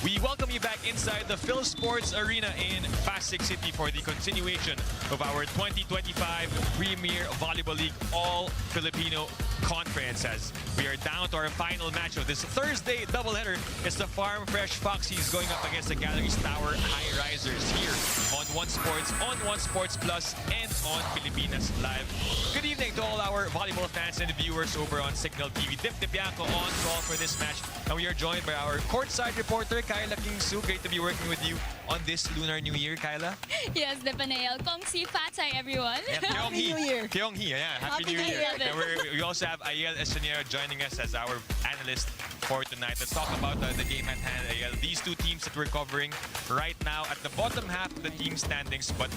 We welcome you back inside the Phil Sports Arena in Pasig City for the continuation of our 2025 Premier Volleyball League All-Filipino Conference. As we are down to our final match of this Thursday doubleheader, it's the Farm Fresh Foxies going up against the Galeries Tower Highrisers here on One Sports Plus, and on Pilipinas Live. Good evening to all our volleyball fans and viewers over on Signal TV. Dip Bianco on call for this match, and we are joined by our courtside reporter, Kyla Kingsu. Great to be working with you on this Lunar New Year, Kyla. Yes, Depaneo. Kong si Fatay, everyone. Happy New Year. Kyung-hee, yeah. Happy New Year. And we also have Ayel Esoniero joining us as our analyst for tonight. Let's talk about the game at hand, Ayel. These two teams that we're covering right now at the bottom half of the team standings, but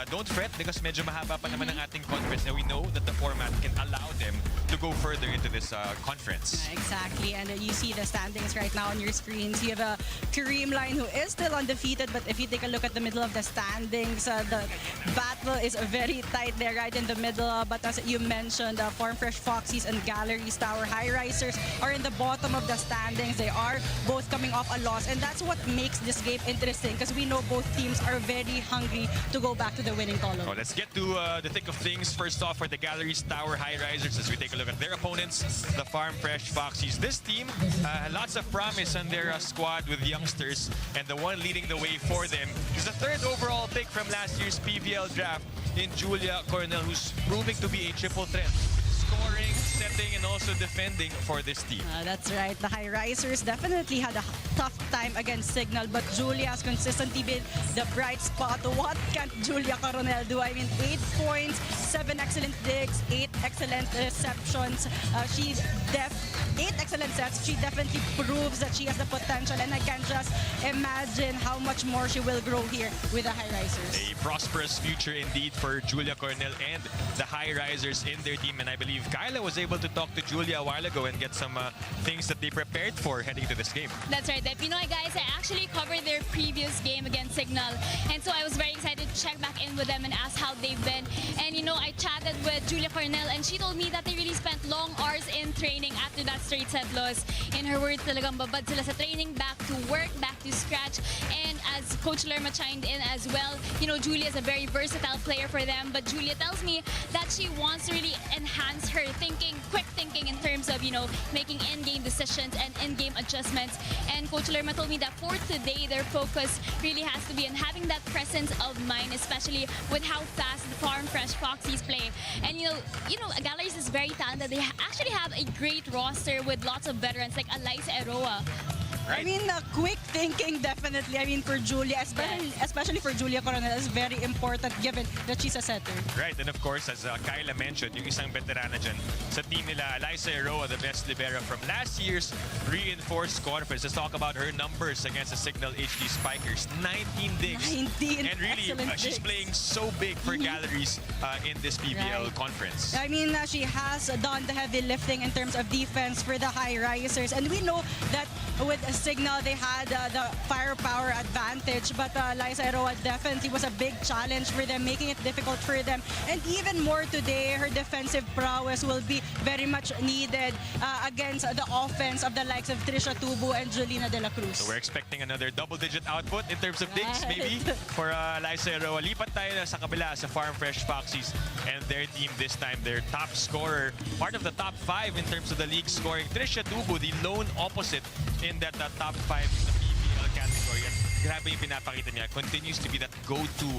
don't fret because medyo mahaba pa naman ang ating conference, and we know that the format can allow them to go further into this conference. Exactly, and you see the standings right now on your screens. You have a Kareem line who is still undefeated, but if you take a look at the middle of the standings, the battle is very tight there right in the middle. But as you mentioned, Farm Fresh Foxies and Galeries Tower Highrisers are in the bottom of the standings. They are both coming off a loss, and that's what makes this game interesting because we know both teams are very hungry to go back to the winning column. Oh, let's get to the thick of things. First off, for the Galeries Tower Highrisers, as we take a look at their opponents, the Farm Fresh Foxies. This team, lots of promise on their squad with youngsters, and the one leading the way for them is the third overall pick from last year's PVL draft in Julia Coronel, who's proving to be a triple threat. Scoring, setting, and also defending for this team. That's right. The Highrisers definitely had a tough time against Signal, but Julia has consistently been the bright spot. What can Julia Coronel do? I mean, 8 points, 7 excellent digs, 8 excellent receptions. 8 excellent sets. She definitely proves that she has the potential, and I can just imagine how much more she will grow here with the Highrisers. A prosperous future indeed for Julia Coronel and the Highrisers in their team, and I believe Kyla was able to talk to Julia a while ago and get some things that they prepared for heading to this game. That's right, Dep. You know, guys, I actually covered their previous game against Signal, and so I was very excited to check back in with them and ask how they've been. And you know, I chatted with Julia Coronel, and she told me that they really spent long hours in training after that straight set loss. In her words, talagang babad sila sa training, back to work, back to scratch. And as Coach Lerma chimed in as well, you know, Julia is a very versatile player for them, but Julia tells me that she wants to really enhance her thinking, quick thinking in terms of, you know, making in-game decisions and in-game adjustments. And Coach Lerma told me that for today, their focus really has to be on having that presence of mind, especially with how fast the Farm Fresh Foxies play. And you know, Galeries is very talented. They actually have a great roster with lots of veterans like Eliza Eroa. Right. I mean, quick thinking, definitely. I mean, for Julia, especially for Julia Coronel, is very important given that she's a setter. Right, and of course, as Kyla mentioned, yung isang veterana dyan sa team nila, Eliza Eroa, the best libero from last year's reinforced conference. Let's talk about her numbers against the Signal HD Spikers. 19 digs. 19 and really, she's digs. playing so big for Galeries in this PVL conference. I mean, she has done the heavy lifting in terms of defense for the Highrisers, and we know that with Signal, they had the firepower advantage, but Liza Eroa definitely was a big challenge for them, making it difficult for them. And even more today, her defensive prowess will be very much needed against the offense of the likes of Trisha Tubu and Julina De La Cruz. So we're expecting another double-digit output in terms of digs, maybe, for Liza Eroa. Lipat tayo na sa kabila sa Farm Fresh Foxies and their team this time. Their top scorer, part of the top 5 in terms of the league scoring. Trisha Tubu, the lone opposite in that top 5 in the PVL category. And grabe yung pinapakita niya. Continues to be that go-to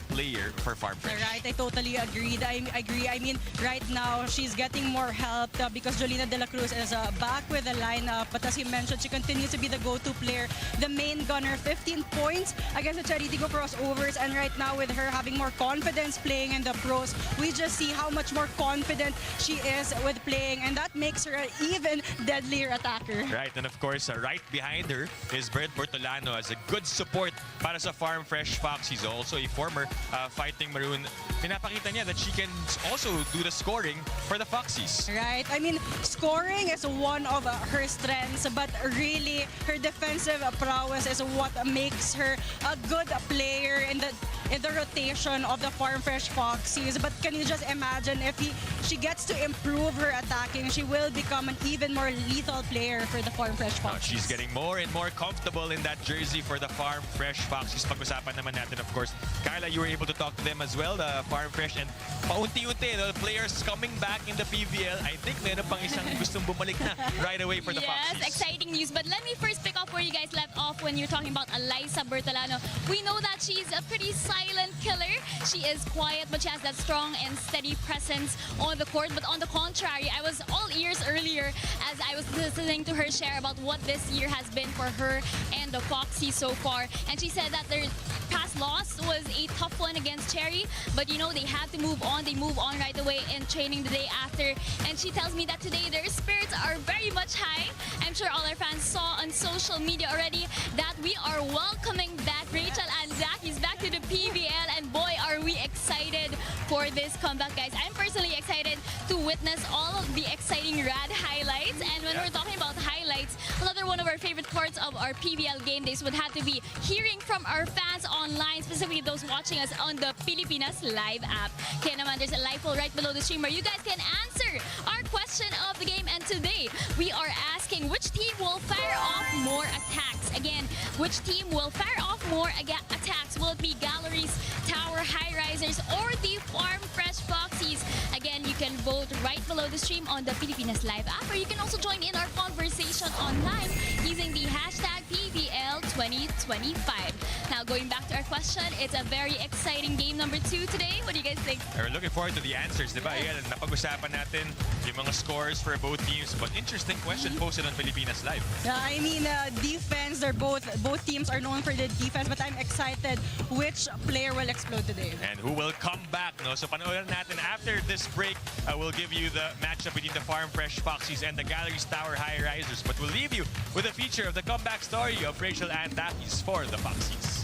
player for Farm Fresh. Right, I totally agree. I mean, right now, she's getting more help because Julina De La Cruz is back with the lineup. But as he mentioned, she continues to be the go-to player. The main gunner, 15 points against the Charitigo crossovers. And right now, with her having more confidence playing in the pros, we just see how much more confident she is with playing. And that makes her an even deadlier attacker. Right, and of course, right behind her is Bert Bortolano as a good support para sa Farm Fresh Foxies. Also a former Fighting Maroon. Pinapakita niya that she can also do the scoring for the Foxies. Right. I mean, scoring is one of her strengths, but really her defensive prowess is what makes her a good player in the rotation of the Farm Fresh Foxies. But can you just imagine if she gets to improve her attacking, she will become an even more lethal player for the Farm Fresh Foxies. She's getting more and more comfortable in that jersey for the Farm Fresh Foxies. Pag-usapan naman natin, of course. Kyla, you were able to talk to them as well, the Farm Fresh. And paunti-unti, the players coming back in the PVL. I think meron pang isang gustong bumalik na right away for the Foxies. Yes, exciting news. But let me first pick up where you guys left off when you're talking about Eliza Bertolano. We know that she's a pretty silent killer. She is quiet, but she has that strong and steady presence on the court. But on the contrary, I was all ears earlier as I was listening to her share about what this year has been for her and the Foxies so far. And she said that their past loss was a tough one against Cherry, but you know, they had to move on. They move on right away in training the day after. And she tells me that today their spirits are very much high. I'm sure all our fans saw on social media already that we are welcoming back Rachel and Daquis back to the PVL, and boy, are we excited for this comeback, guys. I'm personally excited to witness all of the exciting rad highlights. And when we're talking about highlights, another one of our favorite parts of our PVL game days would have to be hearing from our fans online, specifically those watching us on the Pilipinas Live app. Kaya naman, there's a live poll right below the stream where you guys can answer our question of the game. And today, we are asking which team will fire off more attacks. Again, which team will fire off more attacks? Will it be Galeries Tower Highrisers or the Farm Fresh Foxies? Again, you can vote right below the stream on the Pilipinas Live app, or you can also join in our conversation online using the hashtag PVL2025. Now, going back to our question, it's a very exciting game number 2 today. What do you guys think? We're looking forward to the answers, di ba? Ayan, napag-usapan natin yung mga scores for both teams. But interesting question posted on Pilipinas Live. I mean, defense, both teams are known for the defense, but I'm excited which player will explode today. And who will come back, no? So panoorin natin after this break. We'll give you the matchup between the Farm Fresh Foxies and the Galeries Tower Highrisers. But we'll leave you with a feature of the comeback story of Rachel and Daquis for the Foxies.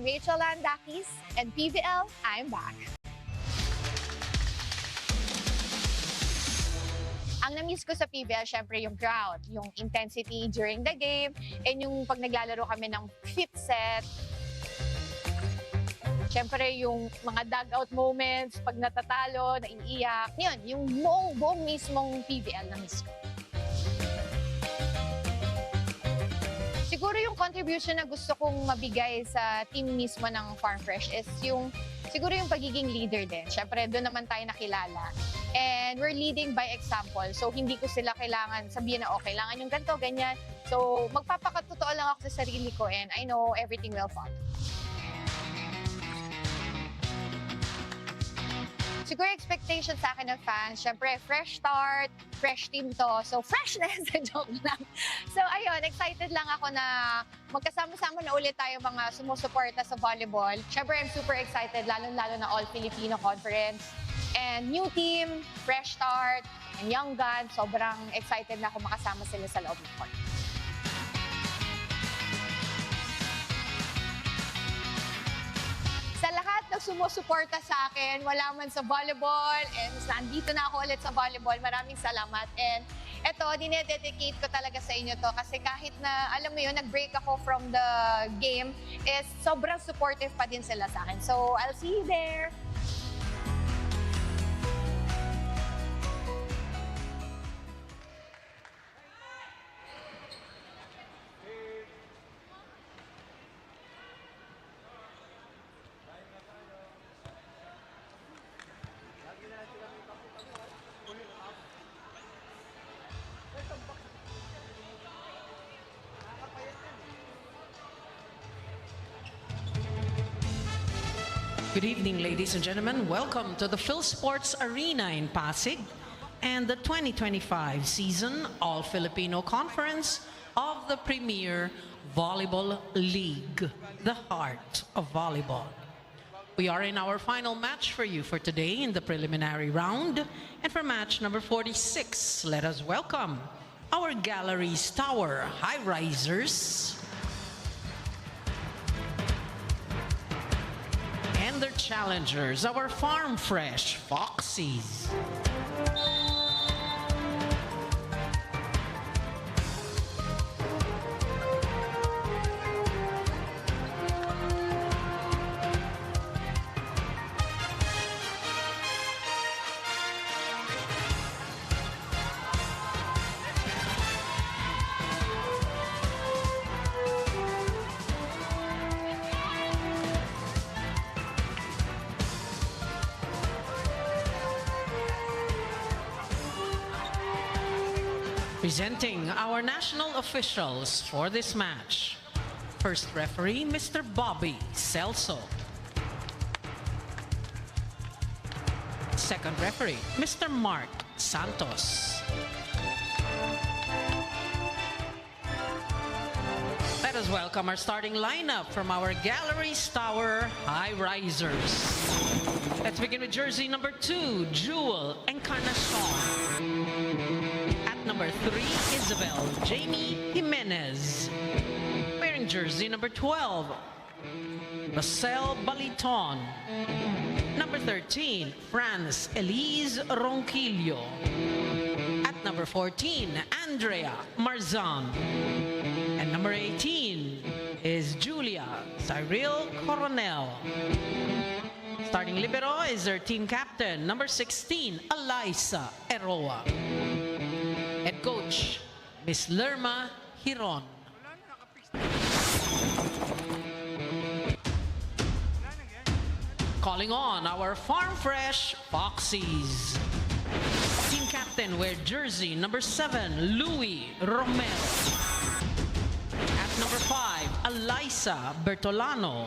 I'm Rachel Daquis, and PVL, I'm back. Ang na-miss ko sa PVL, syempre yung crowd, yung intensity during the game, and yung pag naglalaro kami ng fifth set. Syempre yung mga dugout moments, pag natatalo, naiiyak. Yun, yung buong mismong PVL na-miss ko. Siguro yung contribution na gusto kong mabigay sa team mismo ng Farm Fresh is siguro yung pagiging leader din. Siyempre, doon naman tayo nakilala. And we're leading by example. So, hindi ko sila kailangan sabihin na, kailangan yung ganito, ganyan. So, magpapakatotoo lang ako sa sarili ko and I know everything will follow. Siguro expectation sa akin ng fans, syempre fresh start, fresh team to. So freshness, joke lang. So ayun, excited lang ako na magkasama-sama na ulit tayo mga sumusuporta sa volleyball. Syempre I'm super excited, lalo-lalo na All-Filipino Conference. And new team, fresh start, and young guns. Sobrang excited na ako makasama sila sa loob ng court. Sa lahat ng sumusuporta sa akin, wala man sa volleyball, and nandito na ako ulit sa volleyball, maraming salamat. And eto, dinededicate ko talaga sa inyo to kasi kahit na, alam mo yun, nag-break ako from the game, is sobrang supportive pa din sila sa akin. So, I'll see you there. Good evening, ladies and gentlemen. Welcome to the Phil Sports Arena in Pasig and the 2025 season All-Filipino Conference of the Premier Volleyball League, the heart of volleyball. We are in our final match for you for today in the preliminary round. And for match number 46, let us welcome our Galeries Tower Highrisers and their challengers, our Farm Fresh Foxies. Presenting our national officials for this match. First referee, Mr. Bobby Celso. Second referee, Mr. Mark Santos. Let us welcome our starting lineup from our Galeries Tower Highrisers. Let's begin with jersey number 2, Jewel Encarnacion. Number 3, Isabel Jamie Jimenez. Wearing jersey number 12, Marcel Baliton. Number 13, France Elise Ronquillo. At number 14, Andrea Marzan. And number 18 is Julia Cyril Coronel. Starting libero is their team captain, number 16, Alyssa Eroa. Head coach, Miss Lerma Hiron. Calling on our Farm Fresh Foxies. Team captain wear jersey number 7, Louis Romero. At number 5, Alyssa Bertolano.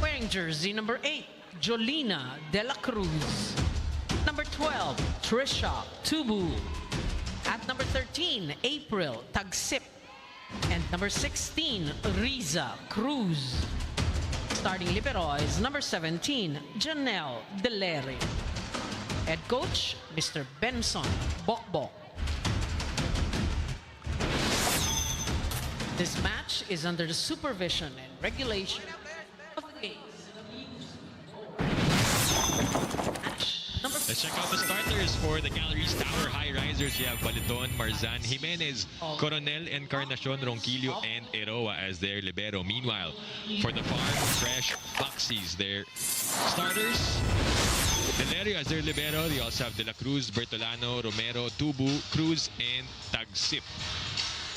Wearing jersey number 8, Jolina De La Cruz. Number 12, Trisha Tubu. At number 13, April Tagsip. And number 16, Riza Cruz. Starting libero is number 17, Janelle Deleri. Head coach, Mr. Benson Bokbok. This match is under the supervision and regulation starters for the Galeries Tower Highrisers. You have Baliton, Marzan, Jimenez, Coronel, Encarnacion, Ronquillo, and Eroa as their libero. Meanwhile, for the Farm Fresh Foxies, their starters, Delerio as their libero. They also have De La Cruz, Bertolano, Romero, Tubu, Cruz, and Tagsip.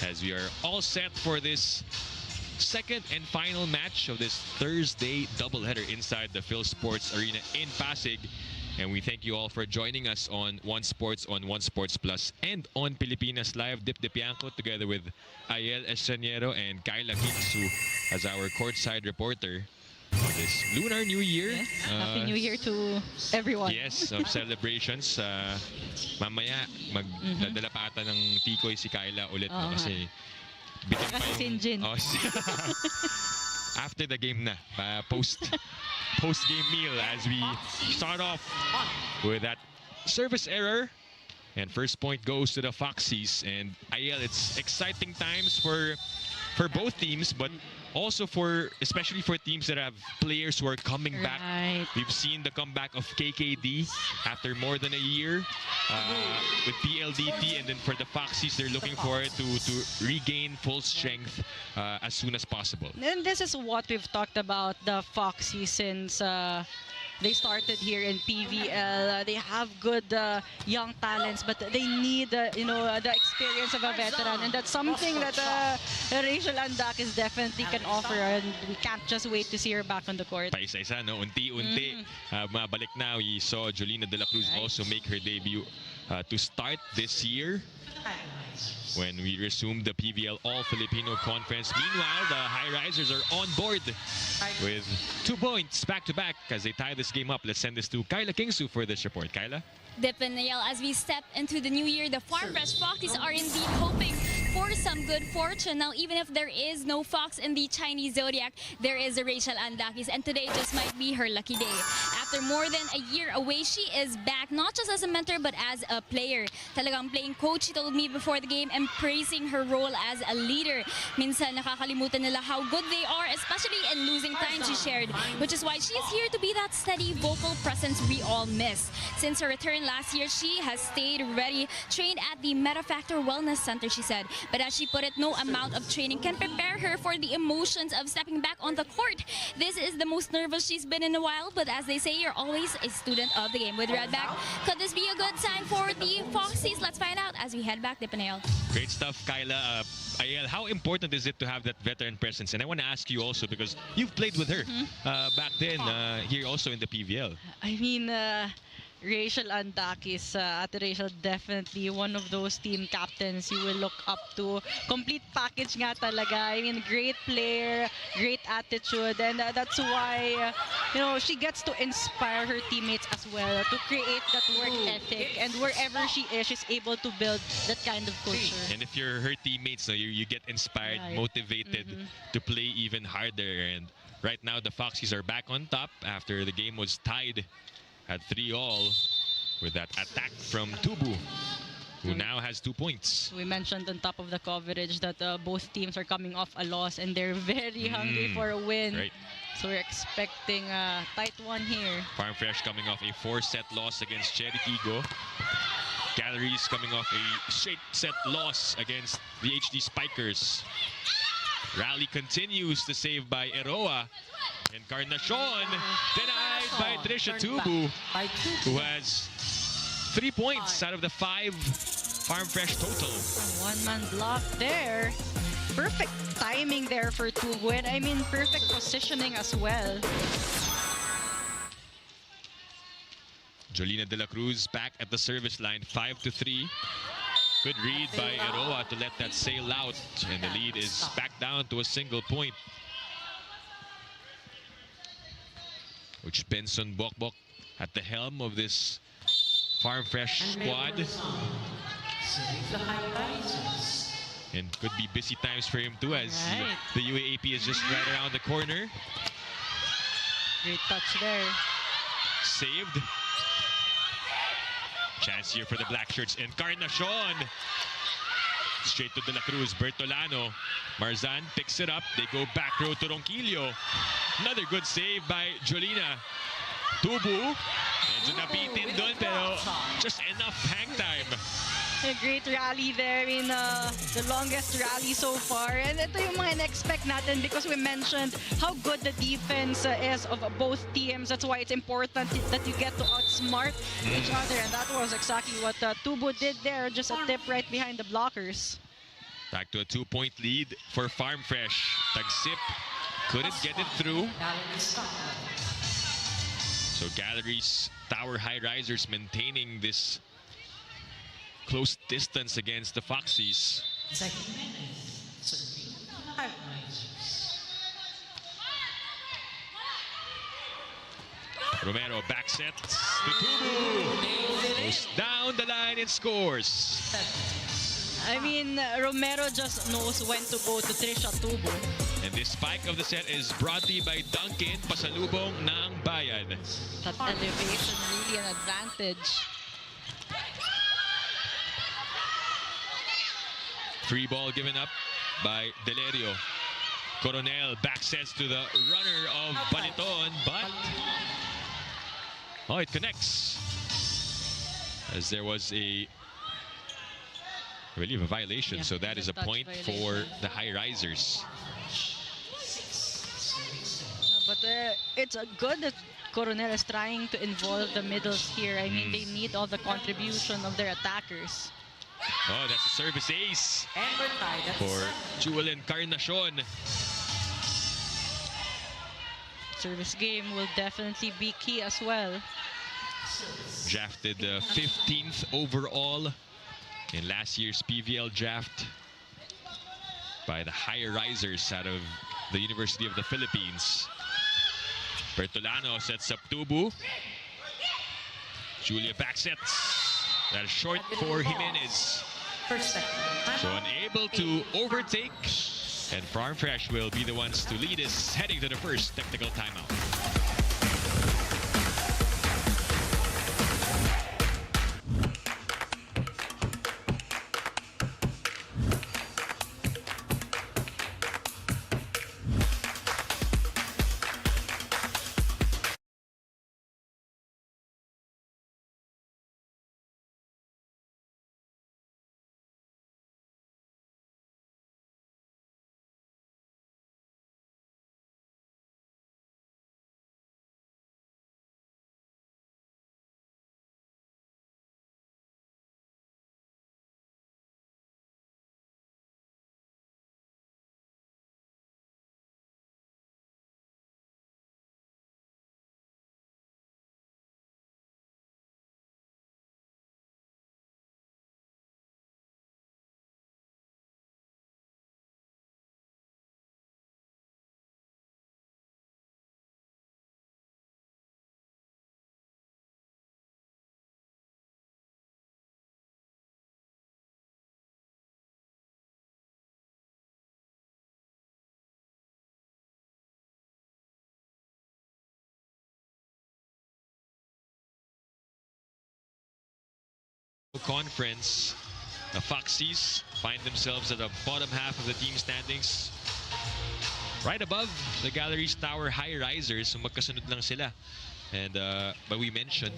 As we are all set for this second and final match of this Thursday doubleheader inside the Phil Sports Arena in Pasig. And we thank you all for joining us on One Sports, on One Sports Plus, and on Pilipinas Live. Dip Dipianco together with Ayel Estraniero and Kyla Kingsu as our courtside reporter on this Lunar New Year. Yes. Happy New Year to everyone. Yes, of celebrations. Mamaya, magdadala pa ata ng tikoy si Kyla ulit. No? Kasi bitin pa yung... Sinjin. Oh, after the game na, post-game meal as we start off with that service error. And first point goes to the Foxies. And Ayel, it's exciting times for both teams, but also especially for teams that have players who are coming back. We've seen the comeback of KKD after more than a year with PLDT, and then for the Foxies, they're looking forward to regain full strength as soon as possible. And this is what we've talked about the Foxies since they started here in PVL. They have good young talents, but they need the experience of a veteran, and that's something that Rachel Daquis definitely can offer, and we can't just wait to see her back on the court. Paisa-isa, no? Unti-unti. Mabalik na. We saw Jolina De La Cruz also make her debut to start this year when we resumed the PVL All-Filipino Conference. Meanwhile, the Highrisers are on board with 2 points back-to-back as they tie this game up. Let's send this to Kyla Kingsu for this report. Kyla? Dip and Nail, as we step into the new year, the Farm Fresh Foxies are indeed hoping for some good fortune. Now, even if there is no fox in the Chinese zodiac, there is a Rachel Daquis, and today just might be her lucky day. After more than a year away, she is back, not just as a mentor, but as a player. Talagang playing coach, she told me before the game, and praising her role as a leader. Minsan, nakakalimutan nila how good they are, especially in losing time, she shared, which is why she is here to be that steady vocal presence we all miss. Since her return last year, she has stayed ready, trained at the Metafactor Wellness Center, she said. But as she put it, no amount of training can prepare her for the emotions of stepping back on the court. This is the most nervous she's been in a while, but as they say, you're always a student of the game. With Red back, could this be a good sign for the Foxies? Let's find out as we head back to Panayal. Great stuff, Kyla. Ayel, how important is it to have that veteran presence? And I want to ask you also, because you've played with her back then, here also in the PVL. I mean, Rachel Daquis, Ate Rachel, definitely one of those team captains you will look up to. Complete package nga talaga. I mean, great player, great attitude, and that's why she gets to inspire her teammates as well to create that work ethic, and wherever she is, she's able to build that kind of culture. And if you're her teammates, you get inspired, motivated to play even harder. And right now, the Foxies are back on top after the game was tied at 3-all with that attack from Tubu, who now has 2 points. We mentioned on top of the coverage that both teams are coming off a loss, and they're very hungry for a win. Right. So we're expecting a tight one here. Farm Fresh coming off a 4-set loss against Cherry Tigo. Galeries coming off a straight set loss against the HD Spikers. Rally continues, the save by Eroa. Encarnacion denied by Trisha Tubu, who has 3 points out of the 5 Farm Fresh total. One-man block there. Perfect timing there for Tubu, and I mean perfect positioning as well. Jolina De La Cruz back at the service line, 5-3. Good read by Eroa to let that sail out, and the lead is back down to a single point. Which Benson Bokbok at the helm of this Farm Fresh squad. And could be busy times for him too, as the UAAP is just right around the corner. Great touch there. Saved. Chance here for the black shirts. Encarnacion. Straight to De La Cruz. Bertolano. Marzan picks it up. They go back row to Ronquillo. Another good save by Jolina. Tubu. Medyo napitin doon, pero just enough hang time. A great rally there in the longest rally so far. And ito yung mga in-expect natin because we mentioned how good the defense is of both teams. That's why it's important that you get to outsmart each other. And that was exactly what Tubo did there. Just a tip right behind the blockers. Back to a 2-point lead for Farm Fresh. Tagsip couldn't get it through. So Galeries Tower Highrisers maintaining this close distance against the Foxies. Romero back set to Tubu. Goes down the line and scores. I mean, Romero just knows when to go to Trisha Tubo. And this spike of the set is brought to you by Duncan, pasalubong ng bayan. That elevation really an advantage. Free ball given up by Delerio. Coronel back sets to the runner of Baliton, but it connects. As there was I believe a violation, so that is a point for the Highrisers. But it's good that Coronel is trying to involve the middles here. I mean, they need all the contribution of their attackers. Oh, that's a service ace for Jewel Encarnacion. Service game will definitely be key as well. Drafted 15th overall in last year's PVL draft by the Highrisers out of the University of the Philippines. Bertolano sets up Tubu. Julia back sets. That is short for Jimenez. So unable to overtake, and Farm Fresh will be the ones to lead us heading to the first technical timeout. Conference, the Foxies find themselves at the bottom half of the team standings, right above the Galeries Tower Highrisers. So magkasunod lang sila. And but we mentioned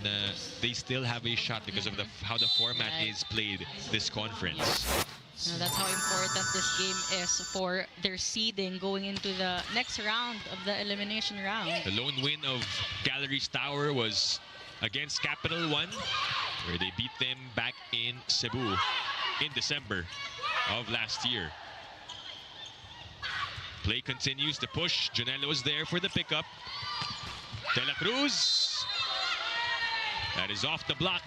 they still have a shot because of how the format is played this conference. That's how important this game is for their seeding going into the next round of the elimination round. The lone win of Galeries Tower was against Capital One, where they beat them back in Cebu in December of last year. Play continues to push. Janela was there for the pickup. De La Cruz. That is off the block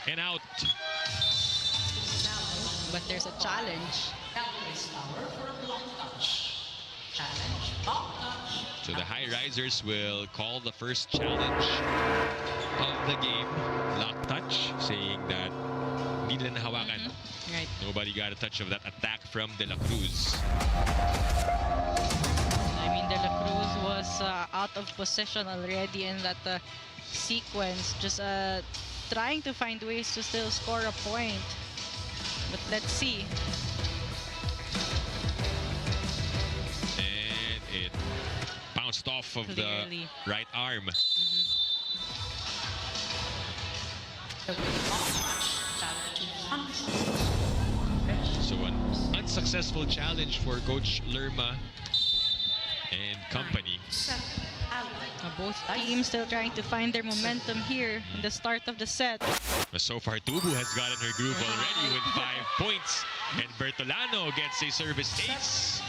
and out. But there's a challenge. So the Highrisers will call the first challenge of the game, lock touch, saying that hindi nila nahawakan. Right. Nobody got a touch of that attack from De La Cruz. I mean, De La Cruz was out of position already in that sequence, just trying to find ways to still score a point. But let's see. And it bounced off of Clearly. the right arm. So an unsuccessful challenge for Coach Lerma and company. Both teams still trying to find their momentum here in the start of the set. But so far, Tubu has gotten her groove already with 5 points. And Bertolano gets a service ace.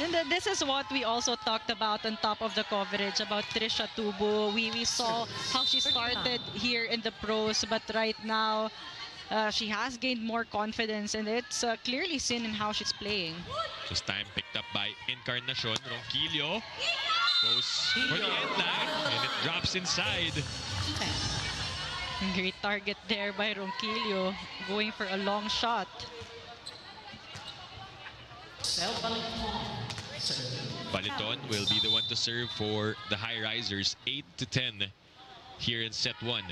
And this is what we also talked about on top of the coverage about Trisha Tubu. We saw how she started here in the pros, but right now she has gained more confidence, and it's clearly seen in how she's playing. Just time picked up by Encarnacion. Ronquillo goes for the end line, and it drops inside. Great target there by Ronquillo, going for a long shot. Baliton will be the one to serve for the Highrisers. 8-10 here in set 1.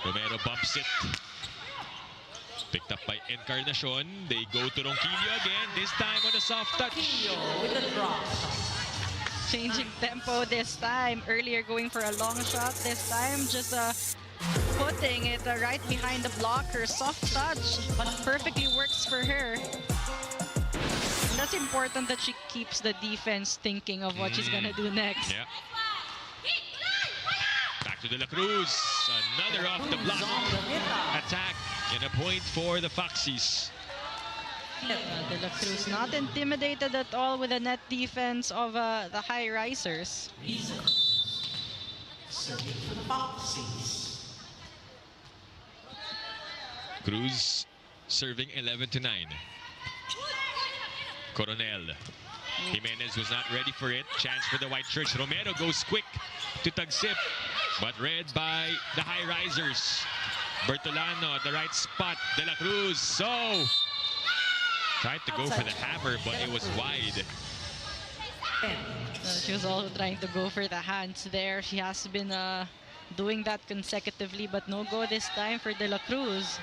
Romero bumps it. Picked up by Encarnacion. They go to Ronquillo again, this time on a soft touch. Changing tempo this time. Earlier going for a long shot. This time just putting it right behind the blocker. Soft touch, but perfectly works for her. And that's important that she keeps the defense thinking of what she's gonna do next. Yeah. Back to De La Cruz. Another off the block attack, and a point for the Foxies. De La Cruz not intimidated at all with the net defense of the Highrisers. Cruz serving 11-9. Coronel. Jimenez was not ready for it. Chance for the white shirts. Romero goes quick to Tagsip, but read by the Highrisers. Bertolano at the right spot. De La Cruz. So tried to go for the hammer, but it was wide. She was also trying to go for the hands there. She has been doing that consecutively, but no go this time for De La Cruz.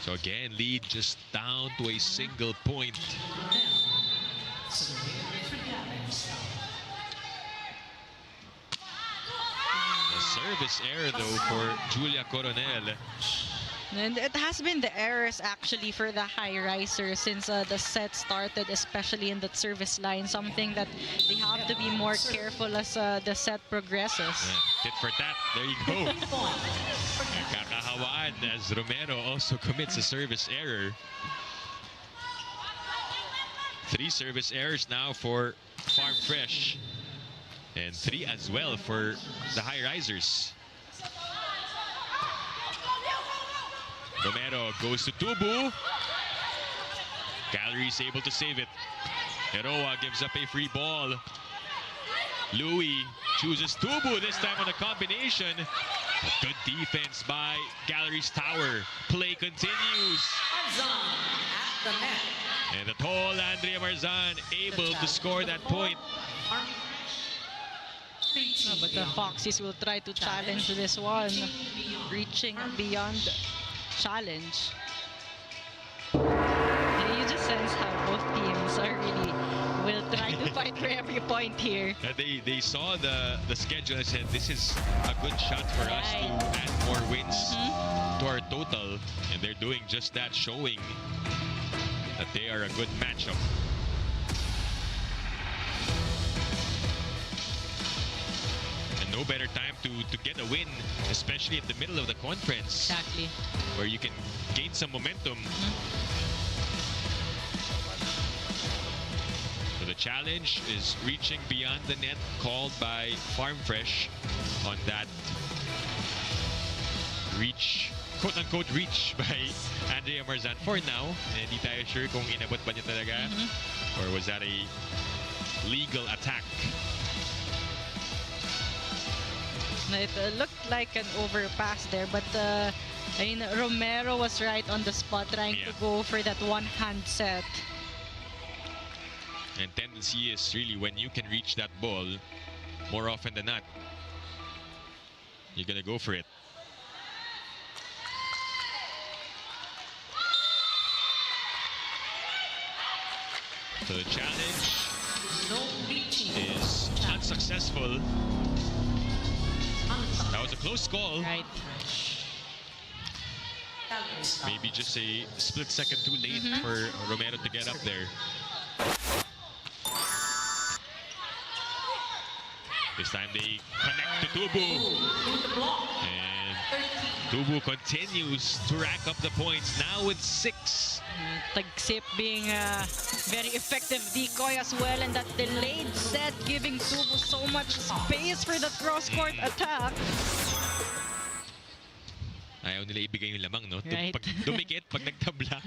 So again, lead just down to a single point. A service error though for Julia Coronel. And it has been the errors actually for the Highrisers since the set started, especially in that service line, something that they have to be more careful as the set progresses. Yeah, tit for tat, there you go. Kakahawaan as Romero also commits a service error. 3 service errors now for Farm Fresh, and 3 as well for the Highrisers. Romero goes to Tubu. Galeries able to save it. Heroa gives up a free ball. Louis chooses Tubu this time on a combination. Good defense by Galeries Tower. Play continues. And the tall Andrea Marzan able to score that point. But the Foxies will try to challenge this one, reaching beyond challenge. And you just sense how both teams are really will try to fight for every point here. They saw the schedule and said this is a good shot for us to add more wins to our total, and they're doing just that, showing that they are a good matchup. And no better time to get a win, especially in the middle of the conference. Exactly. Where you can gain some momentum. So the challenge is reaching beyond the net called by Farm Fresh on that reach, quote-unquote reach by Andrea Marzan for now. And hindi tayo sure kung inabot ba niya talaga or was that a legal attack. It looked like an overpass there, but I mean, Romero was right on the spot trying to go for that one-hand set. And tendency is really when you can reach that ball, more often than not, you're going to go for it. So the challenge is unsuccessful. was a close call. Right. Maybe just a split second too late for Romero to get up there. This time they connect to Tubu. And Tubu continues to rack up the points, now with 6. Tagsip being a very effective decoy as well, and that delayed set giving Tubu so much space for the cross-court attack. Ayaw nila ibigay yung lamang, no? Right. Pag dumikit, pag nagtabla.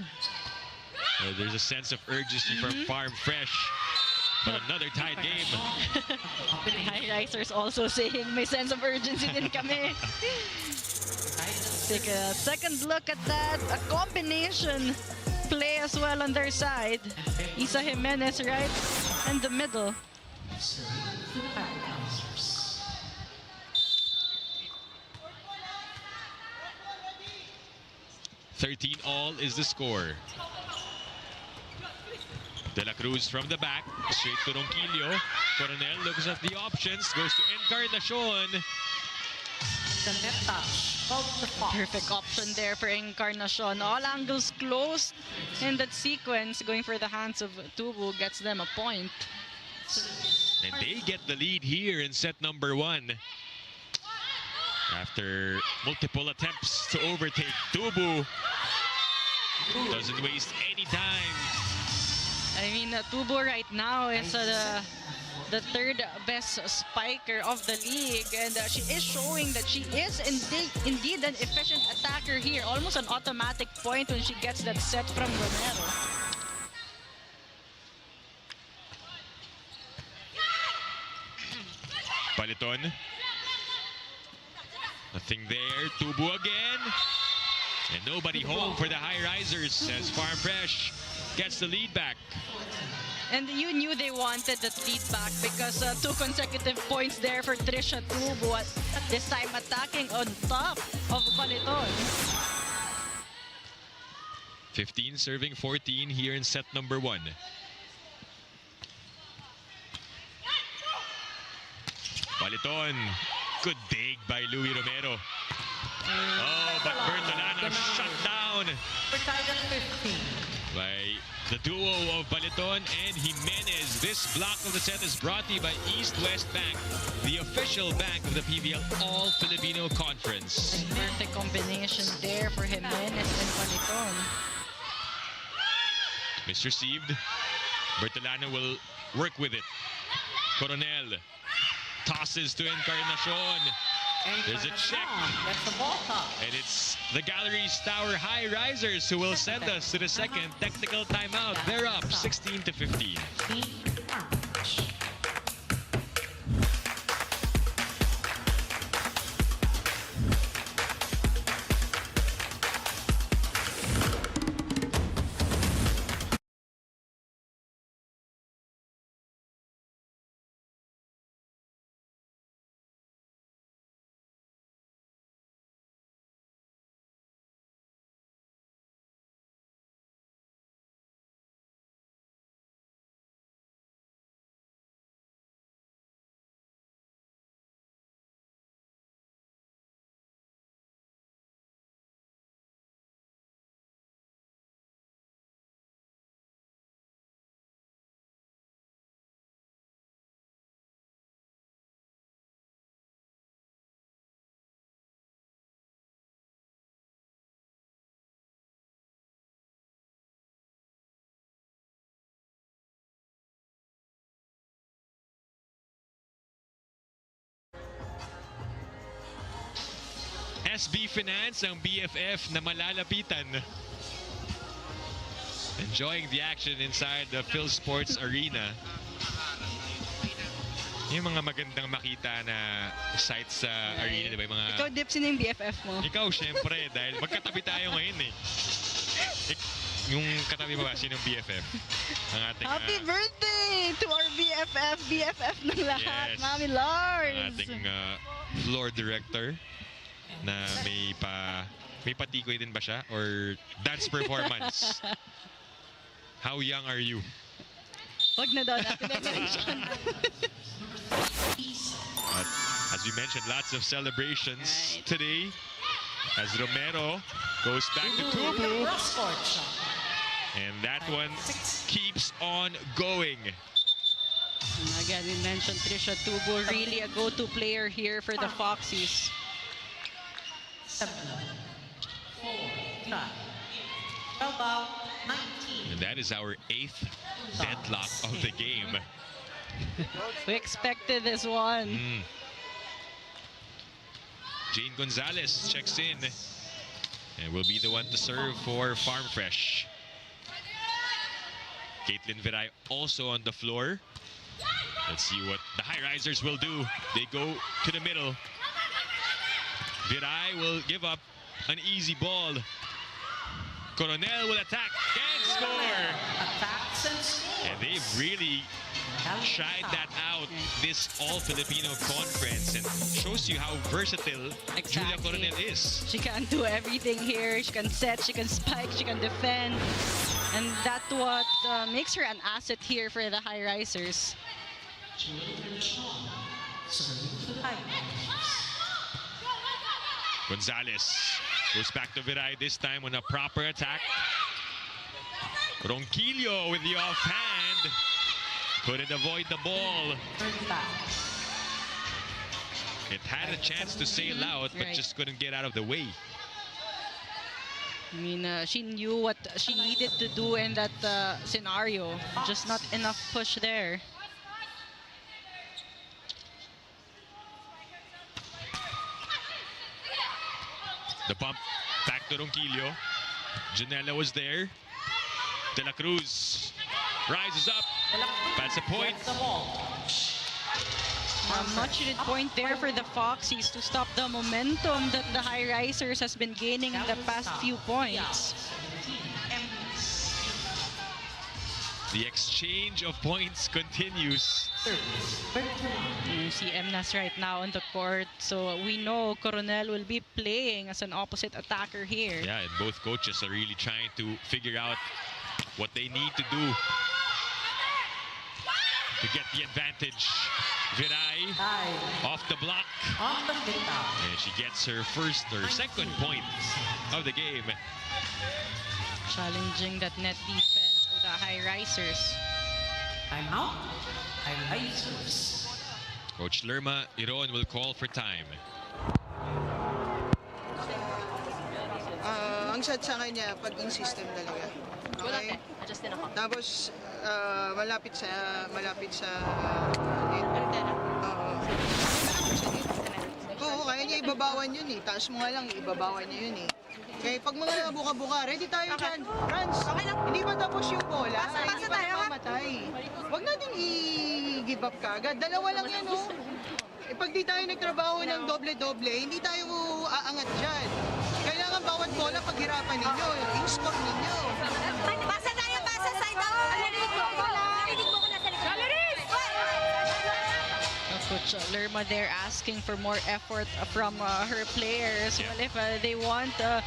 There's a sense of urgency from Farm Fresh. But another tied game. Highrisers also saying may sense of urgency din kami. Take a second look at that. A combination play as well on their side. Isa Jimenez right in the middle. 13-all is the score. De La Cruz from the back, straight to Ronquillo. Coronel looks at the options, goes to Encarnacion. The net touch of the Fox. Perfect option there for Encarnacion. All angles closed in that sequence. Going for the hands of Tubu gets them a point. And they get the lead here in set number 1. After multiple attempts to overtake, Tubu doesn't waste any time. I mean, Tubu right now is the third best spiker of the league, and she is showing that she is indeed an efficient attacker here. Almost an automatic point when she gets that set from Romero. Baliton. Nothing there. Tubu again. And nobody home for the Highrisers as Farm Fresh gets the lead back. And you knew they wanted that lead back because 2 consecutive points there for Trisha Tubu. At this time attacking on top of Baliton. 15 serving 14 here in set number 1. Baliton. Good dig by Louis Romero. Oh, but Bertolano shut down by the duo of Baliton and Jimenez. This block of the set is brought to you by East West Bank, the official bank of the PVL All-Filipino Conference. Perfect combination there for Jimenez and Baliton. Misreceived. Bertolano will work with it. Coronel tosses to Encarnacion. There's a check. That's the ball top. And it's the Galeries Tower Highrisers who will send us to the second technical timeout. They're up 16-15. SB Finance ang BFF na malalapitan. Enjoying the action inside the Phil Sports Arena. Yung mga magandang makita na sites sa arena, di ba? Yung mga... Ikaw, Dip, sino yung BFF mo? Ikaw, syempre, dahil magkatabi tayo ngayon eh. Yung katabi mo ba, sinong BFF? Ang ating... Happy birthday to our BFF ng lahat, Yes. Mami Lars! Ang ating floor director na may patikoy din ba siya? Or dance performance? How young are you? Wag na daw natin i-mention. At as we we mentioned, lots of celebrations Right. today as Romero goes back to Tubu with a Tubu. cross-court shot. And that one keeps on going. And again, we mentioned Trisha Tubo, really a go-to player here for the Foxies. 7, 4, 5, 12 out, 19. And that is our 8th deadlock of the game. We expected this one. Jane Gonzalez checks in and will be the one to serve for Farm Fresh. Caitlin Viray also on the floor. Let's see what the Highrisers will do. They go to the middle. Viray will give up an easy ball. Coronel will attack and score. Attacks and scores. And they've really tried that out this All-Filipino conference, and shows you how versatile Julia Exactly. Coronel is. She can do everything here. She can set, she can spike, she can defend. And that's what makes her an asset here for the Highrisers. Gonzalez goes back to Viray, this time on a proper attack. Ronquillo with the offhand. Couldn't avoid the ball. It had a chance to sail out, but Right. just couldn't get out of the way. I mean, she knew what she needed to do in that scenario. Just not enough push there. The bump back to Ronquillo. Janela was there. De La Cruz rises up. That's a point. Gets the ball. Much needed point there for the Foxies to stop the momentum that the Highrisers has been gaining in the past few points. The exchange of points continues. You see Emnas right now on the court, so we know Coronel will be playing as an opposite attacker here. Yeah, and both coaches are really trying to figure out what they need to do to get the advantage. Viray off the block. On the fit out. And she gets her first or second point of the game. Challenging that net defense of the Highrisers. Timeout. Highrisers. Coach Lerma Iron will call for time. Ang sad sa kanya, pag-in system talaga. Okay? Tapos, malapit sa Oo, kaya niya ibabawan yun eh. Taas mo nga lang, ibabawan niya yun eh. Kaya pag mga buka-buka, ready tayo dyan. Runs. Hindi pa tapos yung bola. Hindi pa namamatay. Huwag natin i-give up kagad. Dalawa lang yan oh. Eh, pag di tayo nagtrabaho ng doble-doble, hindi tayo aangat dyan. Kailangan bawat bola paghirapan ninyo, i-score ninyo. Pasa tayo, pasa side out. Narinig mo ko nasa likod. Galeries! Coach Lerma there asking for more effort from her players. Yeah. Well, if they want to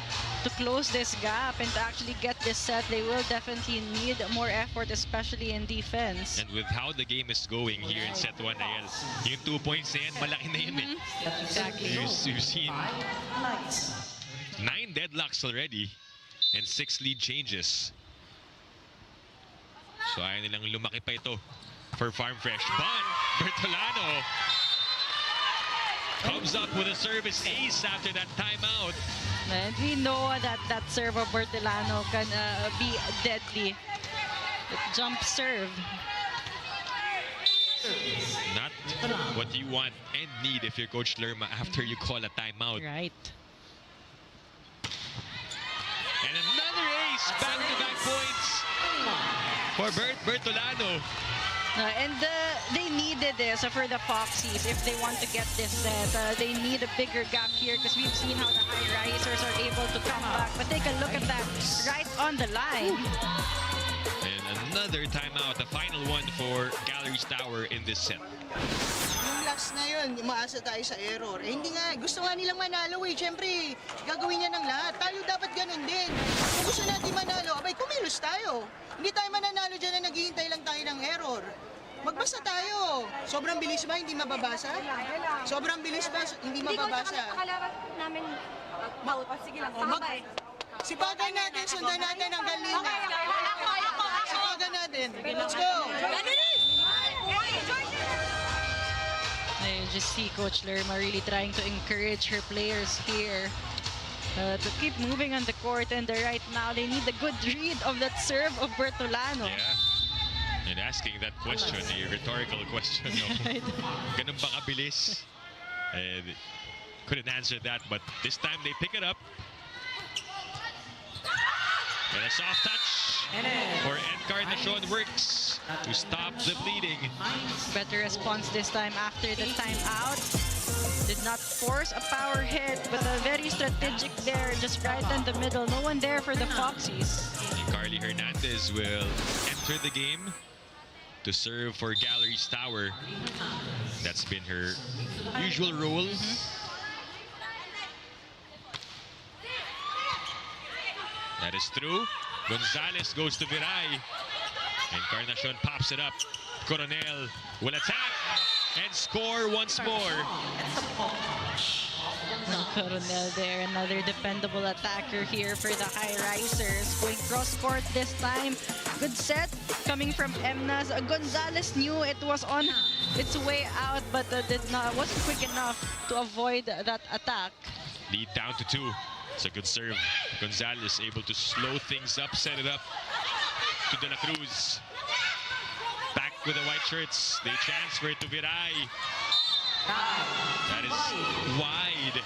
close this gap and to actually get this set, they will definitely need more effort, especially in defense. And with how the game is going here in set 1, Ayel, yung 2 points na yan, malaki na yun eh. Exactly. You've seen Lights. 9 deadlocks already and 6 lead changes. So ayaw nilang lumaki pa ito for Farm Fresh. But Bertolano comes up with a service ace after that timeout. And we know that that serve of Bertolano can be deadly. The jump serve. Not what you want and need if you're Coach Lerma after you call a timeout. Right. And another ace, back-to-back points for Bertolano. And they needed this for the Foxies if they want to get this set. They need a bigger gap here because we've seen how the Highrisers are able to come back. But take a look at that right on the line. And another timeout, the final one for Galeries Tower in this set. Yung last na yun, umaasa tayo sa error. Eh, hindi nga, gusto nga nilang manalo eh. Siyempre, gagawin niya ng lahat. Tayo dapat ganun din. Kung gusto natin manalo, abay, kumilos tayo. Hindi tayo mananalo dyan na naghihintay lang tayo ng error. Magbasa tayo. Sobrang bilis ba, hindi mababasa? Sobrang bilis ba, hindi mababasa? Kalaban namin. Sige lang. Sabay. Sipagan natin, sundan natin ang galina. Sipagan natin. Let's go. I just see Coach Lerma really trying to encourage her players here to keep moving on the court, and right now they need a good read of that serve of Bertolano. Yeah. And asking that question, a rhetorical question. No? Ganun ba kabilis? And couldn't answer that, but this time they pick it up. And a soft touch for Encarnacion works to stop the bleeding. Better response this time after the timeout. Did not force a power hit, but a very strategic there, just right in the middle. No one there for the Foxies. Carly Hernandez will enter the game to serve for Galeries Tower. That's been her usual role. That is through. Gonzalez goes to Viray. Encarnacion pops it up. Coronel will attack and score once more. Coronel there, another dependable attacker here for the Highrisers. Going cross-court this time. Good set coming from Emnas. Gonzalez knew it was on its way out, but wasn't quick enough to avoid that attack. Lead down to 2. It's a good serve. Gonzalez able to slow things up, set it up to De La Cruz. Back with the white shirts. They transfer to Viray. That is wide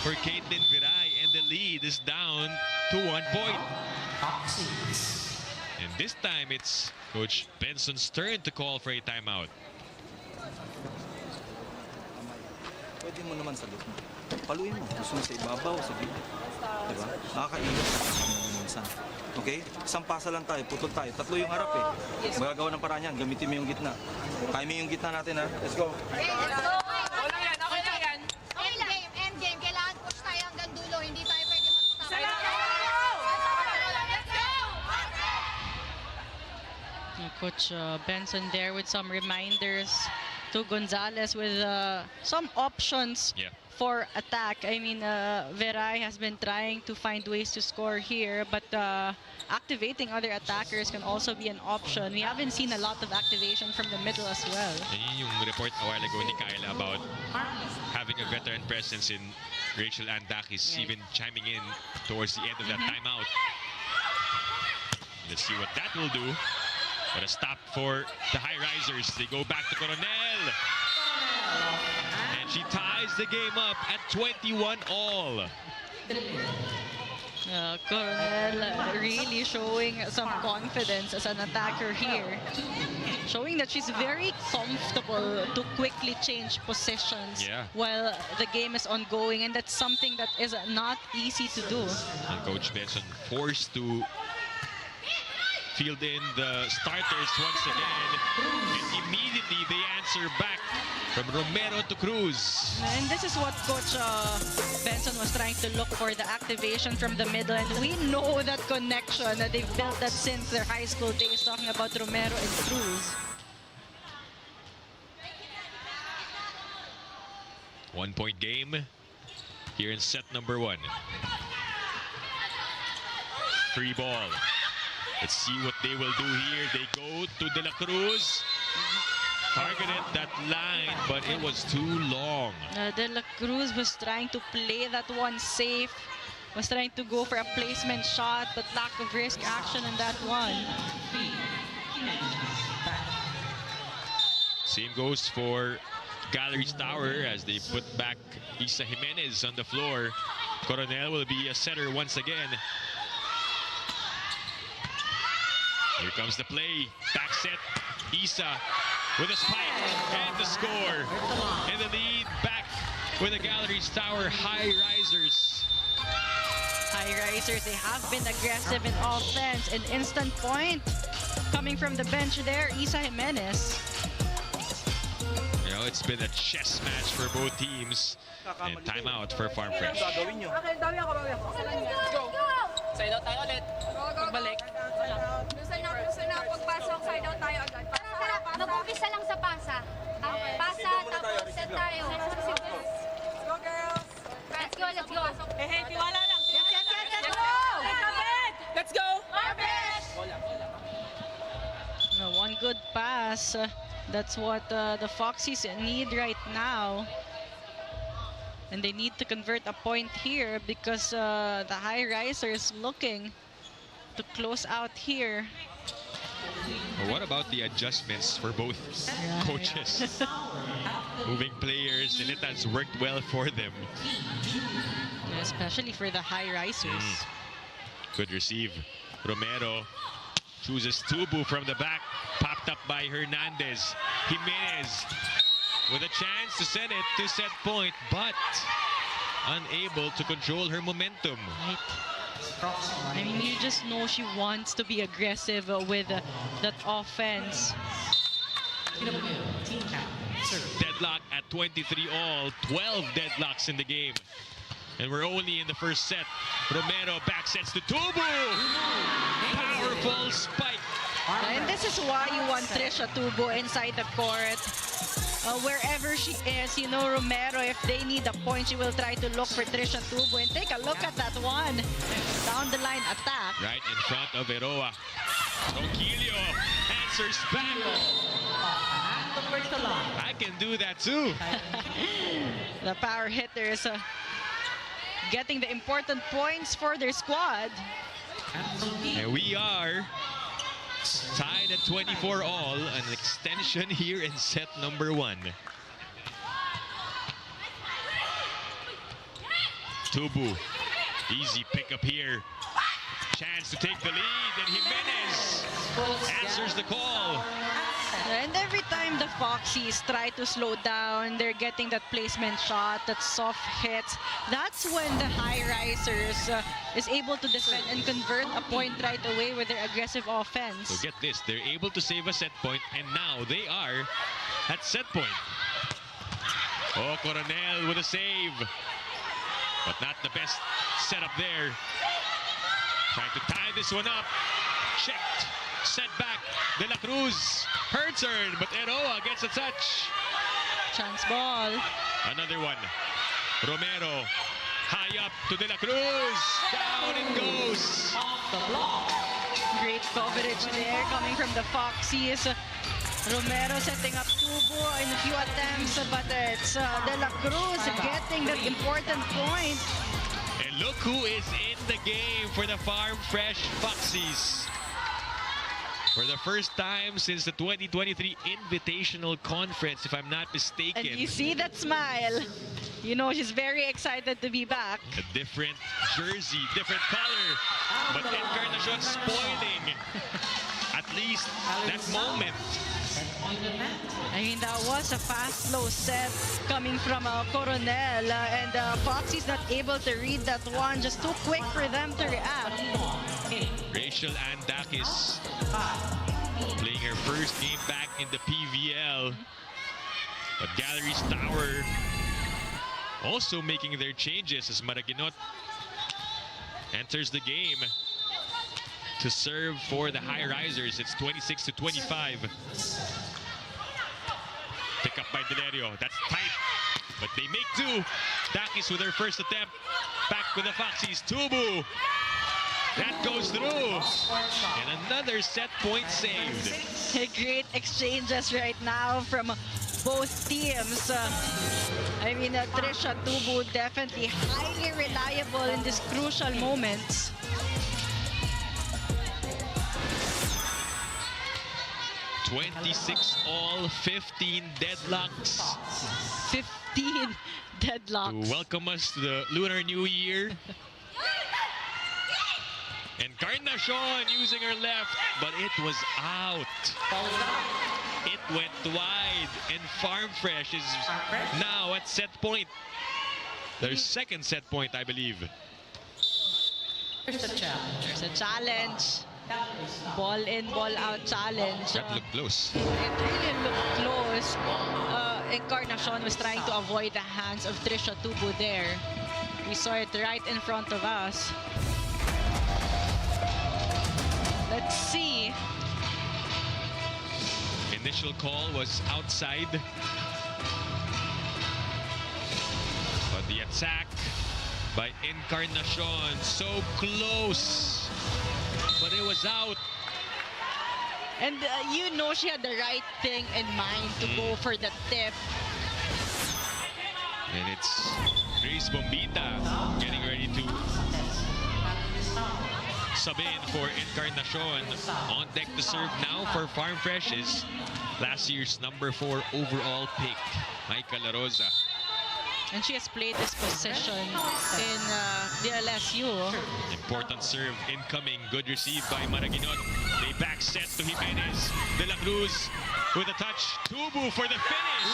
for Caitlin Viray, and the lead is down to 1 point. And this time it's Coach Benson's turn to call for a timeout. Pwede mo naman sa loob. Paluin mo. Gusto mo sa ibabaw, sa gitna. Diba? Nakakaiwas naman minsan. Okay? Isang pasa lang tayo, putol tayo. 3 yung harap eh. Magagawa ng paraan yan. Gamitin mo yung gitna. Kaya mo yung gitna natin ha. Let's go. Okay, let's go. Okay lang yan. End game. Kailangan push tayo hanggang dulo. Hindi tayo pwede mag-stop. Coach Benson there with some reminders to Gonzalez with some options for attack. I mean, Viray has been trying to find ways to score here, but activating other attackers can also be an option. We haven't seen a lot of activation from the middle as well. Yan yung report a while ago ni Kyla about having a veteran presence in Rachel and Daquis, even chiming in towards the end of that timeout. Let's see what that will do. But a stop for the Highrisers. They go back to Coronel. And she ties the game up at 21-all. Coronel really showing some confidence as an attacker here. Showing that she's very comfortable to quickly change positions while the game is ongoing. And that's something that is not easy to do. And Coach Benson forced to field in the starters once again, and immediately they answer back from Romero to Cruz. And this is what Coach Benson was trying to look for, the activation from the middle, and we know that connection, that they've built that since their high school days, talking about Romero and Cruz. 1 point game here in set number 1. Free ball. Let's see what they will do here. They go to De La Cruz. Targeted that line, but it was too long. De La Cruz was trying to play that one safe. Was trying to go for a placement shot, but lack of risk action in that one. Same goes for Galeries Tower as they put back Isa Jimenez on the floor. Coronel will be a setter once again. Here comes the play. Back set. Isa with a spike and the score. And the lead back with the Galeries Tower Highrisers. Highrisers, they have been aggressive in offense. An instant point coming from the bench there, Isa Jimenez. You know, it's been a chess match for both teams. And timeout for Farm Fresh. Side out tayo ulit. Pagbalik. Lusa na. Pagpasok, side out tayo agad. Mag-umpisa lang sa pasa. Pasa, tapos set tayo. Go, girls. Let's go, let's go. Hey, tiwala lang. Yes, let's go. Let's go. Harvest! No, one good pass. That's what the Foxies need right now. And they need to convert a point here because the Highrisers looking to close out here. Well, what about the adjustments for both coaches? Moving players, and it has worked well for them. Especially for the Highrisers. Good receive. Romero chooses Tubu from the back, popped up by Hernandez. Jimenez with a chance to send it to set point, but unable to control her momentum. Right. I mean, you just know she wants to be aggressive with that offense. Deadlock at 23 all, 12 deadlocks in the game. And we're only in the first set. Romero back sets to Tubu. Powerful spike. And this is why you want Trisha Tubo inside the court. Wherever she is, you know, Romero, if they need a point, she will try to look for Trisha Tubo. And take a look at that one. Down the line attack. Right in front of Eroa. Tonquillo answers back. I can do that too. The power hitters getting the important points for their squad. And we are tied at 24 all, an extension here in set number 1. Tubu, easy pickup here. Chance to take the lead, and Jimenez answers the call. And every time the Foxies try to slow down, they're getting that placement shot, that soft hits. That's when the Highrisers is able to defend and convert a point right away with their aggressive offense. So get this, they're able to save a set point, and now they are at set point. Oh, Coronel with a save. But not the best setup there. Trying to tie this one up. Checked. Set back. De La Cruz. Her turn, but Eroa gets a touch. Chance ball. Another one. Romero. High up to De La Cruz. Down it goes. Great coverage there coming from the Foxies. Romero setting up Tubo in a few attempts, but it's De La Cruz getting the important point. And look who is in the game for the Farm Fresh Foxies. For the first time since the 2023 Invitational Conference, if I'm not mistaken. And you see that smile. You know she's very excited to be back. A different jersey, different color. But Encarnacion spoiling at least that moment. I mean, that was a fast, slow set coming from Coronel. And Foxy's not able to read that one. Just too quick for them to react. Rachel and Daquis playing her first game back in the PVL. But Galeries Tower also making their changes as Maraguinot enters the game to serve for the Highrisers. It's 26-25. Pick up by Delerio. That's tight, but they make do. Daquis with her first attempt. Back with the Foxies. Tubu. That goes through. And another set point saved. Great exchanges right now from both teams. I mean, Trisha Tubu definitely highly reliable in these crucial moments. (26 all, 15 deadlocks. 15 deadlocks. To welcome us to the Lunar New Year. Encarnacion using her left, but it was out. It went wide, and Farm Fresh is now at set point. Their second set point, I believe. There's a challenge. Ball in, ball out challenge. That looked close. It really looked close. Encarnacion was trying to avoid the hands of Trisha Tubu there. We saw it right in front of us. Let's see. In initial call was outside. But the attack by Encarnacion, so close, but it was out. And you know she had the right thing in mind to go for the tip. And it's Grace Bombita getting ready to sub in for Encarnacion. On deck to serve now for Farm Fresh is last year's #4 overall pick, Maika La Rosa. And she has played this position in the LSU. Important serve incoming. Good received by Maraguinot. They back set to Jimenez. De La Cruz with a touch. Tubu for the finish.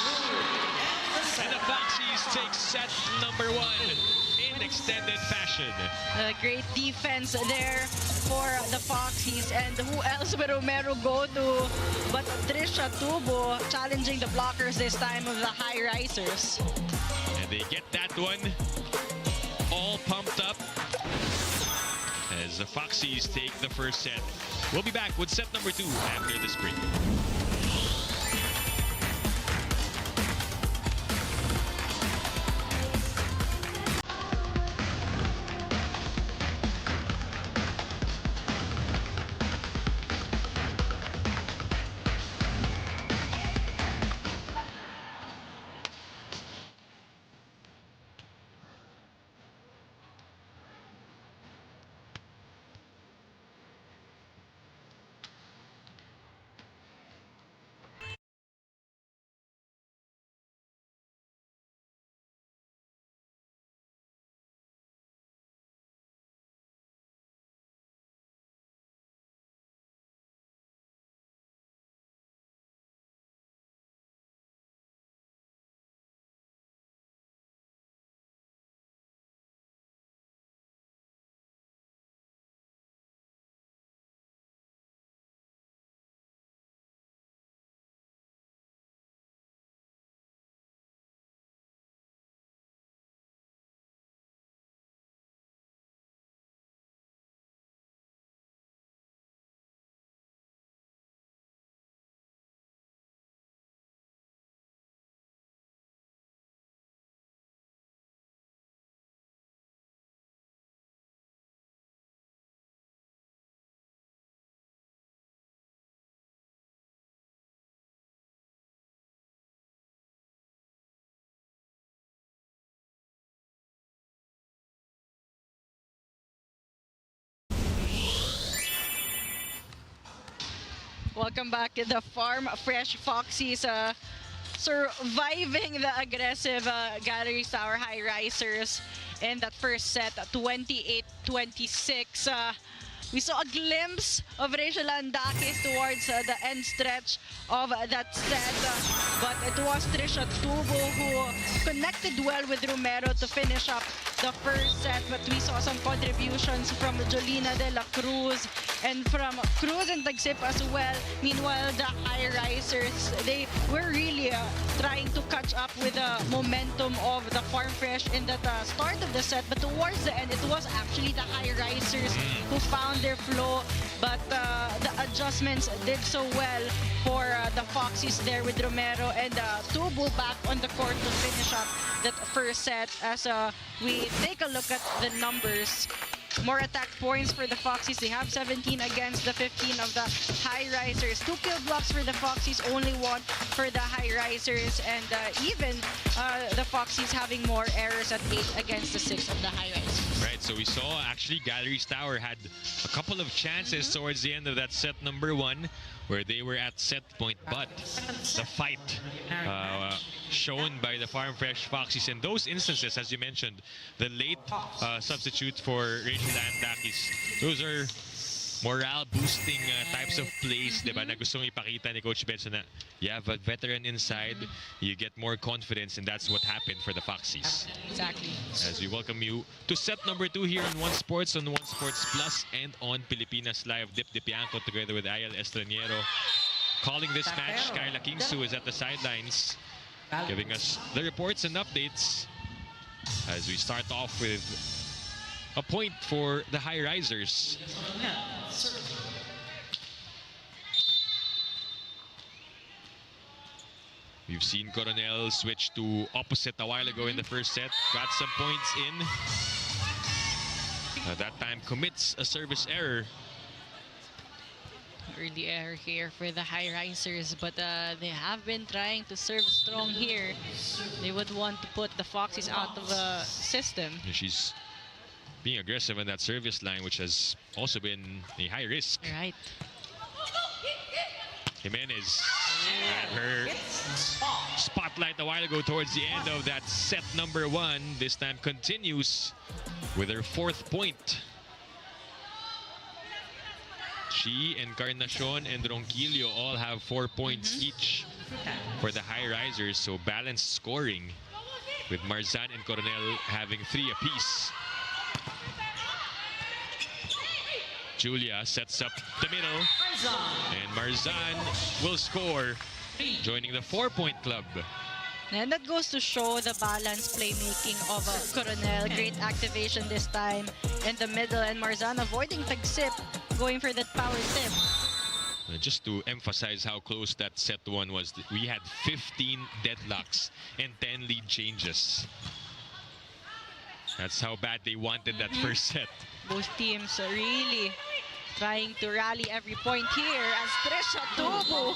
And the Foxies take set #1 in extended fashion. Great defense there for the Foxies. And who else will Romero go to but Trisha Tubo challenging the blockers this time of the Highrisers. And they get that one all pumped up as the Foxies take the first set. We'll be back with set #2 after this break. Welcome back to the Farm Fresh Foxies, surviving the aggressive Galeries Tower Highrisers in that first set, 28-26. We saw a glimpse of Rachel and Daquis towards the end stretch of that set, but it was Trisha Tubo who connected well with Romero to finish up the first set. But we saw some contributions from Jolina De La Cruz and from Cruz and Tagsip as well. Meanwhile, the Highrisers, they were really trying to catch up with the momentum of the Farm Fresh in the start of the set, but towards the end, it was actually the Highrisers who found their flow, but the adjustments did so well for the Foxies there with Romero and Tubo back on the court to finish up that first set. As we take a look at the numbers, more attack points for the Foxies. They have 17 against the 15 of the Highrisers. 2 kill blocks for the Foxies, only 1 for the Highrisers, and even the Foxies having more errors at 8 against the 6 of the Highrisers. Right, so we saw actually Galeries Tower had a couple of chances towards the end of that set #1 where they were at set point, but the fight shown by the Farm Fresh Foxies in those instances, as you mentioned, the late substitute for Rachel and Daquis, those are morale-boosting types of plays, diba, na gustong ipakita ni Coach Benson na you have a veteran inside, you get more confidence, and that's what happened for the Foxies. Exactly. As we welcome you to set #2 here on One Sports, on One Sports Plus, and on Pilipinas Live. Dip Dipianco together with Ayel Estraniero. Calling this match, Kyla Kingsu is at the sidelines, giving us the reports and updates as we start off with a point for the We've seen Coronel switch to opposite a while ago in the first set. Got some points in. That time commits a service error. Early error here for the Highrisers, but they have been trying to serve strong here. They would want to put the Foxies out of the system. She's being aggressive on that service line, which has also been a high risk. Right. Jimenez had her spotlight a while ago towards the end of that set number 1. This time continues with her 4th point. She, Encarnacion, and Ronquillo all have 4 points each for the Highrisers, so balanced scoring with Marzan and Coronel having 3 apiece. Julia sets up the middle, and Marzan will score, joining the 4-point club. And that goes to show the balanced playmaking of Coronel. Great activation this time in the middle, and Marzan avoiding tag-sip, going for that power tip. Just to emphasize how close that set 1 was, we had 15 deadlocks and 10 lead changes. That's how bad they wanted that first set. Both teams are really trying to rally every point here as Trisha Tubu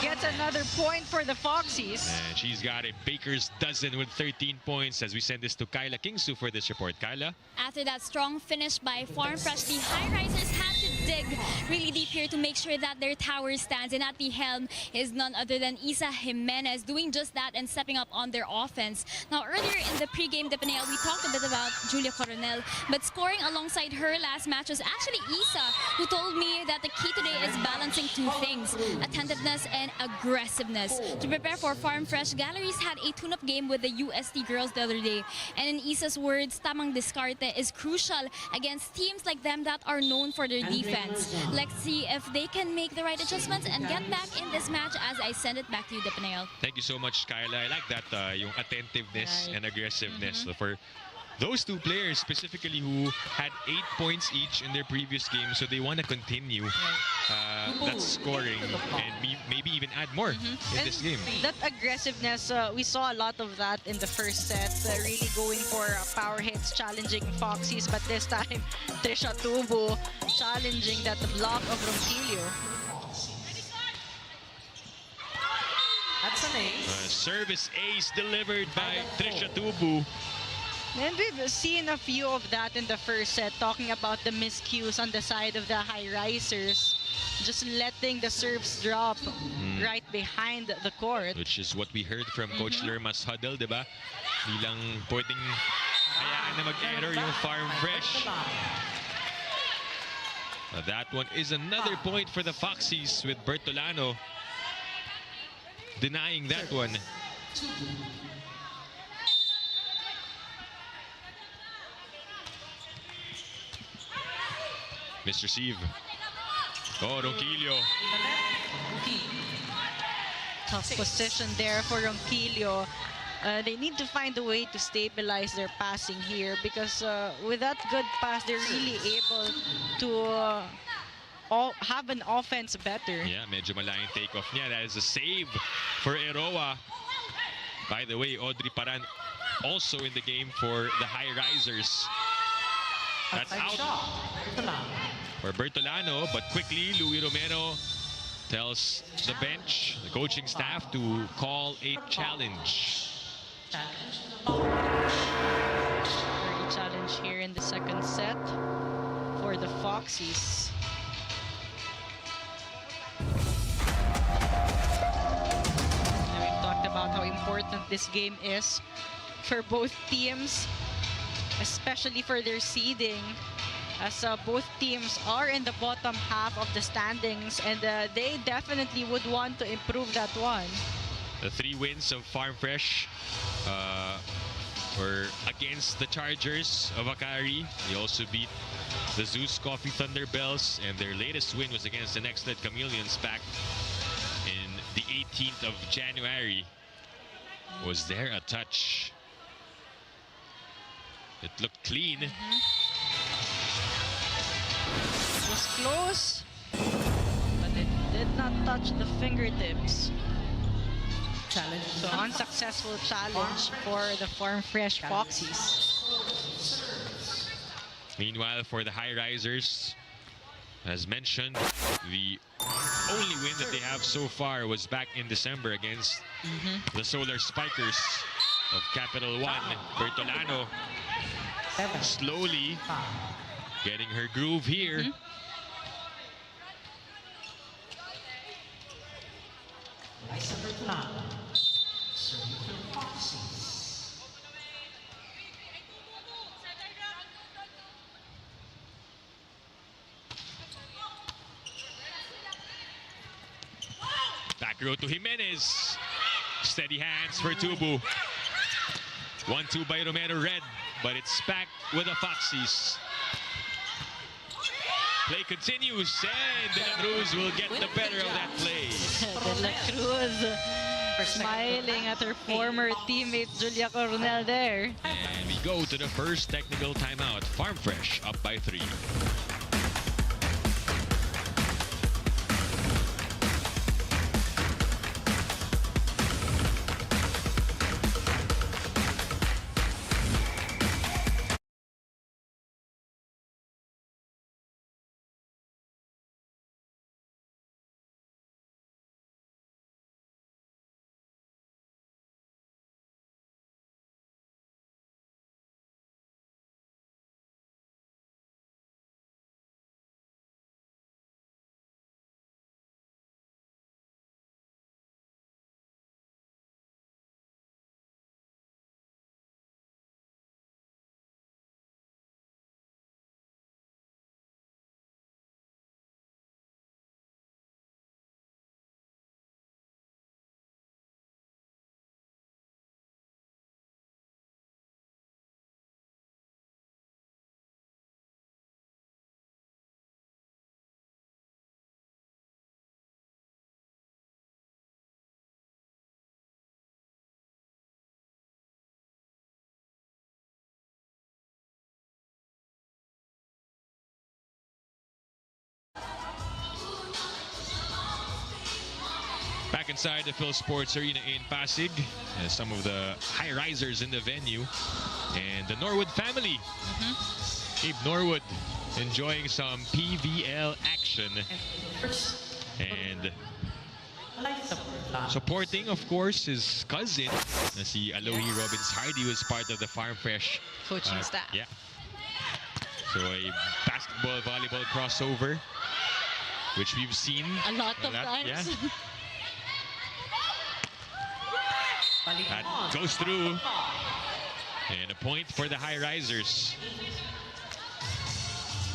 gets another point for the Foxies. And she's got a baker's dozen with 13 points as we send this to Kyla Kingsu for this report. Kyla? After that strong finish by Farm Fresh, the Highrisers had to dig really deep here to make sure that their tower stands. And at the helm is none other than Isa Jimenez doing just that and stepping up on their offense. Now, earlier in the pregame, Daquis, we talked a bit about Julia Coronel, but scoring alongside her last match was actually Isa, who told me that the key today is balancing 2 things, attentiveness and aggressiveness. To prepare for Farm Fresh, Galeries had a tune-up game with the UST girls the other day. And in Isa's words, tamang diskarte is crucial against teams like them that are known for their defense. Let's see if they can make the right adjustments and get back in this match as I send it back to you, Daquis. Thank you so much, Kyla. I like that, yung attentiveness and aggressiveness. So for those 2 players specifically who had 8 points each in their previous game, so they want to continue that scoring and maybe even add more in this game. That aggressiveness, we saw a lot of that in the first set, really going for power hits, challenging Foxies, but this time Trisha Tubu challenging that block of Ronquillo. That's an ace. Service ace delivered by Trisha Tubu. And we've seen a few of that in the first set, talking about the miscues on the side of the Highrisers, just letting the serves drop right behind the court. Which is what we heard from Coach Lerma's huddle, diba? Di lang pwedeng hayaan na mag-error yung Farm Fresh. That one is another point for the Foxies with Bertolano denying that one. Mr. Steve. Oh, Ronquillo. Tough position there for Ronquillo. They need to find a way to stabilize their passing here because with that good pass, they're really able to have an offense better. Yeah, medyo malayang takeoff niya. That is a save for Eroa. By the way, Audrey Paran also in the game for the Highrisers. That's out for Bertolano, but quickly Louis Romero tells the bench, the coaching staff, to call a challenge. Early challenge here in the second set for the Foxies. And we've talked about how important this game is for both teams, especially for their seeding, as both teams are in the bottom half of the standings, and they definitely would want to improve that one. The 3 wins of Farm Fresh were against the Chargers of Akari. They also beat the Zeus Coffee Thunderbells, and their latest win was against the Next Led Chameleons back in the 18th of January. Was there a touch? It looked clean. It was close, but it did not touch the fingertips. Challenge. So unsuccessful challenge for the Farm Fresh Foxies. Meanwhile, for the Highrisers, as mentioned, the only win that they have so far was back in December against the Solar Spikers of Capital One. Bertolano slowly getting her groove here. Back row to Jimenez. Steady hands for Tubu. 1-2 by Romero Red, but it's back with the Foxies. Play continues, and De La Cruz will get the better of that play. De La Cruz smiling at her former teammate Julia Coronel there. And we go to the first technical timeout. Farm Fresh up by 3. Back inside the Phil Sports Arena in Pasig, some of the Highrisers in the venue, and the Norwood family. Abe Norwood enjoying some PVL action, and supporting, of course, his cousin, si Alohi Robbins Hardy, who is part of the Farm Fresh Coaching staff. Yeah. So a basketball volleyball crossover, which we've seen A lot of times. Yeah. That goes through. And a point for the Highrisers.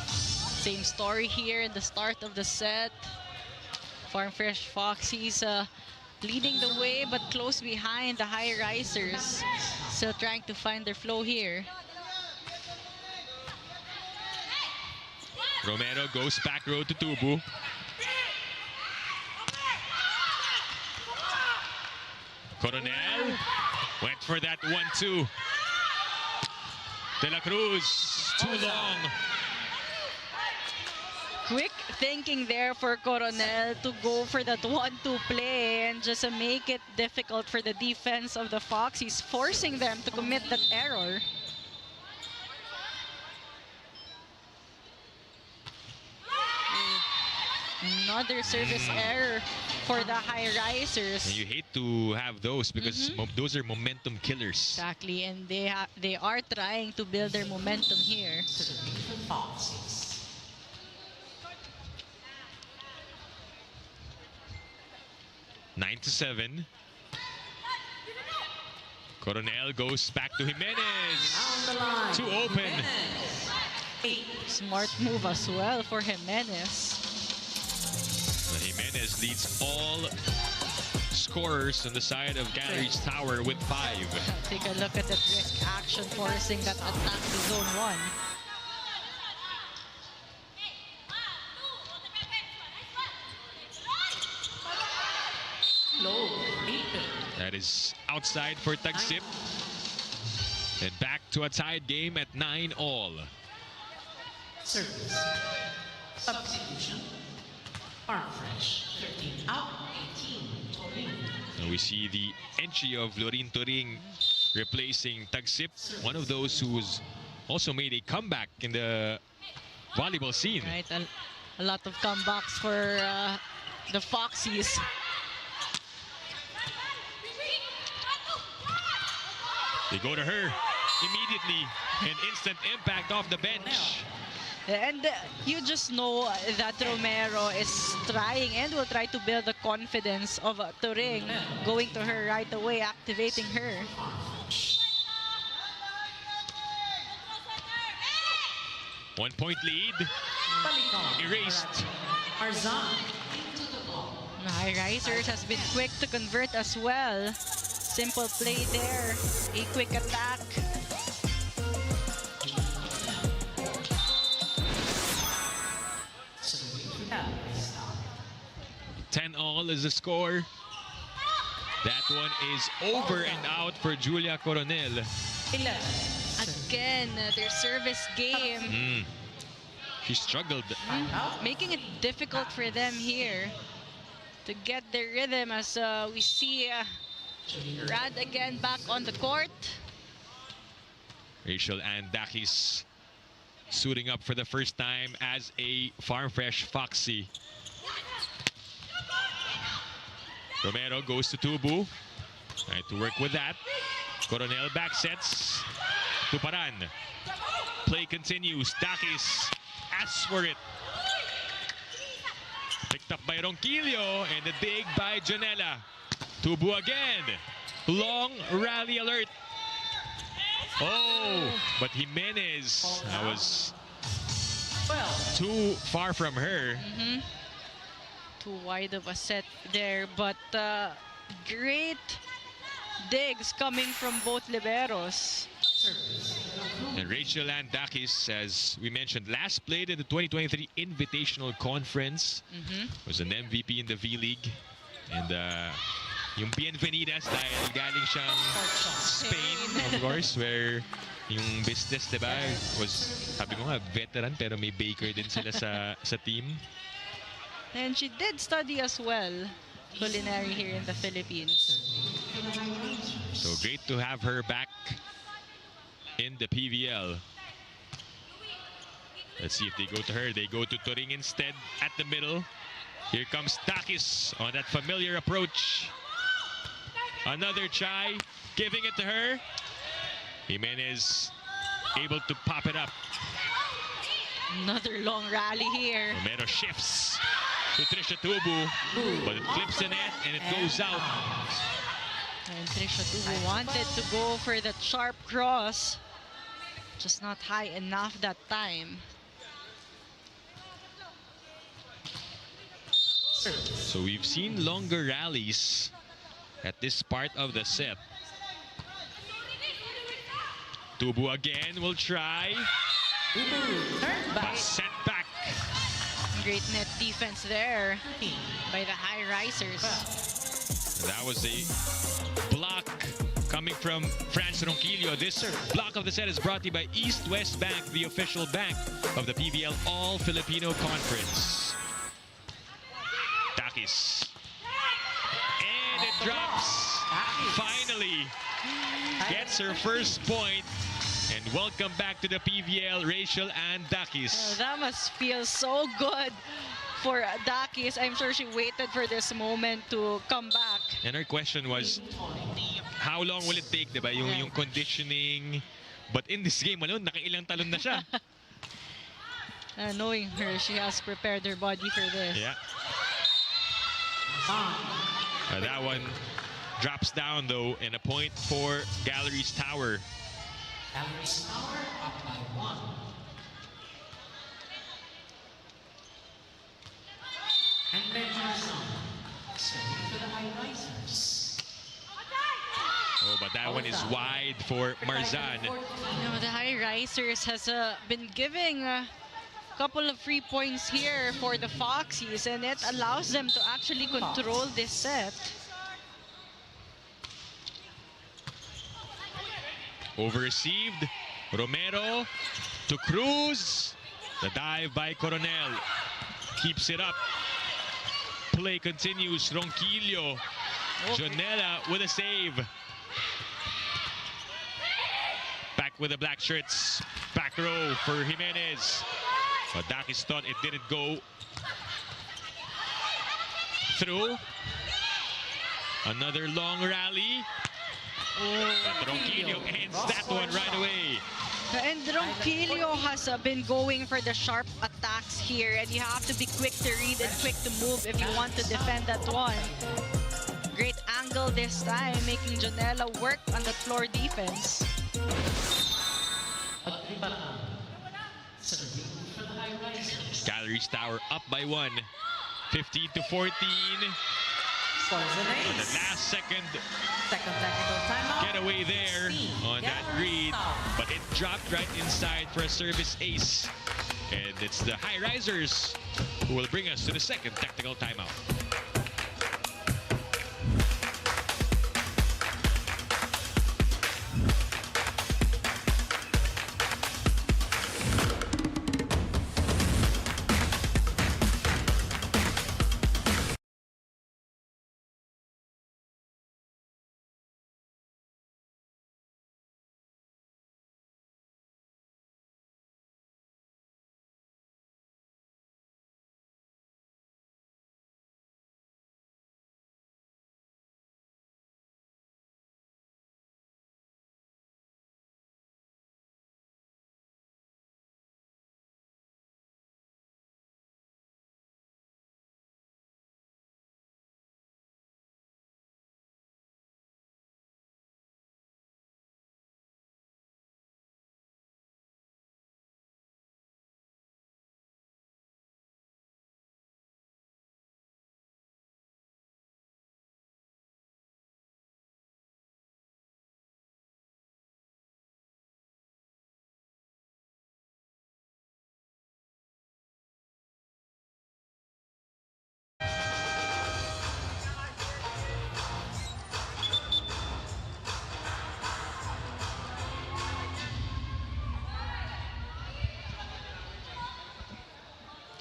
Same story here in the start of the set. Farm Fresh Foxies leading the way, but close behind the Highrisers. Still trying to find their flow here. Romero goes back row to Tubu. Coronel went for that 1-2. De La Cruz, too long. Quick thinking there for Coronel to go for that 1-2 play and just make it difficult for the defense of the Foxies, forcing them to commit that error. Another service error for the Highrisers. And you hate to have those because those are momentum killers. Exactly, and they are trying to build their momentum here. 9-7. Coronel goes back to Jimenez. Too open. Smart move as well for Jimenez. Jimenez leads all scorers on the side of Galeries Tower with 5. Take a look at that risk action forcing that attack to zone 1. That is outside for Tagsip. And back to a tied game at 9-all. Service. Substitution. Farm Fresh. 13 out. 18. We see the entry of Lorin Turing replacing Tagsip, one of those who's also made a comeback in the volleyball scene. Right, a lot of comebacks for the Foxies. They go to her immediately, an instant impact off the bench. And you just know that Romero is trying and will try to build the confidence of Turing, going to her right away, activating her. One-point lead, erased. The Highrisers has been quick to convert as well. Simple play there, a quick attack. 10-all is the score. That one is over and out for Julia Coronel. Again, their service game. She struggled. Making it difficult for them here to get their rhythm as we see Rad again back on the court. Rachel and Daquis suiting up for the first time as a Farm Fresh Foxy. Romero goes to Tubu. Trying to work with that. Coronel back sets. Tuparan. Play continues. Daquis asks for it. Picked up by Ronquillo and the dig by Janela. Tubu again. Long rally alert. Oh, but Jimenez was too far from her. Too wide of a set there, but great digs coming from both liberos. And Rachel and Daquis, as we mentioned, last played in the 2023 Invitational Conference. Was an MVP in the V-League. And yung Bienvenidas dahil galing siyang Spain, of course, where yung business, diba, was, sabi ko nga, veteran, pero may Baker din sila sa team. And she did study as well, culinary here in the Philippines. So great to have her back in the PVL. Let's see if they go to her. They go to Turing instead at the middle. Here comes Daquis on that familiar approach. Another try, giving it to her. Jimenez able to pop it up. Another long rally here. Romero shifts to Trisha Tubu, but it clips the net and it goes out. And Trisha Tubu wanted to go for that sharp cross, just not high enough that time. So we've seen longer rallies at this part of the set. Tubu again will try. But set back. Great net defense there by the Highrisers. That was a block coming from France Ronquillo. This block of the set is brought to you by East West Bank, the official bank of the PVL All-Filipino Conference. Daquis. And it drops. Finally gets her first point. And welcome back to the PVL, Rachel and Daquis. That must feel so good for Daquis. I'm sure she waited for this moment to come back. And her question was, how long will it take, diba? Yung conditioning. But in this game alone, nakailang talon na siya. Knowing her, she has prepared her body for this. Yeah. That one drops down, though, and a point for Galeries Tower. Galeries Tower up by 1. And Benjamin serving for the Highrisers. Oh, but that one is wide for Marzan. You know, the Highrisers has been giving a couple of free points here for the Foxies, and it allows them to actually control this set. Over received. Romero to Cruz. The dive by Coronel. Keeps it up. Play continues. Ronquillo Jonella with a save. Back with the black shirts. Back row for Jimenez. But Daquis thought it didn't go through. Another long rally. But Ronquillo ends that one right away. And Ronquillo has been going for the sharp attacks here, and you have to be quick to read and quick to move if you want to defend that one. Great angle this time, making Jonella work on the floor defense. Galeries Tower up by 1. 15-14. On the last second getaway there on that read, but it dropped right inside for a service ace. And it's the Highrisers who will bring us to the second technical timeout.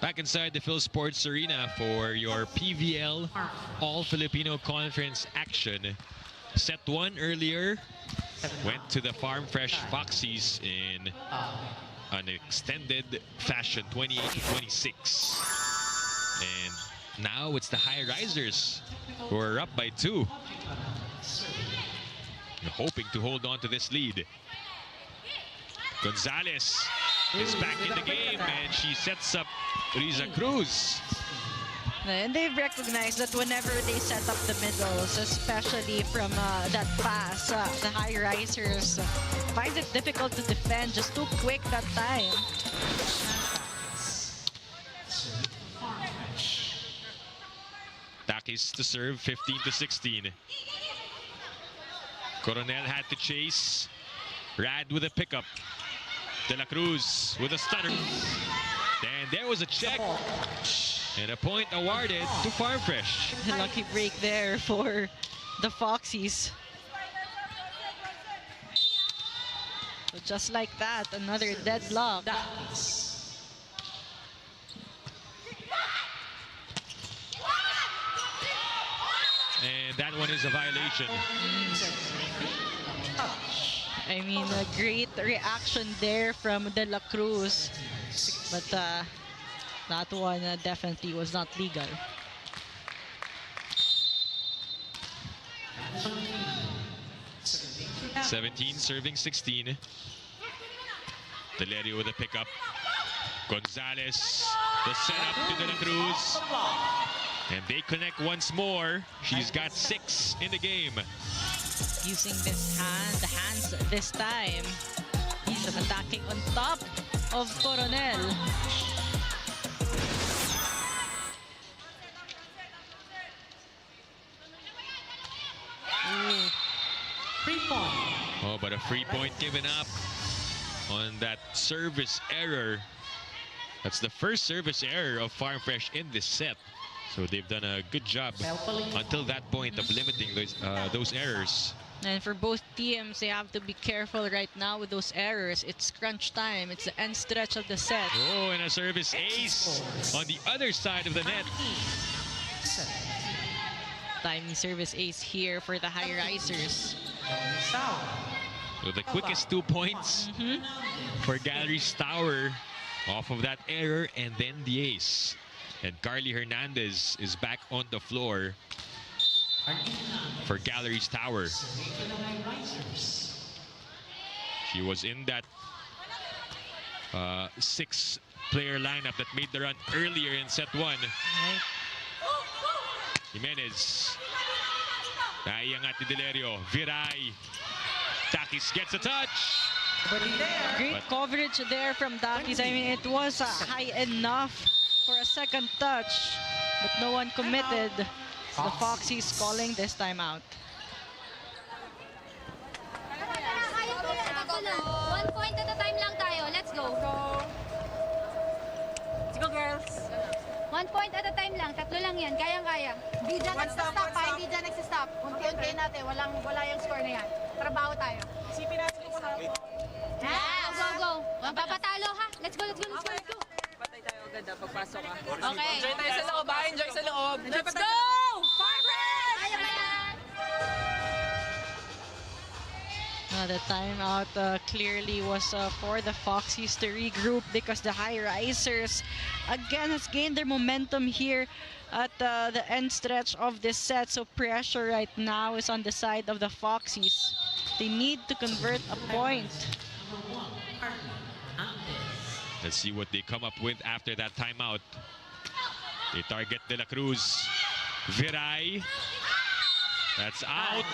Back inside the Phil Sports Arena for your PVL All-Filipino Conference action. Set 1 earlier went to the Farm Fresh Foxies in an extended fashion, 28-26. And now it's the Highrisers who are up by 2. Hoping to hold on to this lead. Gonzalez is back in the game, and she sets up Riza Cruz. And they've recognized that whenever they set up the middles, especially from that pass, the Highrisers find it difficult to defend, just too quick that time. Daquis to serve, 15-16. Coronel had to chase. Rad with a pickup. De La Cruz with a stunner. And there was a check. And a point awarded to Farm Fresh. Lucky break there for the Foxies. So just like that, another deadlock. And that one is a violation. I mean, a great reaction there from De La Cruz. But that one definitely was not legal. (17 serving 16). Delerio with a pickup. Gonzalez, the setup to De La Cruz. And they connect once more. She's got 6 in the game. Using this the hands this time. He's attacking on top of Coronel. Free point. Oh, but a free point given up on that service error. That's the first service error of Farm Fresh in this set. So they've done a good job until that point of limiting those errors. And for both teams, they have to be careful right now with those errors. It's crunch time. It's the end stretch of the set. Oh, and a service ace on the other side of the net. timing service ace here for the Highrisers. So the quickest 2 points for Galeries Tower off of that error, and then the ace. And Carly Hernandez is back on the floor for Galeries Tower. She was in that 6-player lineup that made the run earlier in set 1. Right. Jimenez. Naiangat ni Delerio. Viray. Daquis gets a touch. Great coverage there from Daquis. I mean, it was high enough for a second touch, but no one committed. So the Foxies calling this time out. 1 point at a time lang tayo. Let's go. Let's go, girls. 1 point at a time lang. Tatlo lang yan. Kayang-kaya. Hindi dyan nagsistop ha, hindi dyan nagsistop. Unti-unti natin, wala yung score na yan. Trabaho tayo. Go, go. Papatalo ha. Let's go, let's go, let's go, let's go. Patay tayo agad pagpasok ha. Okay. Enjoy tayo sa loob ha, enjoy sa loob. Let's go! Farm Fresh! Kaya ba yan? The timeout clearly was for the Foxies to regroup because the Highrisers again has gained their momentum here at the end stretch of this set. So pressure right now is on the side of the Foxies. They need to convert a point. Let's see what they come up with after that timeout. They target De La Cruz. Viray. That's out.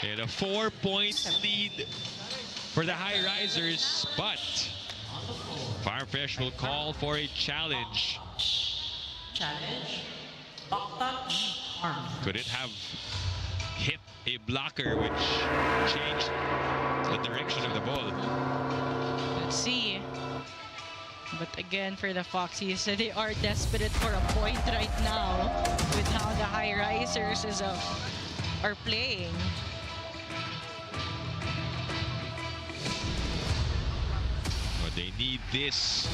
And a 4-point lead for the Highrisers, but Farm Fresh will call for a challenge. Couldn't have hit a blocker, which changed the direction of the ball. Let's see. But again, for the Foxies, they are desperate for a point right now with how the Highrisers are playing. But they need this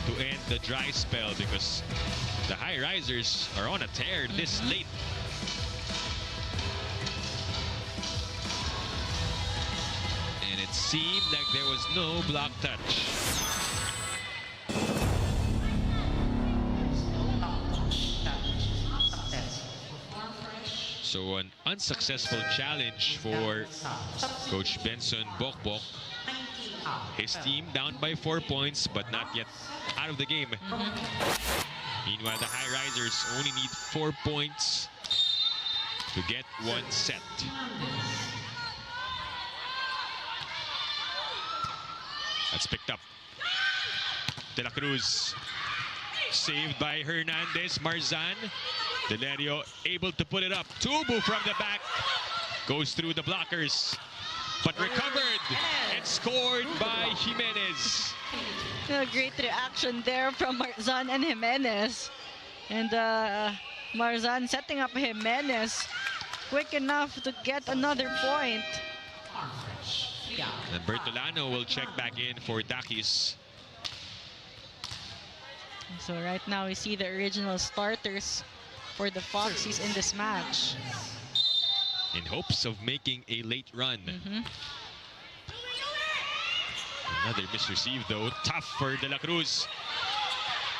to end the dry spell because the Highrisers are on a tear this late. And it seemed like there was no block touch. So an unsuccessful challenge for Coach Benson Bokbok. His team down by 4 points, but not yet out of the game. Meanwhile, the Highrisers only need 4 points to get one set. That's picked up. De La Cruz saved by Hernandez. Marzan. Delerio able to put it up. Tubu from the back. Goes through the blockers. But recovered and scored by Jimenez. Great reaction there from Marzan and Jimenez. And Marzan setting up Jimenez quick enough to get another point. And Bertolano will check back in for Daquis. So right now we see the original starters for the Foxies in this match. In hopes of making a late run. Another misreceive though. Tough for De La Cruz.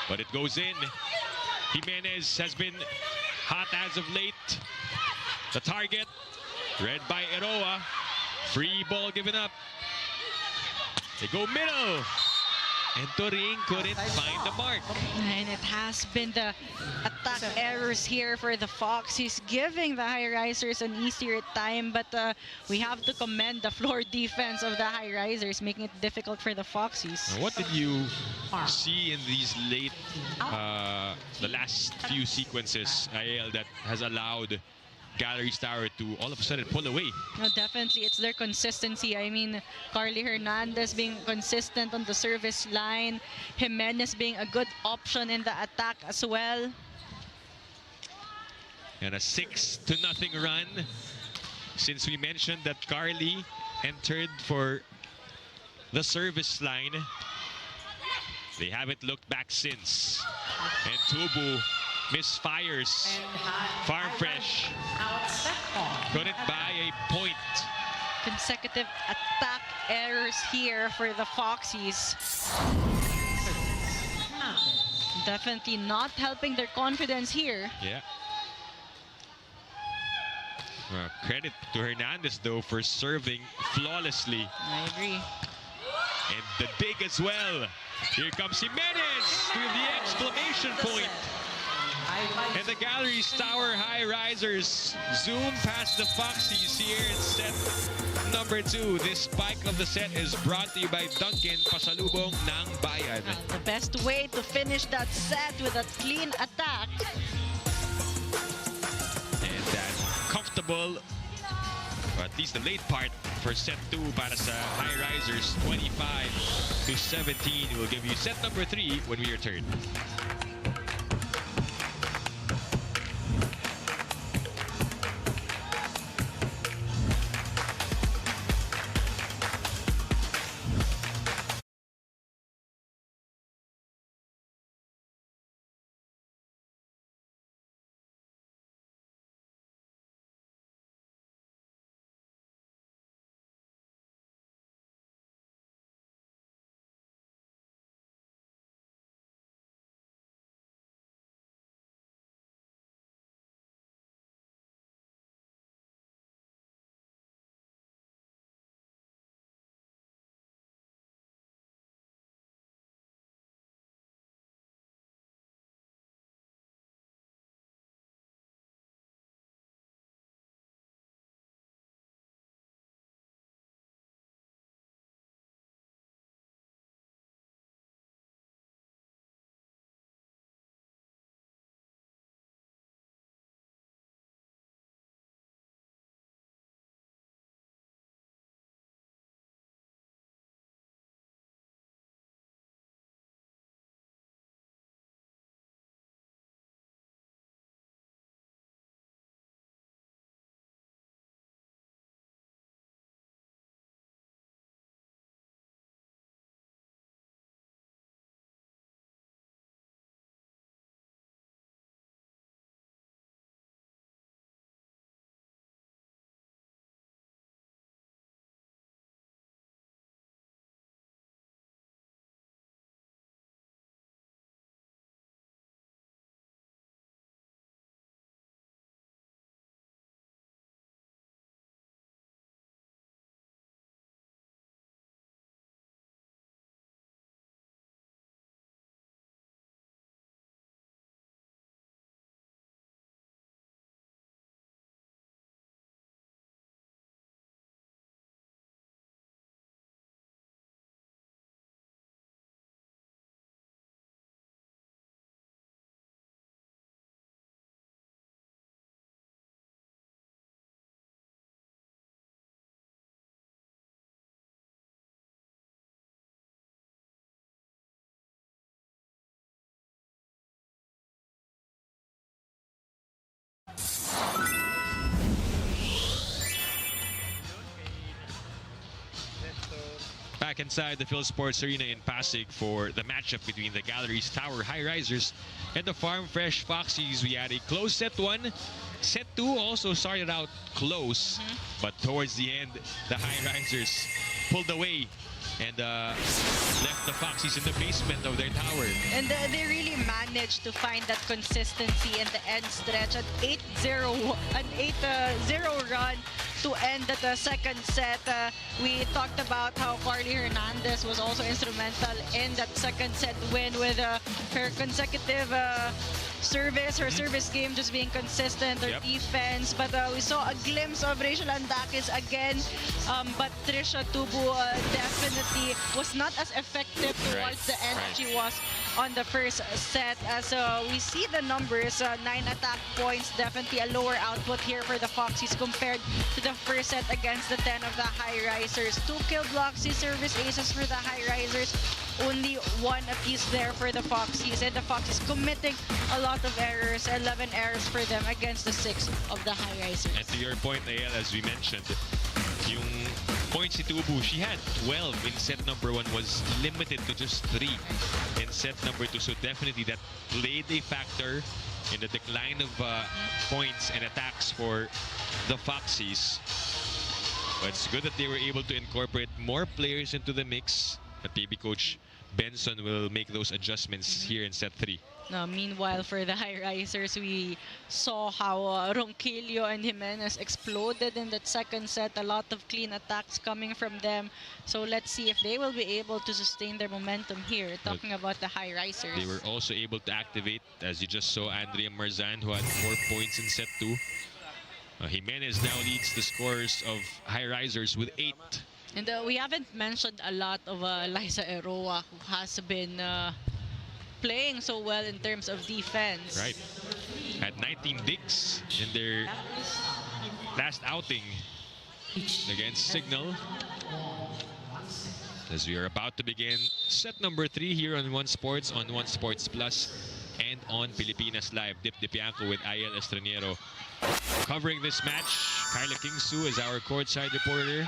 But it goes in. Jimenez has been hot as of late. The target. Read by Eroa. Free ball given up. They go middle. And Turing couldn't find the mark. And it has been the attack errors here for the Foxies, giving the Highrisers an easier time. But we have to commend the floor defense of the Highrisers, making it difficult for the Foxies. Now, what did you see in these late, the last few sequences, IL, that has allowed Galeries Tower to all of a sudden pull away? No, definitely, it's their consistency. I mean, Carly Hernandez being consistent on the service line, Jimenez being a good option in the attack as well. And a 6-0 run. Since we mentioned that Carly entered for the service line, they haven't looked back since. And Tubu misfires. And Farm Fresh got it by a point. Consecutive attack errors here for the Foxies. Definitely not helping their confidence here. Yeah. Credit to Hernandez, though, for serving flawlessly. I agree. And the dig as well. Here comes Jimenez with the exclamation point. And the Galeries Tower Highrisers zoom past the Foxies here in set number 2. This spike of the set is brought to you by Duncan, pasalubong ng bayan. The best way to finish that set with a clean attack. And that comfortable, or at least the late part for set 2 para sa Highrisers, 25-17. We'll give you set number 3 when we return. Back inside the Phil Sports Arena in Pasig for the matchup between the Galeries Tower Highrisers and the Farm Fresh Foxies. We had a close set 1. Set 2 also started out close, but towards the end, the Highrisers pulled away and left the Foxies in the basement of their tower. And they really managed to find that consistency in the end stretch. An 8-0 run to end the second set. We talked about how Carly Hernandez was also instrumental in that second set win with her consecutive service, her service game just being consistent, her defense. But we saw a glimpse of Rachel and Daquis again. But Trisha Tubu definitely was not as effective towards the end as she was on the first set. As we see the numbers, 9 attack points, definitely a lower output here for the Foxies compared to the first set against the 10 of the Highrisers. 2 kill blocks, 6 service aces for the Highrisers. Only 1 apiece there for the Foxies. And the Foxies committing a lot of errors, 11 errors for them against the 6 of the Highrisers. And to your point, Ayel, as we mentioned, yung points si Tubu, she had 12 in set number 1, was limited to just 3 in set number 2. So definitely that played a factor in the decline of points and attacks for the Foxies. But it's good that they were able to incorporate more players into the mix. But maybe Coach Benson will make those adjustments here in set 3. Meanwhile, for the Highrisers, we saw how Ronquillo and Jimenez exploded in that second set. A lot of clean attacks coming from them. So let's see if they will be able to sustain their momentum here, talking about the Highrisers. They were also able to activate, as you just saw, Andrea Marzan, who had 4 points in set 2. Jimenez now leads the scores of Highrisers with 8. And we haven't mentioned a lot of Liza Eroa, who has been playing so well in terms of defense. Right. Had 19 digs in their last outing against Signal. As we are about to begin set number 3 here on One Sports, on One Sports Plus, and on Pilipinas Live. Dip Dipianco with Ayel Estranero covering this match. Carla Kingsu is our courtside reporter.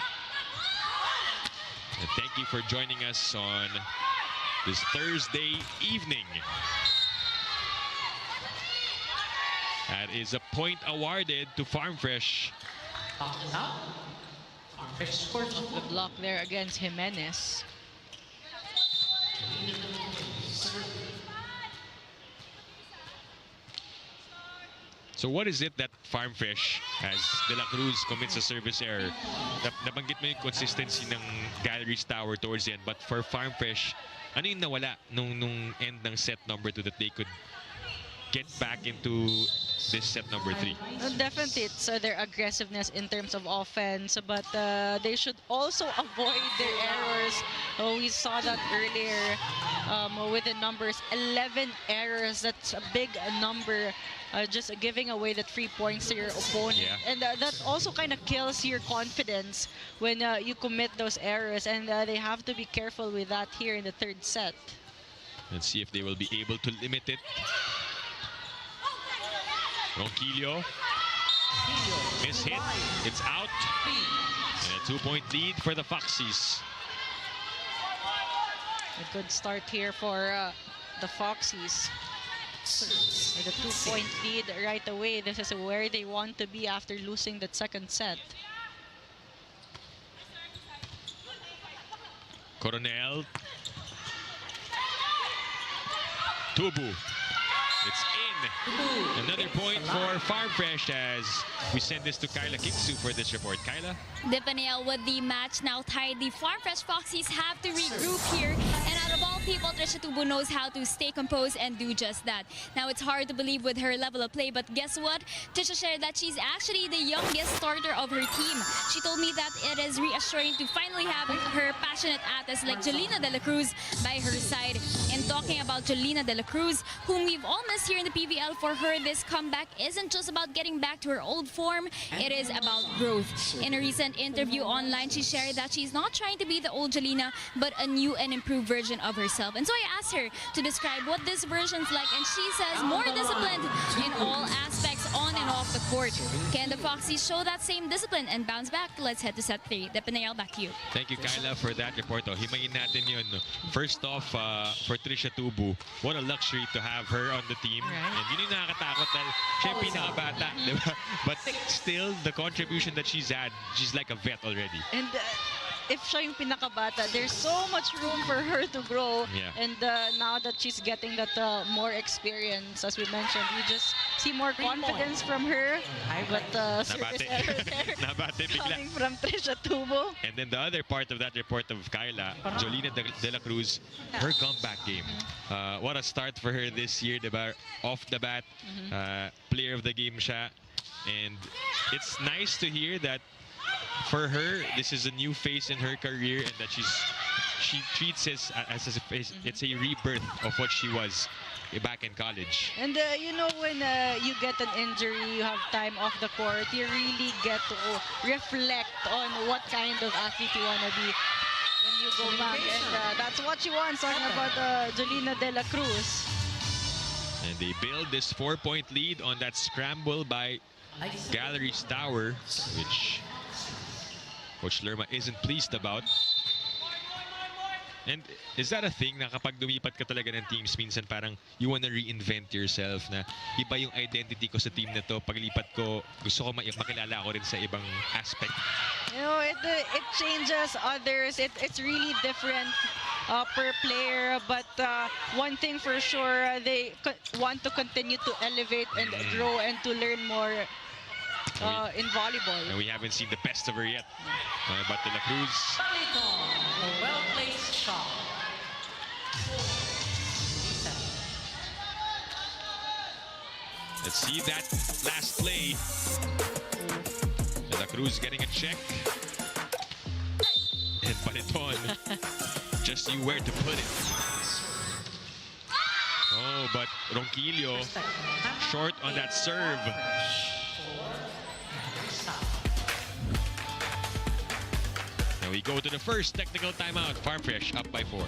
And thank you for joining us on this Thursday evening. That is a point awarded to Farm Fresh. The block there against Jimenez. So what is it that Farm Fresh, as De La Cruz commits a service error? Nabanggit mo yung consistency ng Galeries Tower towards the end, but for Farm Fresh, ano yung nawala nung end ng set number 2 that they could get back into this set number 3? Definitely, it's their aggressiveness in terms of offense, but they should also avoid their errors. We saw that earlier with the numbers, 11 errors. That's a big number. Just giving away the 3 points to your opponent. Yeah. And that also kind of kills your confidence when you commit those errors. And they have to be careful with that here in the third set. Let's see if they will be able to limit it. Ronquillo. Miss hit. It's out. And a 2-point lead for the Foxies. A good start here for the Foxies. With a 2-point lead right away. This is where they want to be after losing that second set. Coronel. Tubu. It's in. Another point for Farm Fresh as we send this to Kyla Kingsu for this report. Kyla? Dipaniel, with the match now tied, the Farm Fresh Foxies have to regroup here. And out of all people, Trisha Tubu knows how to stay composed and do just that. Now, it's hard to believe with her level of play, but guess what? Trisha shared that she's actually the youngest starter of her team. She told me that it is reassuring to finally have her passionate athletes like Jolina De La Cruz by her side. And talking about Jolina De La Cruz, whom we've all missed here in the PVL, for her, this comeback isn't just about getting back to her old form, it is about growth. In a recent interview online, she shared that she's not trying to be the old Jolina, but a new and improved version of herself. And so I asked her to describe what this version's like, and she says more disciplined in all aspects on and off the court. Can the Foxies show that same discipline and bounce back? Let's head to set 3. Depanael, back to you. Thank you, Kyla, for that report. Himayin natin yun. First off, for Trisha Tubu, what a luxury to have her on the team. Right. And yun yung nakakatakot dahil siya yung pinakabata, di ba? But still, the contribution that she's had, she's like a vet already. And if siya yung pinakabata, there's so much room for her to grow. Yeah. And now that she's getting that more experience, as we mentioned, we just see more confidence from her. But service error there Nabate bigla. coming from Trisha Tubo. And then the other part of that report of Kyla, Jolina De La Cruz, her comeback game. What a start for her this year, diba? Off the bat, player of the game siya. And it's nice to hear that for her, this is a new phase in her career, and that she treats it as it's a rebirth of what she was back in college. And you know, when you get an injury, you have time off the court, you really get to reflect on what kind of athlete you want to be when you go back. And that's what she wants, talking about Jolina De La Cruz. And they build this 4-point lead on that scramble by Galeries Tower, which Coach Lerma isn't pleased about. And is that a thing na kapag lumipat ka talaga ng teams, minsan parang you wanna reinvent yourself na iba yung identity ko sa team na to. Paglipat ko, gusto ko makilala ako rin sa ibang aspect. You know, it changes others. It's really different per player. But one thing for sure, they want to continue to elevate and grow and to learn more in volleyball. And we haven't seen the best of her yet. But De La Cruz. A well-placed shot. Let's see that last play. De La Cruz getting a check. And Baliton just knew where to put it. Oh, but Ronquillo short on that serve. And we go to the first technical timeout. Farm Fresh up by 4.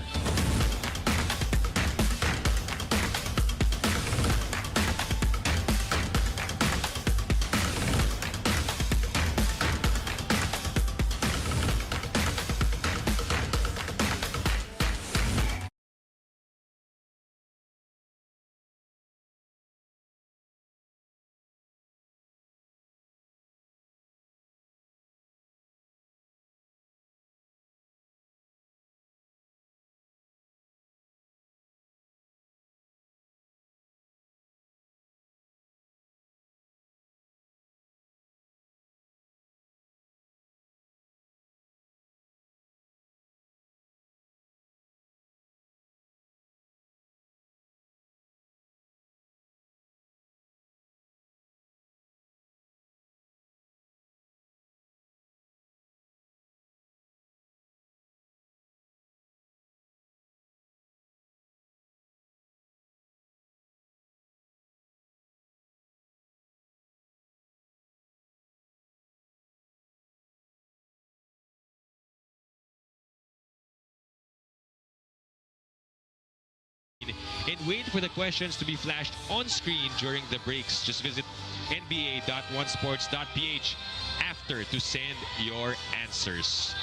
And wait for the questions to be flashed on screen during the breaks. Just visit nba.onesports.ph after to send your answers.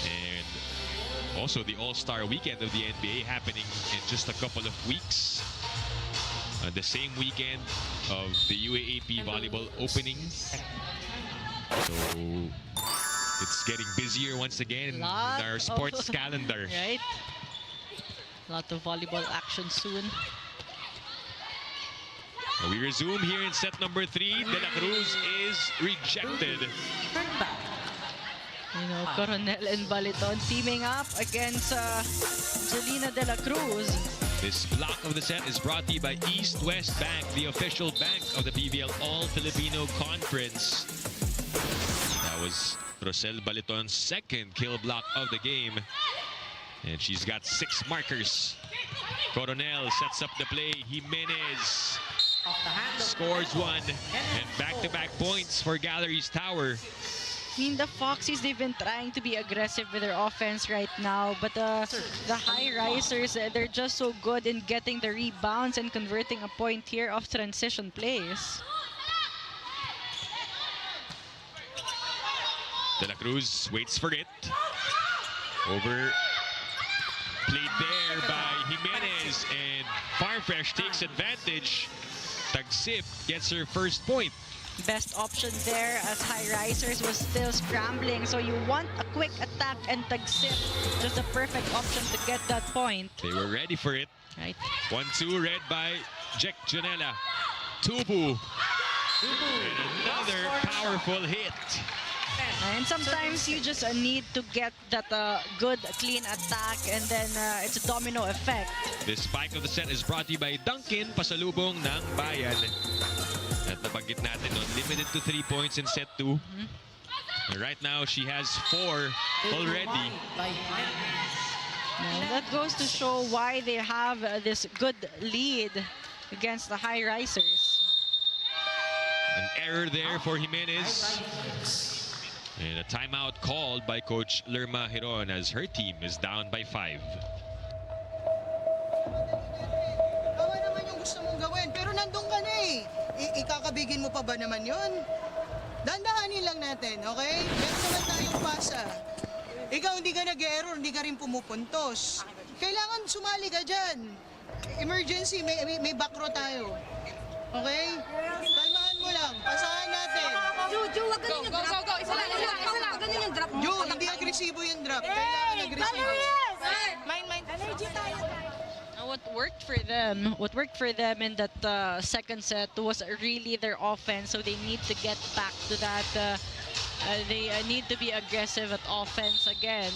And also the All-Star Weekend of the NBA happening in just a couple of weeks. The same weekend of the UAAP Volleyball opening. So it's getting busier once again in our sports calendar. Right? A lot of volleyball action soon. We resume here in set number 3. De La Cruz is rejected. You know, Coronel and Baliton teaming up against Jelena De La Cruz. This block of the set is brought to you by East West Bank, the official bank of the PVL All-Filipino Conference. That was Rosel Baliton's second kill block of the game. And she's got 6 markers. Coronel sets up the play. Jimenez scores 1. And back-to-back points for Galeries Tower. I mean, the Foxies, they've been trying to be aggressive with their offense right now. But the Highrisers, they're just so good in getting the rebounds and converting a point here off transition plays. De La Cruz waits for it. Played there by Jimenez, and Farm Fresh takes advantage. Tagsip gets her first point. Best option there as Highrisers was still scrambling. So you want a quick attack and Tagsip. Just a perfect option to get that point. They were ready for it. Right. 1-2 read by Jack Janela. Tubu. And another powerful hit. And sometimes you just need to get that good, clean attack, and then it's a domino effect. This spike of the set is brought to you by Duncan, pasalubong ng bayan. At nabanggit natin, limited to 3 points in set 2. And right now, she has 4 already. And that goes to show why they have this good lead against the Highrisers. An error there for Jimenez. And a timeout called by Coach Lerma Hiron as her team is down by 5. Tama naman yung gusto mong gawin, pero nandun ka na eh. Ikakabigin mo pa ba naman yun? Dandahanin lang natin, okay? Meron naman tayong pasa. Ikaw hindi ka nag-error, hindi ka rin pumupuntos. Kailangan sumali ka dyan. Emergency, may back row tayo. Okay? Kalmahan mo lang. Pasahan natin. Ju, wag ganun yung drop. Go. Isa lang. Wag ganun yung drop mo. Ju, hindi agresibo yung drop. Kailangan agresibo. Mine. Energy tayo. What worked for them in that second set was really their offense. So they need to get back to that. They need to be aggressive at offense again.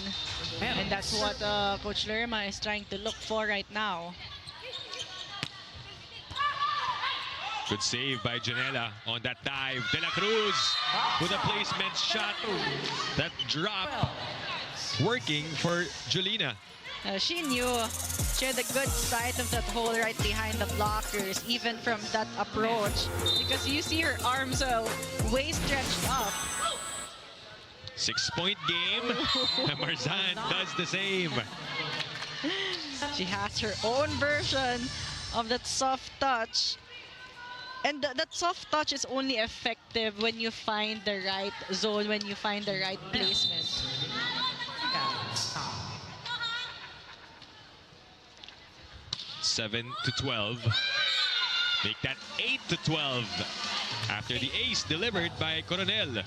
And that's what Coach Lerma is trying to look for right now. Good save by Janela on that dive. De La Cruz with a placement shot. That drop working for Julina. She knew she had a good sight of that hole right behind the blockers, even from that approach, because you see her arms way stretched up. 6-point game. Marzan does the same. She has her own version of that soft touch. And that soft touch is only effective when you find the right zone, when you find the right placement. 7-12. Make that 8-12 after the ace delivered by Coronel.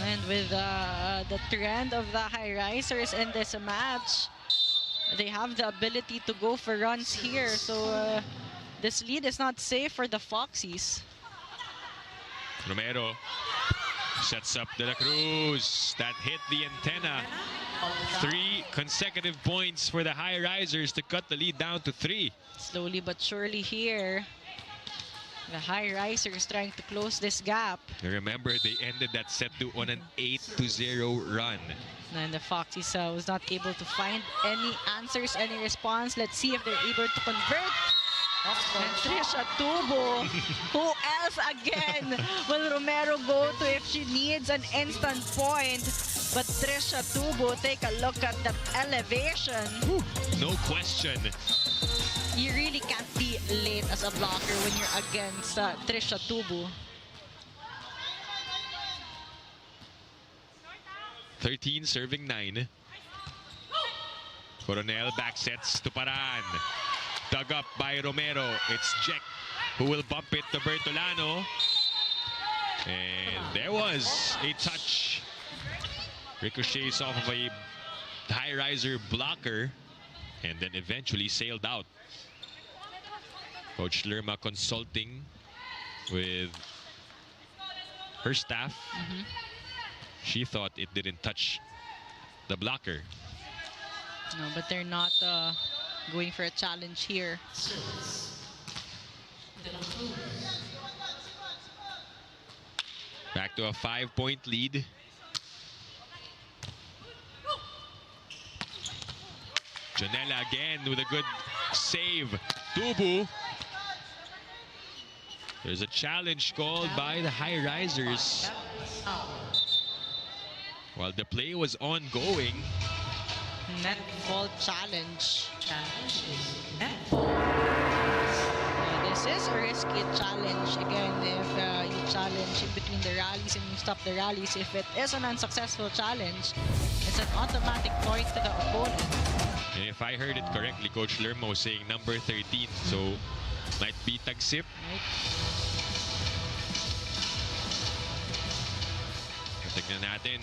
And with the trend of the Highrisers in this match, they have the ability to go for runs here. So this lead is not safe for the Foxies. Romero sets up De La Cruz. That hit the antenna. 3 consecutive points for the Highrisers to cut the lead down to 3. Slowly but surely here, the Highrisers trying to close this gap. Remember, they ended that set on an 8-0 run. And the Foxies was not able to find any answers, any response. Let's see if they're able to convert. And Trisha Tubo, who else again will Romero go to if she needs an instant point? But Trisha Tubo, take a look at that elevation. No question. You really can't be late as a blocker when you're against Trisha Tubo. 13 serving 9. Coronel back sets to Paran. Dug up by Romero. It's Jack who will bump it to Bertolano. And there was a touch. Ricochets off of a high-riser blocker and then eventually sailed out. Coach Lerma consulting with her staff. She thought it didn't touch the blocker. No, but they're not going for a challenge here. Back to a 5-point lead. Janela again with a good save. Tubu. There's a challenge called by the Highrisers. While the play was ongoing. Net ball challenge. This is a risky challenge. Again, if you challenge in between the rallies and you stop the rallies, if it is an unsuccessful challenge, it's an automatic point to the opponent. And if I heard it correctly, Coach Lerma was saying number 13. So, might be tagsip. Right. Tignan natin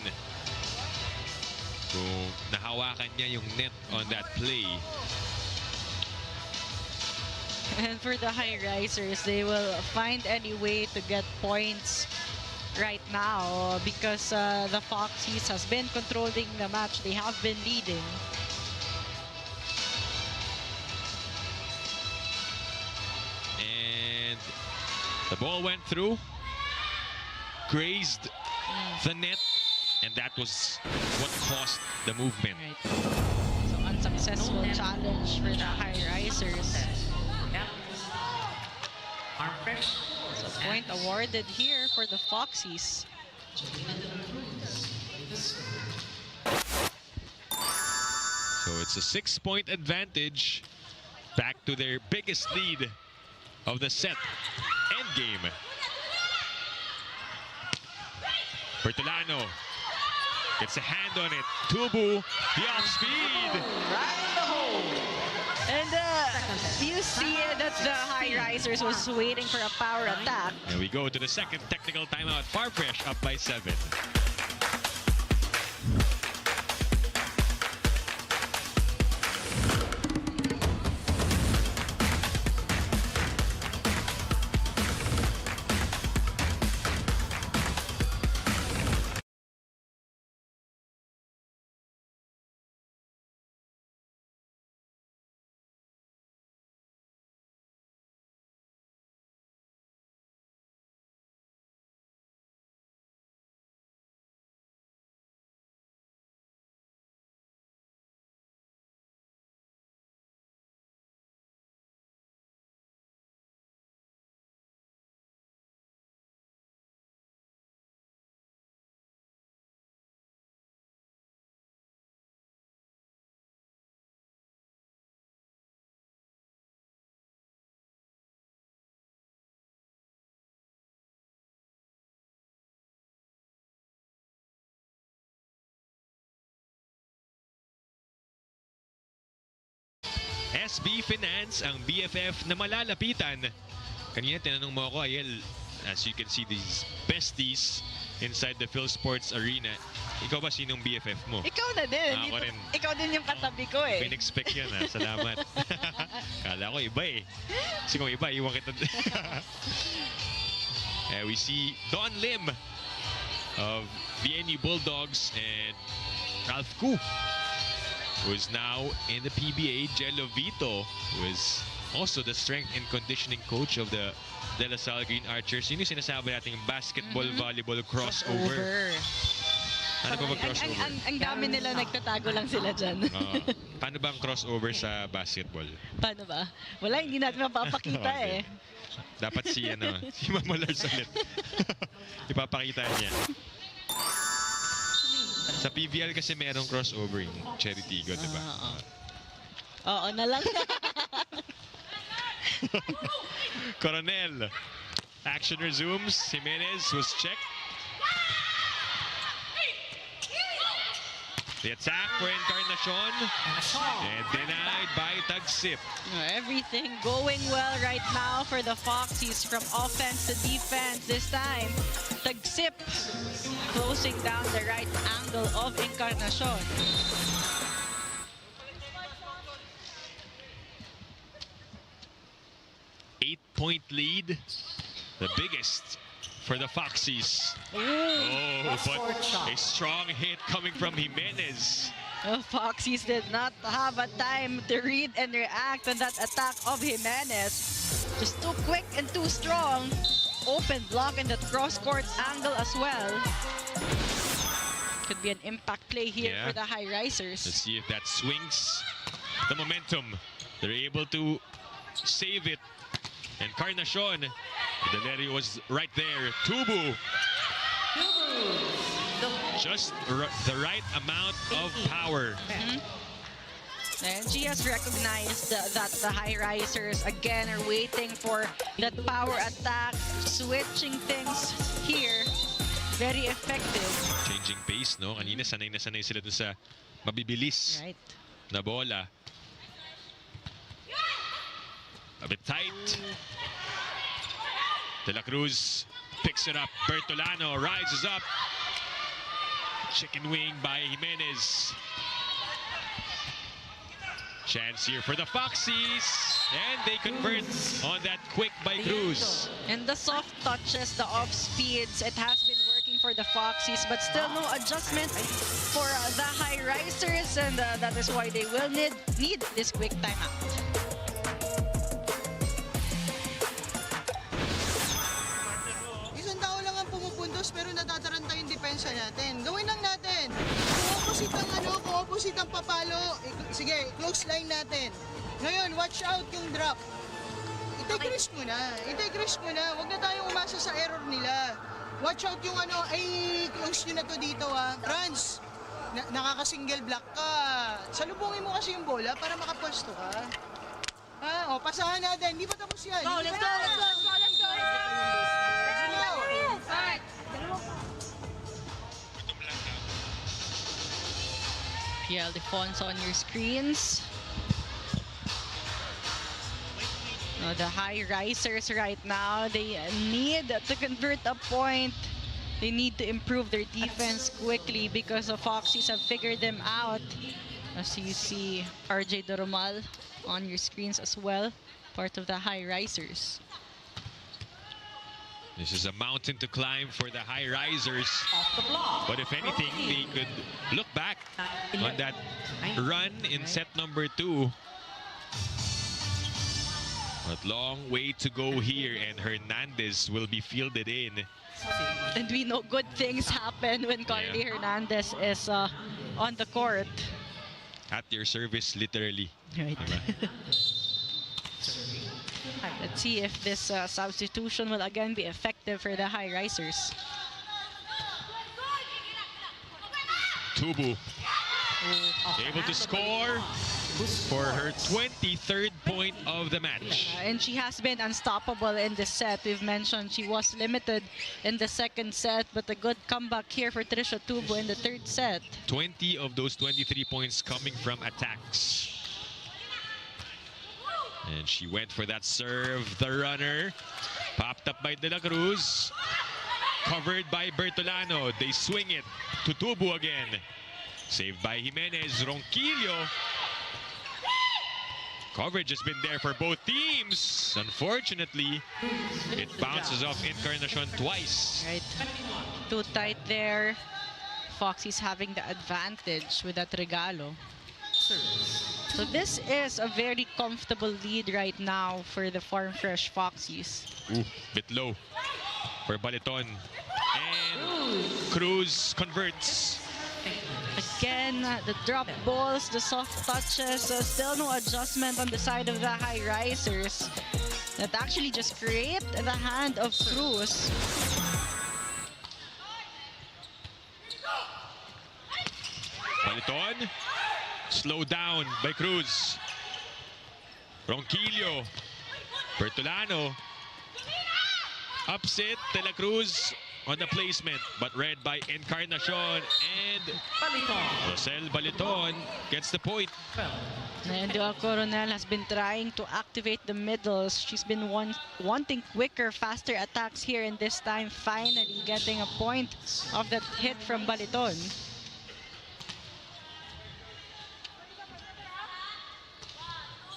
kung nahawakan niya yung net on that play. And for the Highrisers, they will find any way to get points right now because the Foxies has been controlling the match. They have been leading. And the ball went through, grazed the net, and that was what caused the movement. Right. So unsuccessful challenge for the Highrisers. So point awarded here for the Foxies. So it's a 6-point advantage. Back to their biggest lead of the set. End game. Bertolano Gets a hand on it. Tubu, the off-speed. Right in the hole. And you see that the Highrisers was waiting for a power attack. And we go to the second technical timeout. Farm Fresh up by 7. SB Finance, ang BFF na malalapitan. Kanina tinanong mo ako, Ayel, as you can see these besties inside the Phil Sports Arena. Ikaw ba sinong BFF mo? Ikaw na din. Ako rin. Ikaw din yung katabi ko eh. Pin-expect yan ha. Salamat. Kala ko iba eh. Kasi kung iba, iwan kita. We see Don Lim of BNU Bulldogs and Ralph Koo, who is now in the PBA. Jello Vito, who is also the strength and conditioning coach of the De La Salle Green Archers. Yun yung sinasabi natin, basketball, volleyball, crossover. Ano ba crossover? Ang dami nila, nagtatago lang sila dyan. Paano ba ang crossover sa basketball? Paano ba? Wala, hindi natin mapapakita Okay. Dapat si Mama Lars ulit. Ipapakita niya. Sa PVL kasi merong crossover yung Cherry Tigo, diba? Oo na lang. Coronel. Action resumes. Jimenez was checked. The attack for Encarnacion. And denied by Tagsip. Everything going well right now for the Foxies, from offense to defense this time. Tagsip closing down the right angle of Encarnacion. Eight-point lead. The biggest for the Foxies. Oh, but a strong hit coming from Jimenez. The Foxies did not have a time to read and react on that attack of Jimenez. Just too quick and too strong. Open block in that cross-court angle as well. Could be an impact play here for the Highrisers. Let's see if that swings the momentum. They're able to save it. Encarnacion. Delerio was right there. Tubu. Just the right amount of power. And she has recognized that the Highrisers again are waiting for that power attack, switching things here. Very effective. Changing pace, no? Kanina sanay na sanay sila dun sa mabibilis na bola. A bit tight. De La Cruz picks it up. Bertolano rises up. Chicken wing by Jimenez. Chance here for the Foxies. And they convert on that quick by Cruz. And the soft touches, the off speeds, it has been working for the Foxies, but still no adjustment for the Highrisers, and that is why they will need this quick timeout. Pero natataranta yung depensa natin. Gawin lang natin. Kung opposite ang papalo, sige, close line natin. Ngayon, watch out yung drop. I-take risk mo na. Huwag na tayong umasa sa error nila. Watch out yung close nyo na to dito Franz, nakaka-single block ka. Salubungin mo kasi yung bola para makapwesto ka. Pasahan natin. Hindi pa tapos yan. Let's go. PVL Defonso on your screens. The Highrisers right now, they need to convert a point. They need to improve their defense quickly because the Foxies have figured them out. As you see, RJ Doromal on your screens as well, part of the Highrisers. This is a mountain to climb for the Highrisers. But if anything, they could look back on that run in set number 2. But long way to go here, and Hernandez will be fielded in. And we know good things happen when Carly Hernandez is on the court. At your service, literally. Right. Let's see if this substitution will again be effective for the Highrisers. Tubu able to score for her 23rd point of the match. And she has been unstoppable in this set. We've mentioned she was limited in the second set, but a good comeback here for Trisha Tubu in the third set. 20 of those 23 points coming from attacks. And she went for that serve. The runner popped up by De La Cruz. Covered by Bertolano. They swing it to Tubu again. Saved by Jimenez. Ronquillo. Coverage has been there for both teams. Unfortunately, it bounces off Encarnacion twice. Right. Too tight there. Foxy's having the advantage with that regalo. So this is a very comfortable lead right now for the Farm Fresh Foxies. Ooh, bit low for Baliton. And Cruz converts. Again, the drop balls, the soft touches, still no adjustment on the side of the Highrisers. That actually just scraped the hand of Cruz. Baliton, slowed down by Cruz. Ronquillo, Bertolano, upset De La Cruz on the placement, but read by Encarnacion, and Rosel Baliton gets the point. And Coronel has been trying to activate the middles. She's been wanting quicker, faster attacks here, and this time finally getting a point of that hit from Baliton.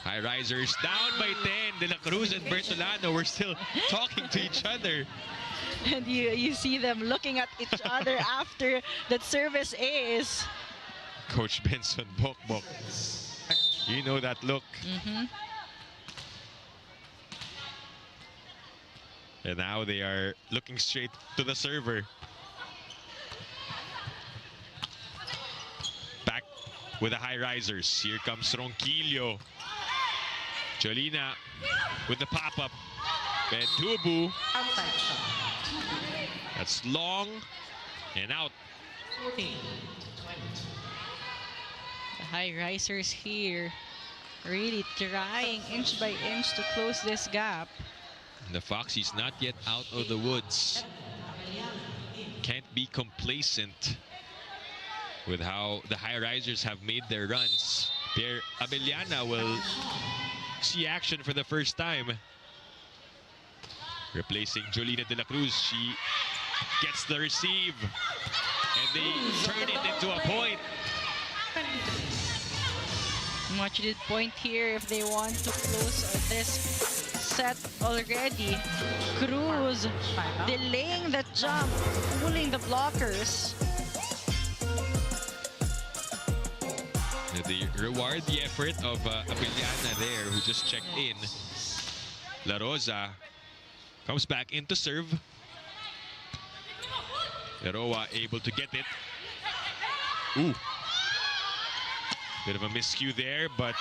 Highrisers down by 10. De La Cruz and Bertolano were still talking to each other. And you see them looking at each other after that service ace. Coach Benson Bokbok. You know that look. And now they are looking straight to the server. Back with the Highrisers. Here comes Ronquillo. Jolina with the pop-up. And Tubu. That's long and out. The Highrisers here really trying inch by inch to close this gap. The Foxies not yet out of the woods. Can't be complacent with how the Highrisers have made their runs. Pierre Abellana will see action for the first time. Replacing Jolina De La Cruz. She gets the receive. And they turn it into a point. Much needed point here if they want to close this set already. Cruz delaying the jump, pulling the blockers. They reward the effort of Abellana there, who just checked in. La Rosa comes back in to serve. Eroa able to get it. Ooh. Bit of a miscue there, but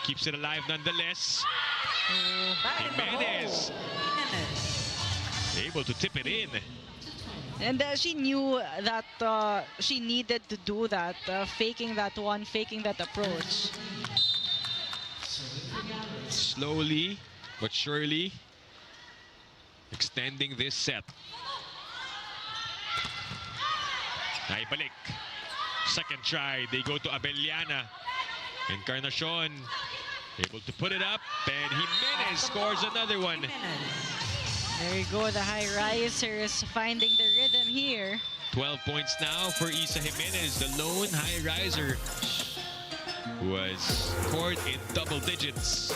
keeps it alive nonetheless. Jimenez able to tip it in. And she knew that she needed to do that, faking that one, faking that approach. Slowly but surely extending this set. Naibalik. Second try, they go to Abellana. Encarnacion able to put it up, and Jimenez scores another one. There you go, the Highrisers finding the rhythm here. 12 points now for Isa Jimenez, the lone high riser who has scored in double digits.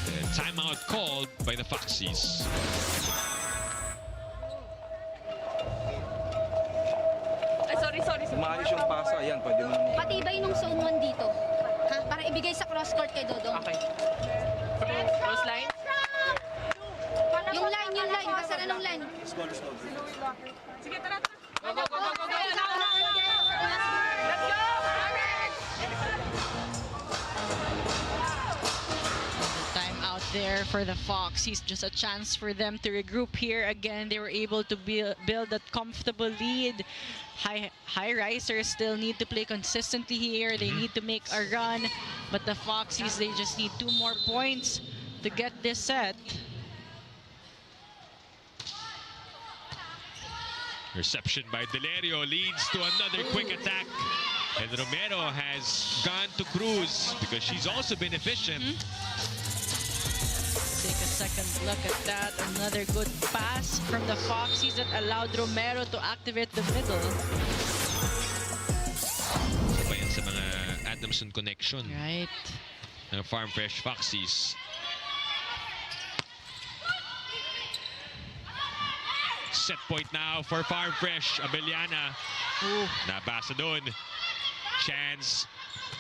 The timeout called by the Foxies. Sorry. Umayos yung pasa, yan, pwede mo naman. Patibay nung zone 1 dito. Ha? Para ibigay sa cross court kay Dodong. Okay. Close line. Yung line. Basta na ng line. Slow. Sige, tara. Time out there for the Foxies. Just a chance for them to regroup here. Again, they were able to build that comfortable lead. Highrisers still need to play consistently here. They need to make a run. But the Foxies, they just need 2 more points to get this set. Reception by Delerio leads to another quick attack. And Romero has gone to Cruz because she's also been efficient. Take a second look at that. Another good pass from the Foxies that allowed Romero to activate the middle. Isa pa yan sa mga Adamson connection Right. ng Farm Fresh Foxies. Set point now for Farm Fresh. Abellana. Nabasa doon. Chance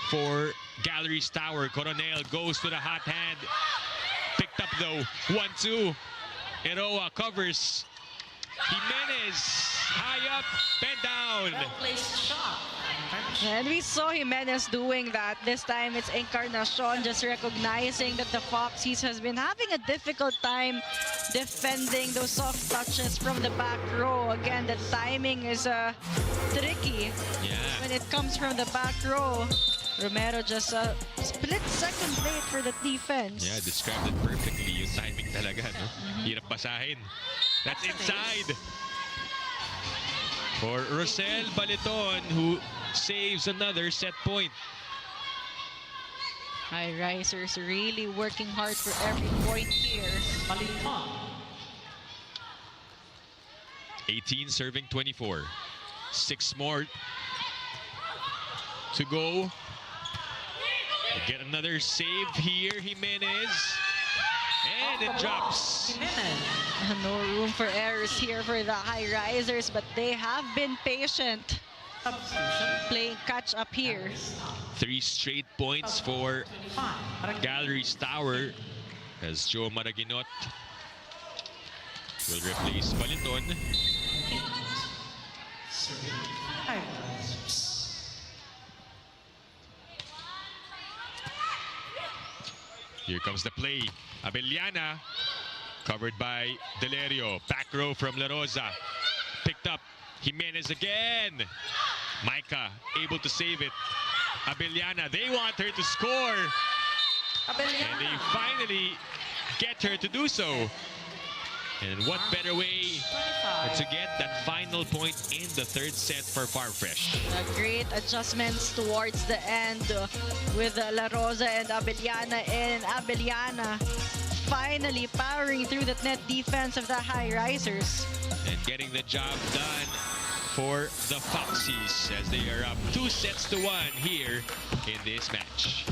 for Galeries Tower. Coronel goes to the hot hand. Picked up though. 1-2. Eroa covers. Jimenez high up, bent down. And we saw Jimenez doing that. This time it's Encarnacion just recognizing that the Foxies has been having a difficult time defending those soft touches from the back row. Again, the timing is tricky when it comes from the back row. Romero just a split second late for the defense. Yeah, described it perfectly. Yung timing talaga, no? Hirap basahin. That's inside. For Rosel Baliton, who saves another set point. Highrisers really working hard for every point here. 18 serving 24. 6 more to go. Get another save here, Jimenez. And it drops. No room for errors here for the Highrisers, but they have been patient. Playing catch up here. 3 straight points for Galeries Tower as Joe Maraginot will replace Baliton. Here comes the play. Abellana covered by Delerio. Back row from La Rosa. Picked up. Jimenez again. Micah able to save it. Abellana, they want her to score. And they finally get her to do so. And what better way to get that final point in the third set for Farm Fresh. Great adjustments towards the end with La Rosa and Abellana in. Abellana finally powering through the net defense of the Highrisers. And getting the job done for the Foxies as they are up 2-1 here in this match.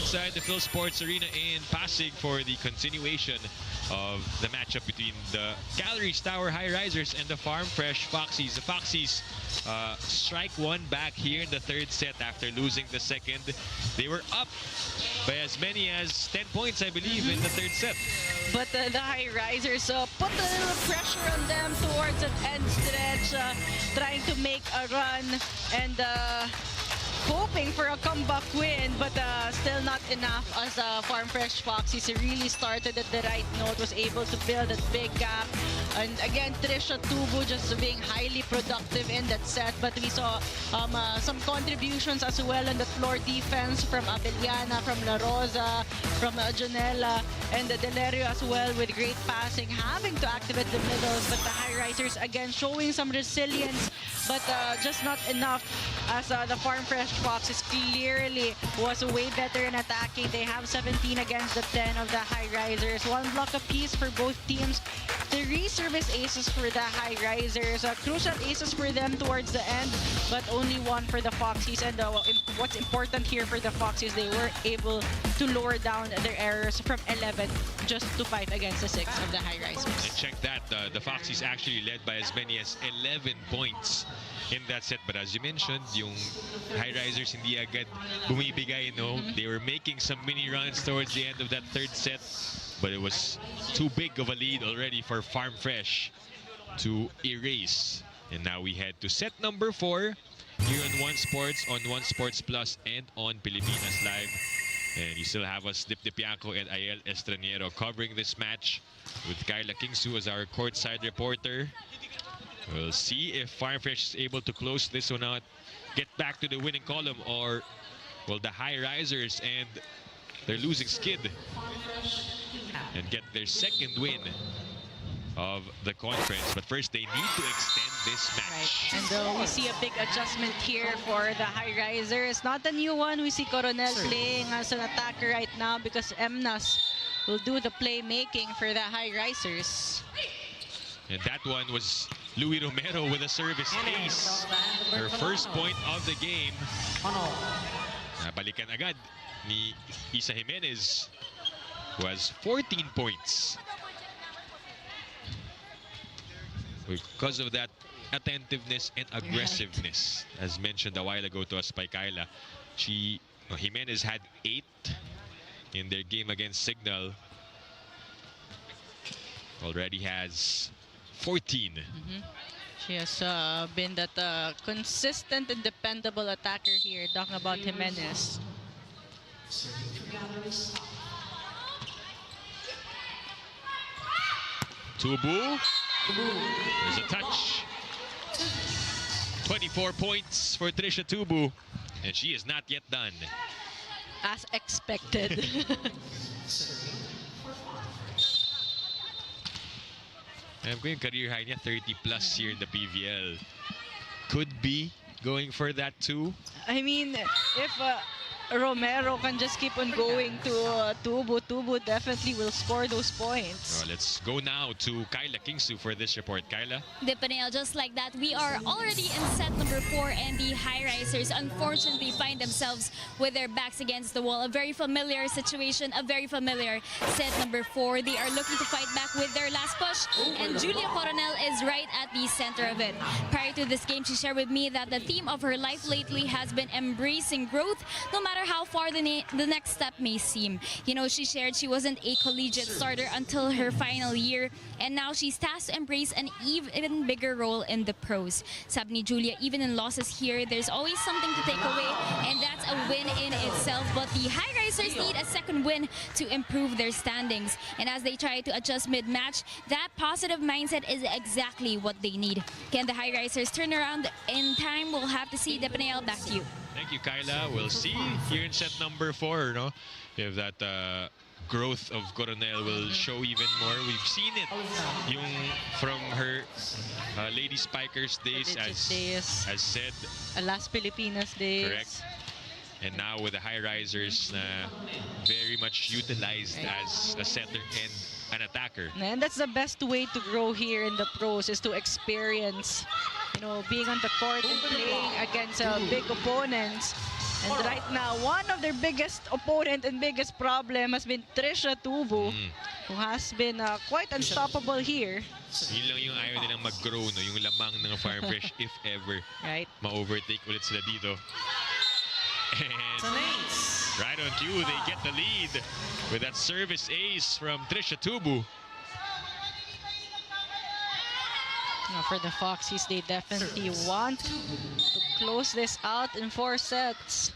inside the Phil Sports Arena in Pasig for the continuation of the matchup between the Galeries Tower Highrisers and the Farm Fresh Foxies. The Foxies strike one back here in the third set after losing the second. They were up by as many as 10 points, I believe, in the third set. But the Highrisers put a little pressure on them towards an end stretch, trying to make a run and hoping for a comeback win, but still not enough as Farm Fresh Foxies really started at the right note, was able to build a big gap. And again, Trisha Tubu just being highly productive in that set, but we saw some contributions as well on the floor defense from Abeliana, from La Rosa, from Janela, and Delerio as well with great passing, having to activate the middles. But the Highrisers again showing some resilience, but just not enough, as the Farm Fresh Foxes clearly was way better in attacking. They have 17 against the 10 of the Highrisers. One block apiece for both teams. 3 service aces for the Highrisers. Crucial aces for them towards the end, but only 1 for the Foxies. And what's important here for the Foxies, they were able to lower down their errors from 11 just to 5 against the 6 of the Highrisers. And check that, the Foxies actually led by as many as 11 points in that set. But as you mentioned, yung Highrisers hindi agad bumibigay, no? They were making some mini runs towards the end of that third set, but it was too big of a lead already for Farm Fresh to erase. And now we head to set number 4 here on One Sports, on One Sports Plus, and on Pilipinas Live. And you still have us, Dip Dipiaco and Ayel Estraniero, covering this match with Kyla Kingsu as our courtside reporter. We'll see if Farm Fresh is able to close this one out, get back to the winning column, or will the Highrisers and their losing skid and get their second win of the conference. But first, they need to extend this match. Right. And we see a big adjustment here for the Highrisers. Not a new one. We see Coronel playing as an attacker right now because Emnas will do the playmaking for the Highrisers. And that one was Louis Romero with a service ace. Her first point of the game. Nabalikan agad ni Isa Jimenez, who has 14 points. Because of that attentiveness and aggressiveness, as mentioned a while ago to us by Kyla. Jimenez had 8 in their game against Signal. Already has 14. She has been that consistent and dependable attacker here, talking about Jimenez. Tubu. There's a touch. 24 points for Trisha Tubu. And she is not yet done. As expected. Alam ko yung career high niya, 30 plus here in the PVL. Could be going for that too. I mean, if Romero can just keep on going to Tubu definitely will score those points. Let's go now to Kyla Kingsu for this report. Kyla? Dipanel, just like that, we are already in set number 4, and the Highrisers unfortunately find themselves with their backs against the wall. A very familiar situation, a very familiar set number 4. They are looking to fight back with their last push, and Julia Coronel is right at the center of it. Prior to this game, she shared with me that the theme of her life lately has been embracing growth, no matter how far the next step may seem. You know, she shared she wasn't a collegiate starter until her final year, and now she's tasked to embrace an even bigger role in the pros. Sabi ni Julia, even in losses here, there's always something to take away, and that's a win in itself. But the Highrisers need a second win to improve their standings. And as they try to adjust mid-match, that positive mindset is exactly what they need. Can the Highrisers turn around in time? We'll have to see. Depanel, back to you. Thank you, Kyla. We'll see here in set number 4, no? If that growth of Coronel will show even more. We've seen it yung from her Lady Spikers days, as said. Las Filipinas days. Correct. And now with the Highrisers, very much utilized as a setter and an attacker. And that's the best way to grow here in the pros, is to experience, you know, being on the court and playing against big opponents. And right now, one of their biggest opponent and biggest problem has been Trisha Tubu, who has been quite unstoppable here. Yun lang yung ayaw nilang mag-grow, no? Yung lamang ng Farm Fresh, if ever Right. ma-overtake ulit sila dito. It's And an ace. right on cue, they get the lead with that service ace from Trisha Tubu. Now for the Foxies, they definitely want to close this out in 4 sets.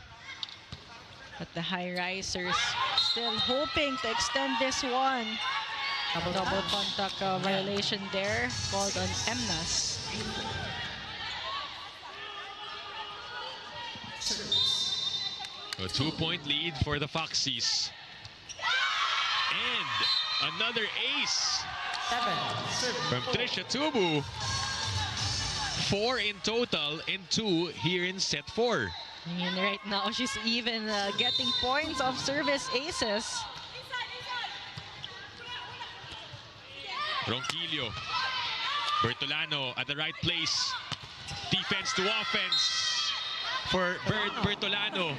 But the Highrisers still hoping to extend this one. Double contact violation there, called on Emnas. A 2-point lead for the Foxies. And another ace from Trisha Tubu. 4 in total and 2 here in set 4. And right now, she's even getting points of service aces. Ronquillo. Bertolano at the right place. Defense to offense for Bertolano.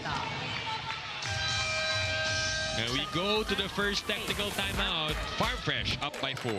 And we go to the first technical timeout. Farm Fresh up by 4.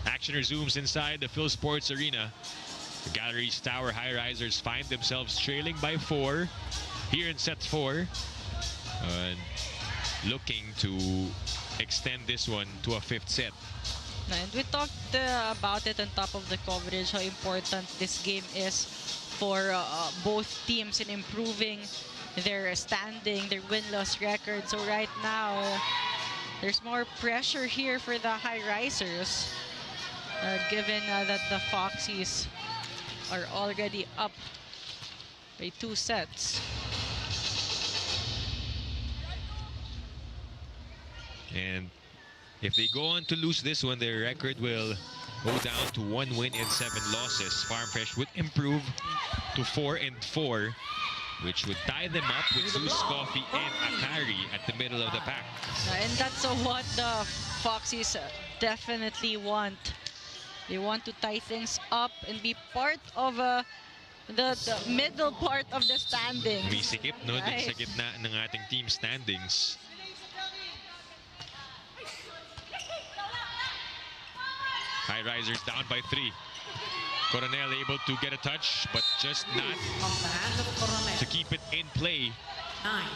Action resumes inside the Phil Sports Arena. The Galeries Tower Highrisers find themselves trailing by 4 here in set 4. And looking to extend this one to a 5th set. And we talked about it on top of the coverage, how important this game is for both teams in improving their standing, their win-loss record. So right now, there's more pressure here for the Highrisers, given that the Foxies are already up by 2 sets. And if they go on to lose this one, their record will go down to 1 win and 7 losses. Farm Fresh would improve to 4 and 4, which would tie them up with Zeus Coffee and Akari at the middle of the pack. And that's what the Foxies definitely want. They want to tie things up and be part of the middle part of the standings. Umisikip, no? Right. Sa gitna ng ating team standings. Highrisers down by 3. Coronel able to get a touch, but just not Off the hand of Coronel. to keep it in play. 9.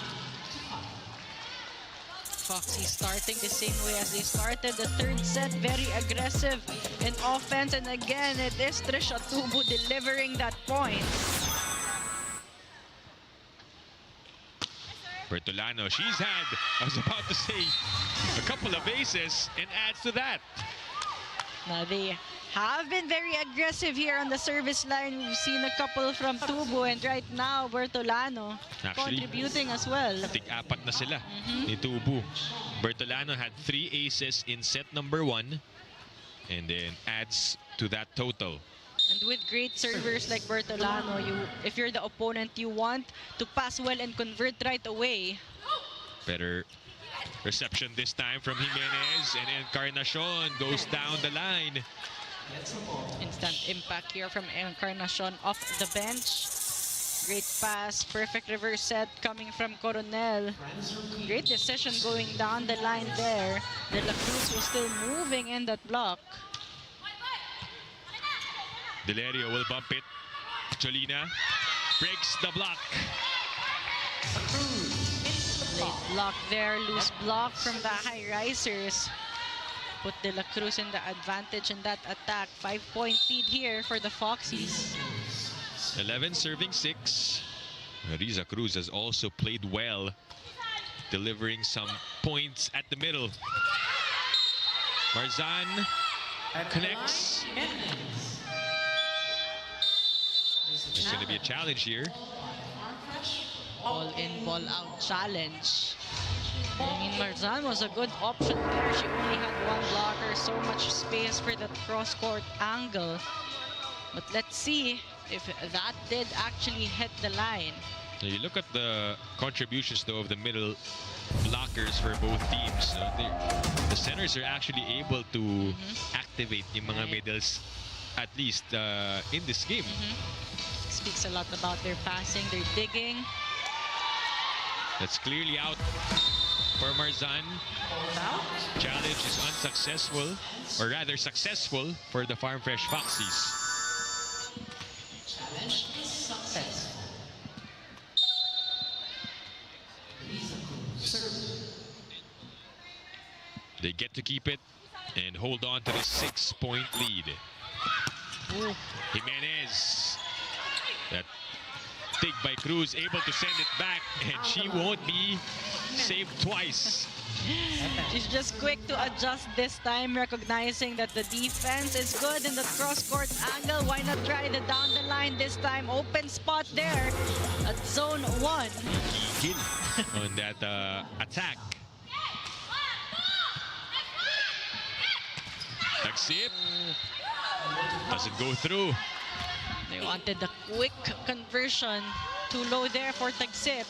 Foxies starting the same way as they started the 3rd set, very aggressive in offense, and again it is Trisha Tubu delivering that point. Bertolano, she's had, I was about to say, a couple of aces and adds to that. Now they have been very aggressive here on the service line. We've seen a couple from Tubu, and right now Bertolano Actually, contributing as well. Tig-apat na sila ni Tubu. Bertolano had 3 aces in set number 1 and then adds to that total. And with great servers like Bertolano, if you're the opponent, you want to pass well and convert right away. Better reception this time from Jimenez, and Encarnacion goes down the line. Instant impact here from Encarnacion off the bench. Great pass, perfect reverse set coming from Coronel. Great decision going down the line there. De La Cruz was still moving in that block. Delerio will bump it. Cholina breaks the block. Late block there, loose block from the Highrisers. Put De La Cruz in the advantage in that attack. 5-point lead here for the Foxies. 11 serving 6. Riza Cruz has also played well, delivering some points at the middle. Marzan connects. There's going to be a challenge here. Ball in, ball out challenge. I mean, Marzan was a good option there. She only had one blocker, so much space for that cross-court angle. But let's see if that did actually hit the line. Now you look at the contributions, though, of the middle blockers for both teams. The centers are actually able to activate yung mga middles, at least in this game. Speaks a lot about their passing, their digging. That's clearly out for Marzan. Challenge is unsuccessful, or rather successful for the Farm Fresh Foxies. They get to keep it and hold on to the 6-point lead. Jimenez. That dig by Cruz, able to send it back, and she won't be saved twice. She's just quick to adjust this time, recognizing that the defense is good in the cross-court angle. Why not try the down the line this time? Open spot there at zone 1. Gil on that attack. Tagsip. Doesn't go through. They wanted the quick conversion. Too low there for Tagsip.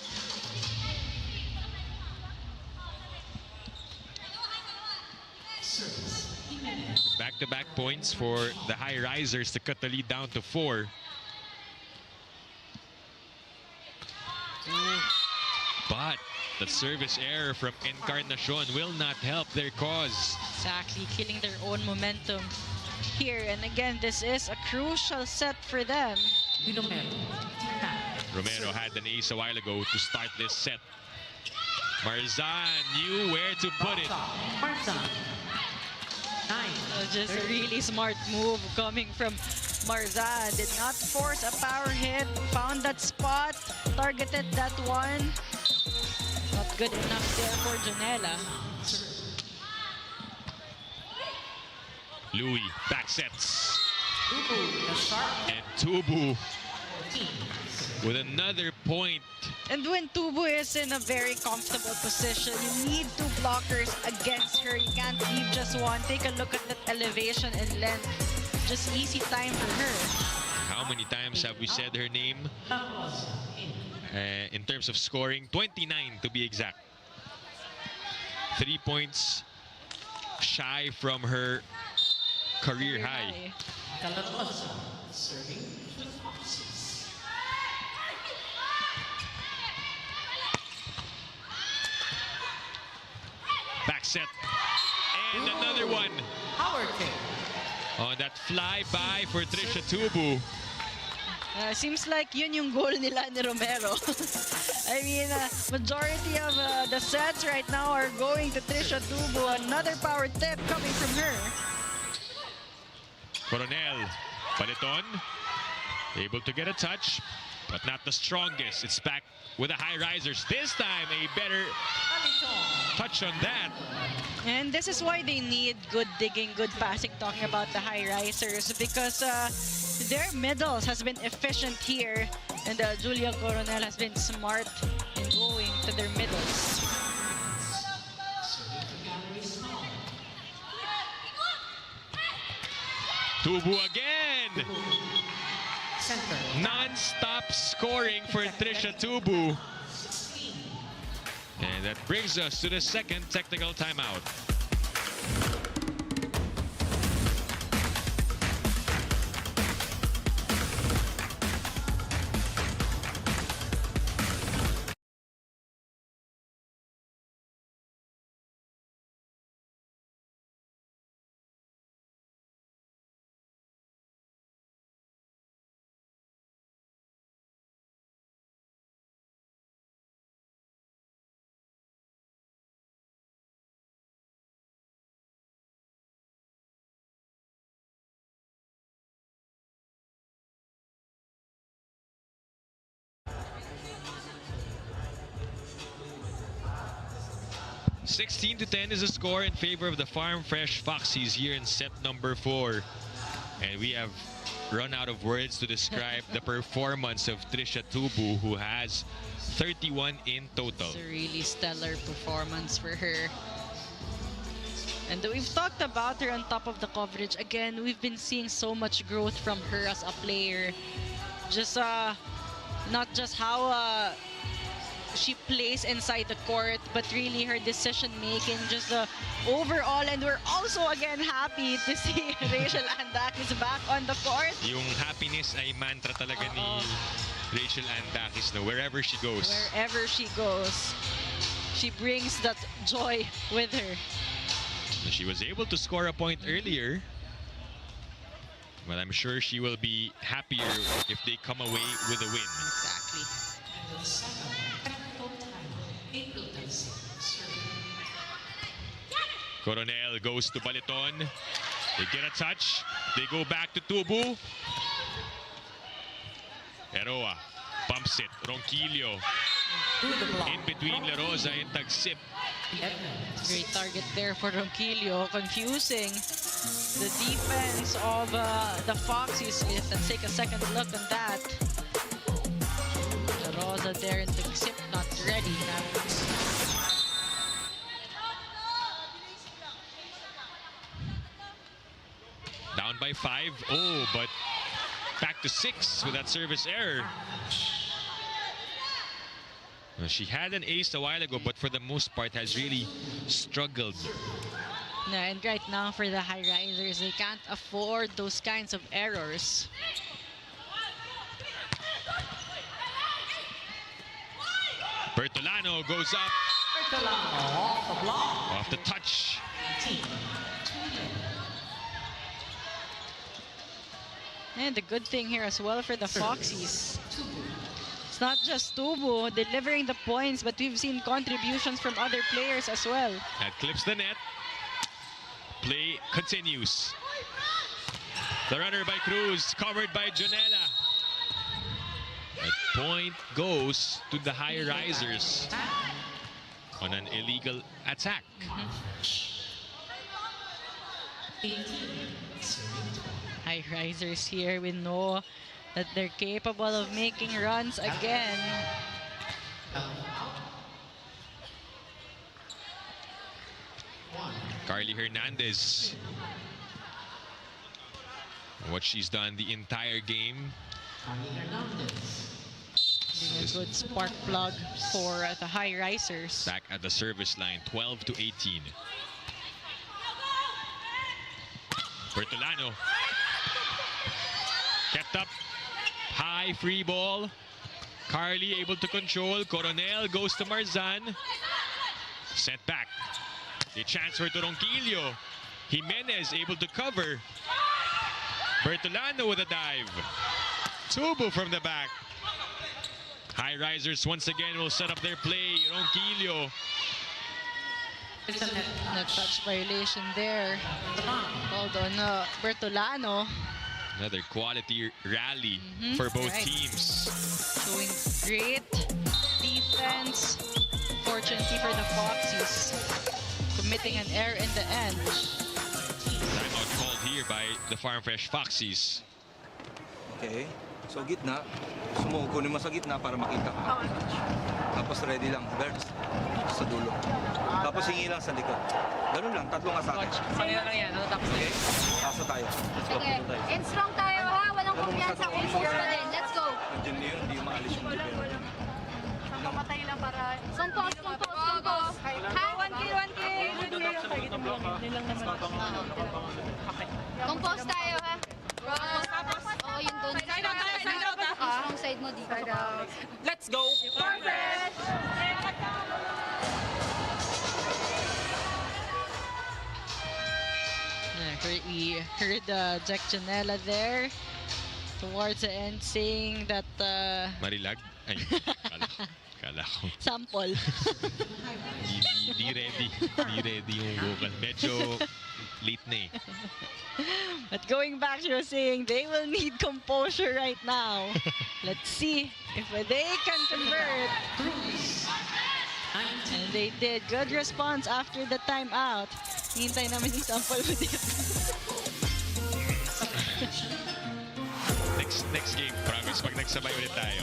Back-to-back points for the Highrisers to cut the lead down to 4. But the service error from Encarnacion will not help their cause. Exactly, killing their own momentum here. And again, this is a crucial set for them. Romero had an ace a while ago to start this set. Marzan knew where to put it. Just a really smart move coming from Marzan. Did not force a power hit. Found that spot. Targeted that one. Not good enough there for Janela. Louis back sets. And Tubu with another point. And when Tubu is in a very comfortable position, you need 2 blockers against her. You can't leave just one. Take a look at that elevation and length. Just easy time for her. How many times have we said her name? In terms of scoring, 29 to be exact. 3 points shy from her career high. Back set. And another one. On that flyby for Trisha Tubu. Seems like yun yung goal nila ni Romero. I mean, majority of the sets right now are going to Trisha Tubu. Another power tip coming from her. Coronel, Paliton, able to get a touch, but not the strongest. It's back with the Highrisers. This time, a better touch on that. And this is why they need good digging, good passing, talking about the Highrisers, because their middles has been efficient here, and Julia Coronel has been smart in going to their middles. Tubu again. Non-stop scoring for Trisha Tubu. And that brings us to the second technical timeout. 16-10 is the score in favor of the Farm Fresh Foxies here in set number 4. And we have run out of words to describe the performance of Trisha Tubu, who has 31 in total. It's a really stellar performance for her. And we've talked about her on top of the coverage. Again, we've been seeing so much growth from her as a player. Just not just how she plays inside the court, but really her decision making, just overall. And we're also again happy to see Rachel Daquis back on the court. Yung happiness ay mantra talaga ni Rachel Daquis, no? Wherever she goes. Wherever she goes, she brings that joy with her. She was able to score a point earlier, but I'm sure she will be happier if they come away with a win. Exactly. Coronel goes to Baliton. They get a touch. They go back to Tubu. Eroa pumps it. Ronquillo in between La Rosa and Tagsip. Great target there for Ronquillo, confusing the defense of the Foxies. Let's take a second look at that. La Rosa there and Tagsip not ready now. Down by 5. Oh, but back to 6 with that service error. She had an ace a while ago, but for the most part has really struggled. No, and right now for the Highrisers, they can't afford those kinds of errors. Bertolano goes up. Off the touch. And the good thing here as well for the Foxies, it's not just Tubu delivering the points, but we've seen contributions from other players as well. That clips the net. Play continues. The runner by Cruz, covered by Janela. That point goes to the Highrisers on an illegal attack. Highrisers here, we know that they're capable of making runs again. Carly Hernandez. What she's done the entire game. Being a good spark plug for the Highrisers. Back at the service line, 12-18. Bertolano. Kept up. High free ball. Carly able to control. Coronel goes to Marzan. Sent back. They transfer to Ronquillo. Jimenez able to cover. Bertolano with a dive. Tubu from the back. Highrisers once again will set up their play. Ronquillo. No touch violation there. Called on Bertolano. Another quality rally for both teams. Showing great defense. Fortunately for the Foxies, committing an error in the end. Timeout called here by the Farm Fresh Foxies. Okay. So gitna. Sumukunin mo sa gitna para makita ka. Tapos ready lang. Birds. Sa dulo. Tapos hingi lang sa likod. Ganun lang. Tatlong asake. Kanina lang yan. Okay? Asa tayo. Let's go. Sige. And strong tayo ha. Walang kumpiyansa. Composed pa din. Let's go. Nandiyan na yun. Hindi yung maalis yung defender. Pamatay lang para... Compose. Ha? 1K. Compose tayo ha. Oo, yun doon. Side out. Strong side mo dito. Let's go! Perfect! We heard Jack Janela there towards the end saying that Marilag? Ay, kala ko. sample. Di ready yung vocal. Medyo late na eh. But going back, she was saying they will need composure right now. Let's see if they can convert. And they did. Good response after the timeout. Hintay namin yung sample mo dito. Next game, promise, pag nagsabay ulit tayo.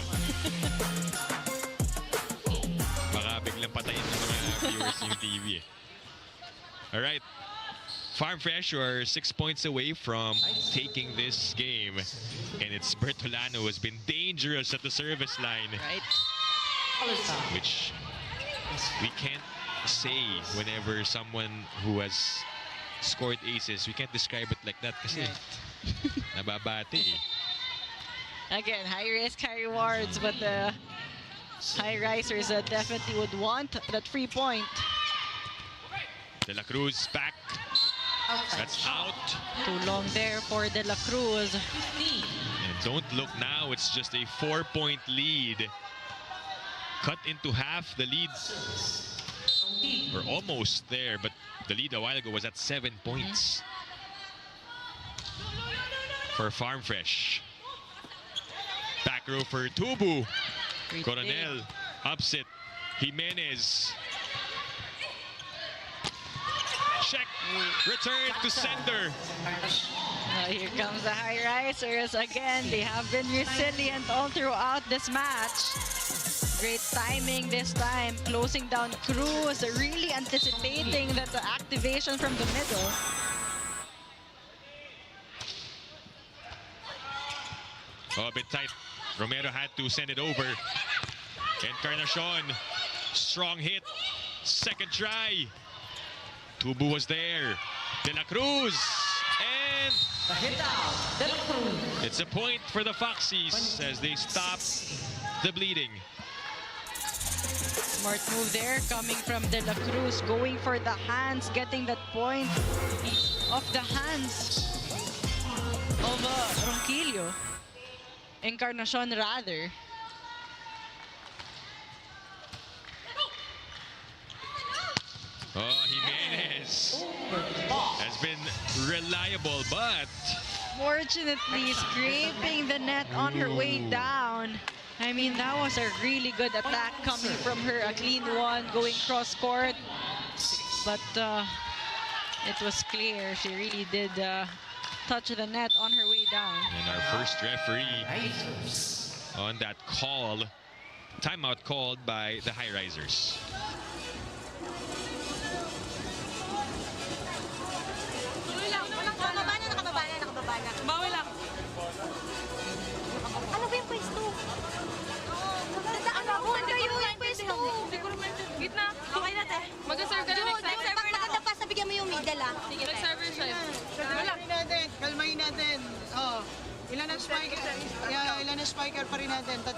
Baka biglang patayin ng mga viewers yung TV eh. Alright. Farm Fresh are 6 points away from taking this game. And it's Bertolano who has been dangerous at the service line. Right. Which we can't say whenever someone who has scored aces, we can't describe it like that kasi nababati eh. Again, high risk, high rewards, but the Highrisers definitely would want that free point. De La Cruz back. That's out. Too long there for De La Cruz. And don't look now, it's just a 4-point lead. Cut into half the lead. We're almost there, but the lead a while ago was at 7 points. For Farm Fresh. Back row for Tubu. Coronel, upset. Jimenez. Check. Return to sender. Here comes the Highrisers again. They have been resilient all throughout this match. Great timing this time. Closing down Cruz. Really anticipating that the activation from the middle. Oh, a bit tight. Romero had to send it over. Encarnacion. Strong hit. Second try. Tubu was there. De La Cruz. And it's a point for the Foxies as they stop the bleeding. Smart move there coming from De La Cruz. Going for the hands. Getting that point off the hands of Ronquillo. Encarnacion rather. Oh, Jimenez has been reliable, but Fortunately, scraping the net on her way down. I mean, that was a really good attack coming from her. A clean one going cross court. But it was clear. She really did touch the net on her way down. And our first referee on that call, timeout called by the Highrisers. Bawal lang. Ano ba yung pwesto? Ano ba yung pwesto? Hindi ko naman. Gitna. Okay na, te. Mag-serve ka na next time. Pag maganda pa, sabigyan mo yung middle, ah. Sige, mag-server siya. Kalmahin natin. Oh, ilan ang spiker? Ilan ang spiker pa rin natin? 3.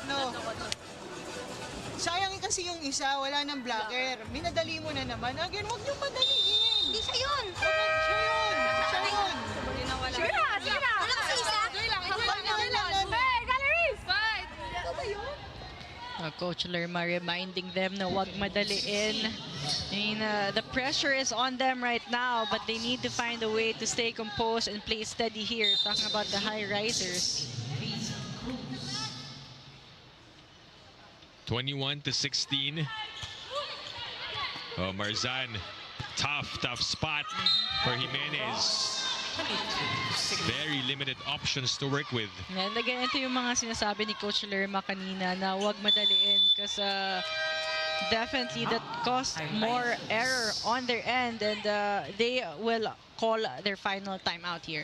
Sayang kasi yung isa, wala nang blocker. Minadali mo na naman. Again, huwag niyong madaliin. Hindi siya yun. Siya yun. Siya yun. Sige na, sige na. Wala kasi isa. Enjoy lang. Hey, Galeries! Bye! Ito ba yun? Coach Lerma reminding them na wag madaliin. I mean, the pressure is on them right now, but they need to find a way to stay composed and play steady here. Talking about the Highrisers. 21-16. Oh, Marzan. Tough spot for Jimenez. Very limited options to work with. And again, ito yung mga sinasabi ni Coach Lerma kanina na wag madaliin because definitely that caused more error on their end, and they will call their final timeout here.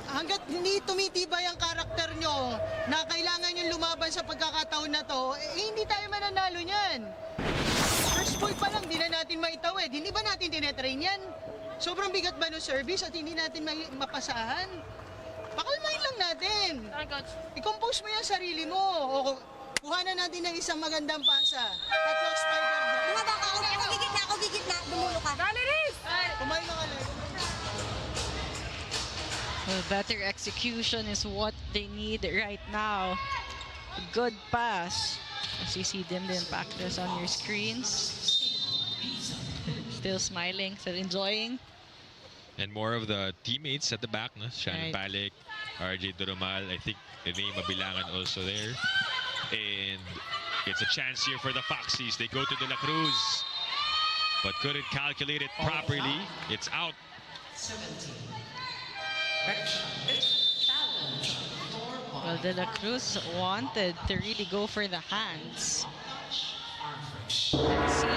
Hanggat hindi tumitibay ang karakter nyo na kailangan nyo lumaban sa pagkakataon na to, hindi tayo mananalo niyan. First ball pa lang, di na natin maitawid. Hindi ba natin tinetrain yan? Sobrang bigat ba ng service at hindi natin mapasahan? Pakalmahin lang natin. I-compose mo yung sarili mo. O kuhanan natin ng isang magandang pasa. Tatlong spider ball. Bumaba ka. Ako gigit na. Dumulo ka. Galeries! Kumain na ka lang. Well, better execution is what they need right now. A good pass. As you see them then practice on your screens. Still smiling, still enjoying. And more of the teammates at the back, no? Shannon Right. Palik, RJ Durumal. I think Rene Mabilangan also there. And it's a chance here for the Foxies. They go to De La Cruz, but couldn't calculate it properly. It's out. 17. Challenge. Well, De La Cruz wanted to really go for the hands. Let's see.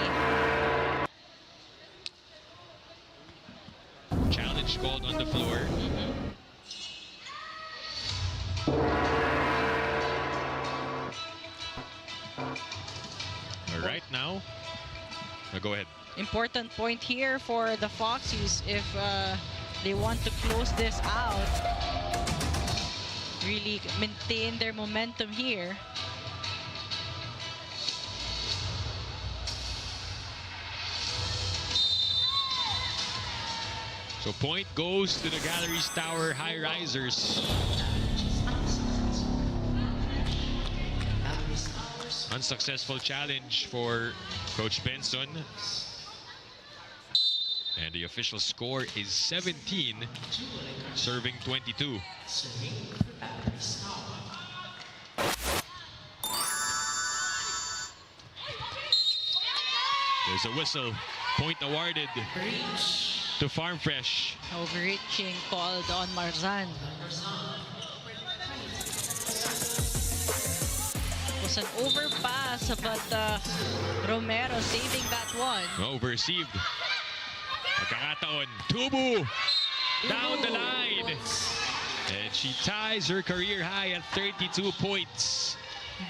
Challenge called on the floor. All right, now. Go ahead. Important point here for the Foxies if they want to close this out. Really maintain their momentum here. So point goes to the Galeries Tower Highrisers. Unsuccessful challenge for Coach Benson. And the official score is 17, serving 22. There's a whistle. Point awarded to Farm Fresh. Overreaching called on Marzan. It was an overpass, but Romero saving that one. Overreceived. Pagkakataon. Tubu down the line. And she ties her career high at 32 points.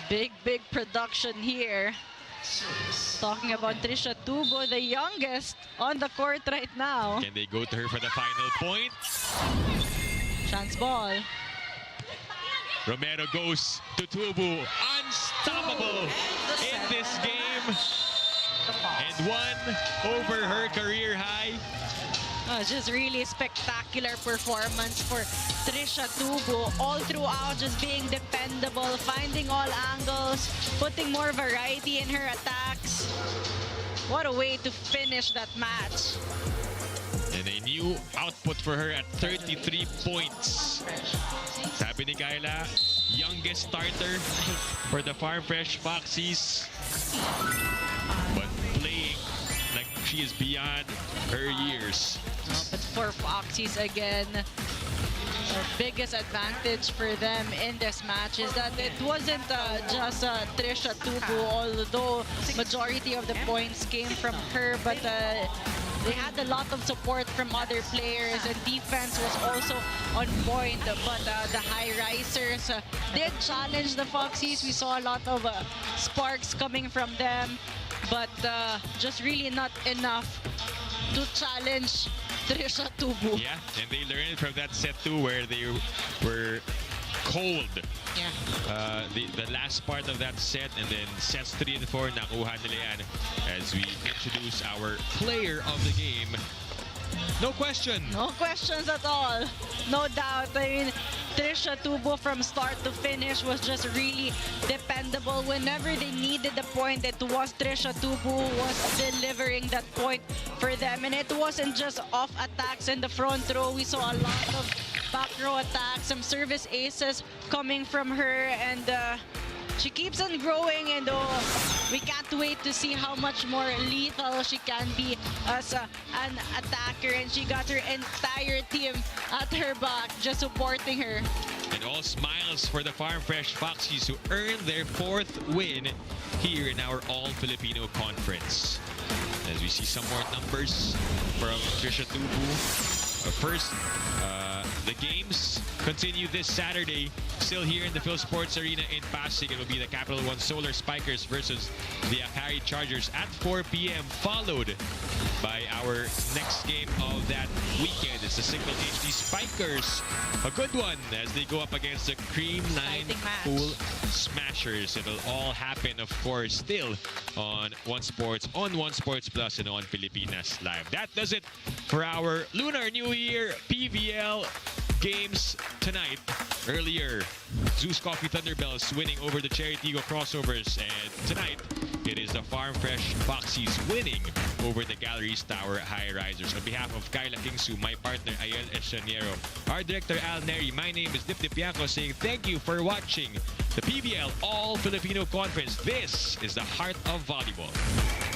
Big production here. Talking about Trisha Tubo, the youngest on the court right now. Can they go to her for the final point? Chance ball. Romero goes to Tubu. Unstoppable in this game. And one over her career high. Just really spectacular performance for Trisha Tubo. All throughout, just being dependable, finding all angles, putting more variety in her attacks. What a way to finish that match. And a new output for her at 33 points. Sabi ni Kayla, youngest starter for the Farm Fresh Foxies. But playing like she is beyond her years. But for Foxies, again, the biggest advantage for them in this match is that it wasn't just Trisha Tubu, although majority of the points came from her, but they had a lot of support from other players, and defense was also on point. But the Highrisers did challenge the Foxies. We saw a lot of sparks coming from them, but just really not enough to challenge Trisha Tubu. Yeah, and they learned from that set too, where they were cold. Yeah. The last part of that set, and then sets 3 and 4 nakuha nila yan as we introduce our player of the game. No question. No questions at all. No doubt. I mean, Trisha Tubo from start to finish was just really dependable. Whenever they needed the point, it was Trisha Tubo who was delivering that point for them. And it wasn't just off attacks in the front row. We saw a lot of back row attacks, some service aces coming from her, and she keeps on growing, and we can't wait to see how much more lethal she can be as an attacker. And she got her entire team at her back, just supporting her. And all smiles for the Farm Fresh Foxies, who earned their 4th win here in our All-Filipino Conference. As we see some more numbers from Trisha Tubu. First, the games continue this Saturday. Still here in the Phil Sports Arena in Pasig. It will be the Capital One Solar Spikers versus the Akari Chargers at 4 p.m. Followed by our next game of that weekend. It's the Single HD Spikers. A good one as they go up against the Creamline Pool Smashers. It'll all happen, of course, still on One Sports, on One Sports Plus, and on Filipinas Live. That does it for our Lunar New Year PVL games tonight. Earlier, Zeus Coffee Thunderbells winning over the Cherry Tigo Crossovers, and tonight It is the Farm Fresh Foxies winning over the Galeries Tower Highrisers. On behalf of Kyla Kingsu, my partner Ayel Echaniero, our director Al Neri, my name is Dip Dipiaco saying thank you for watching the PVL All-Filipino Conference. This is the heart of volleyball.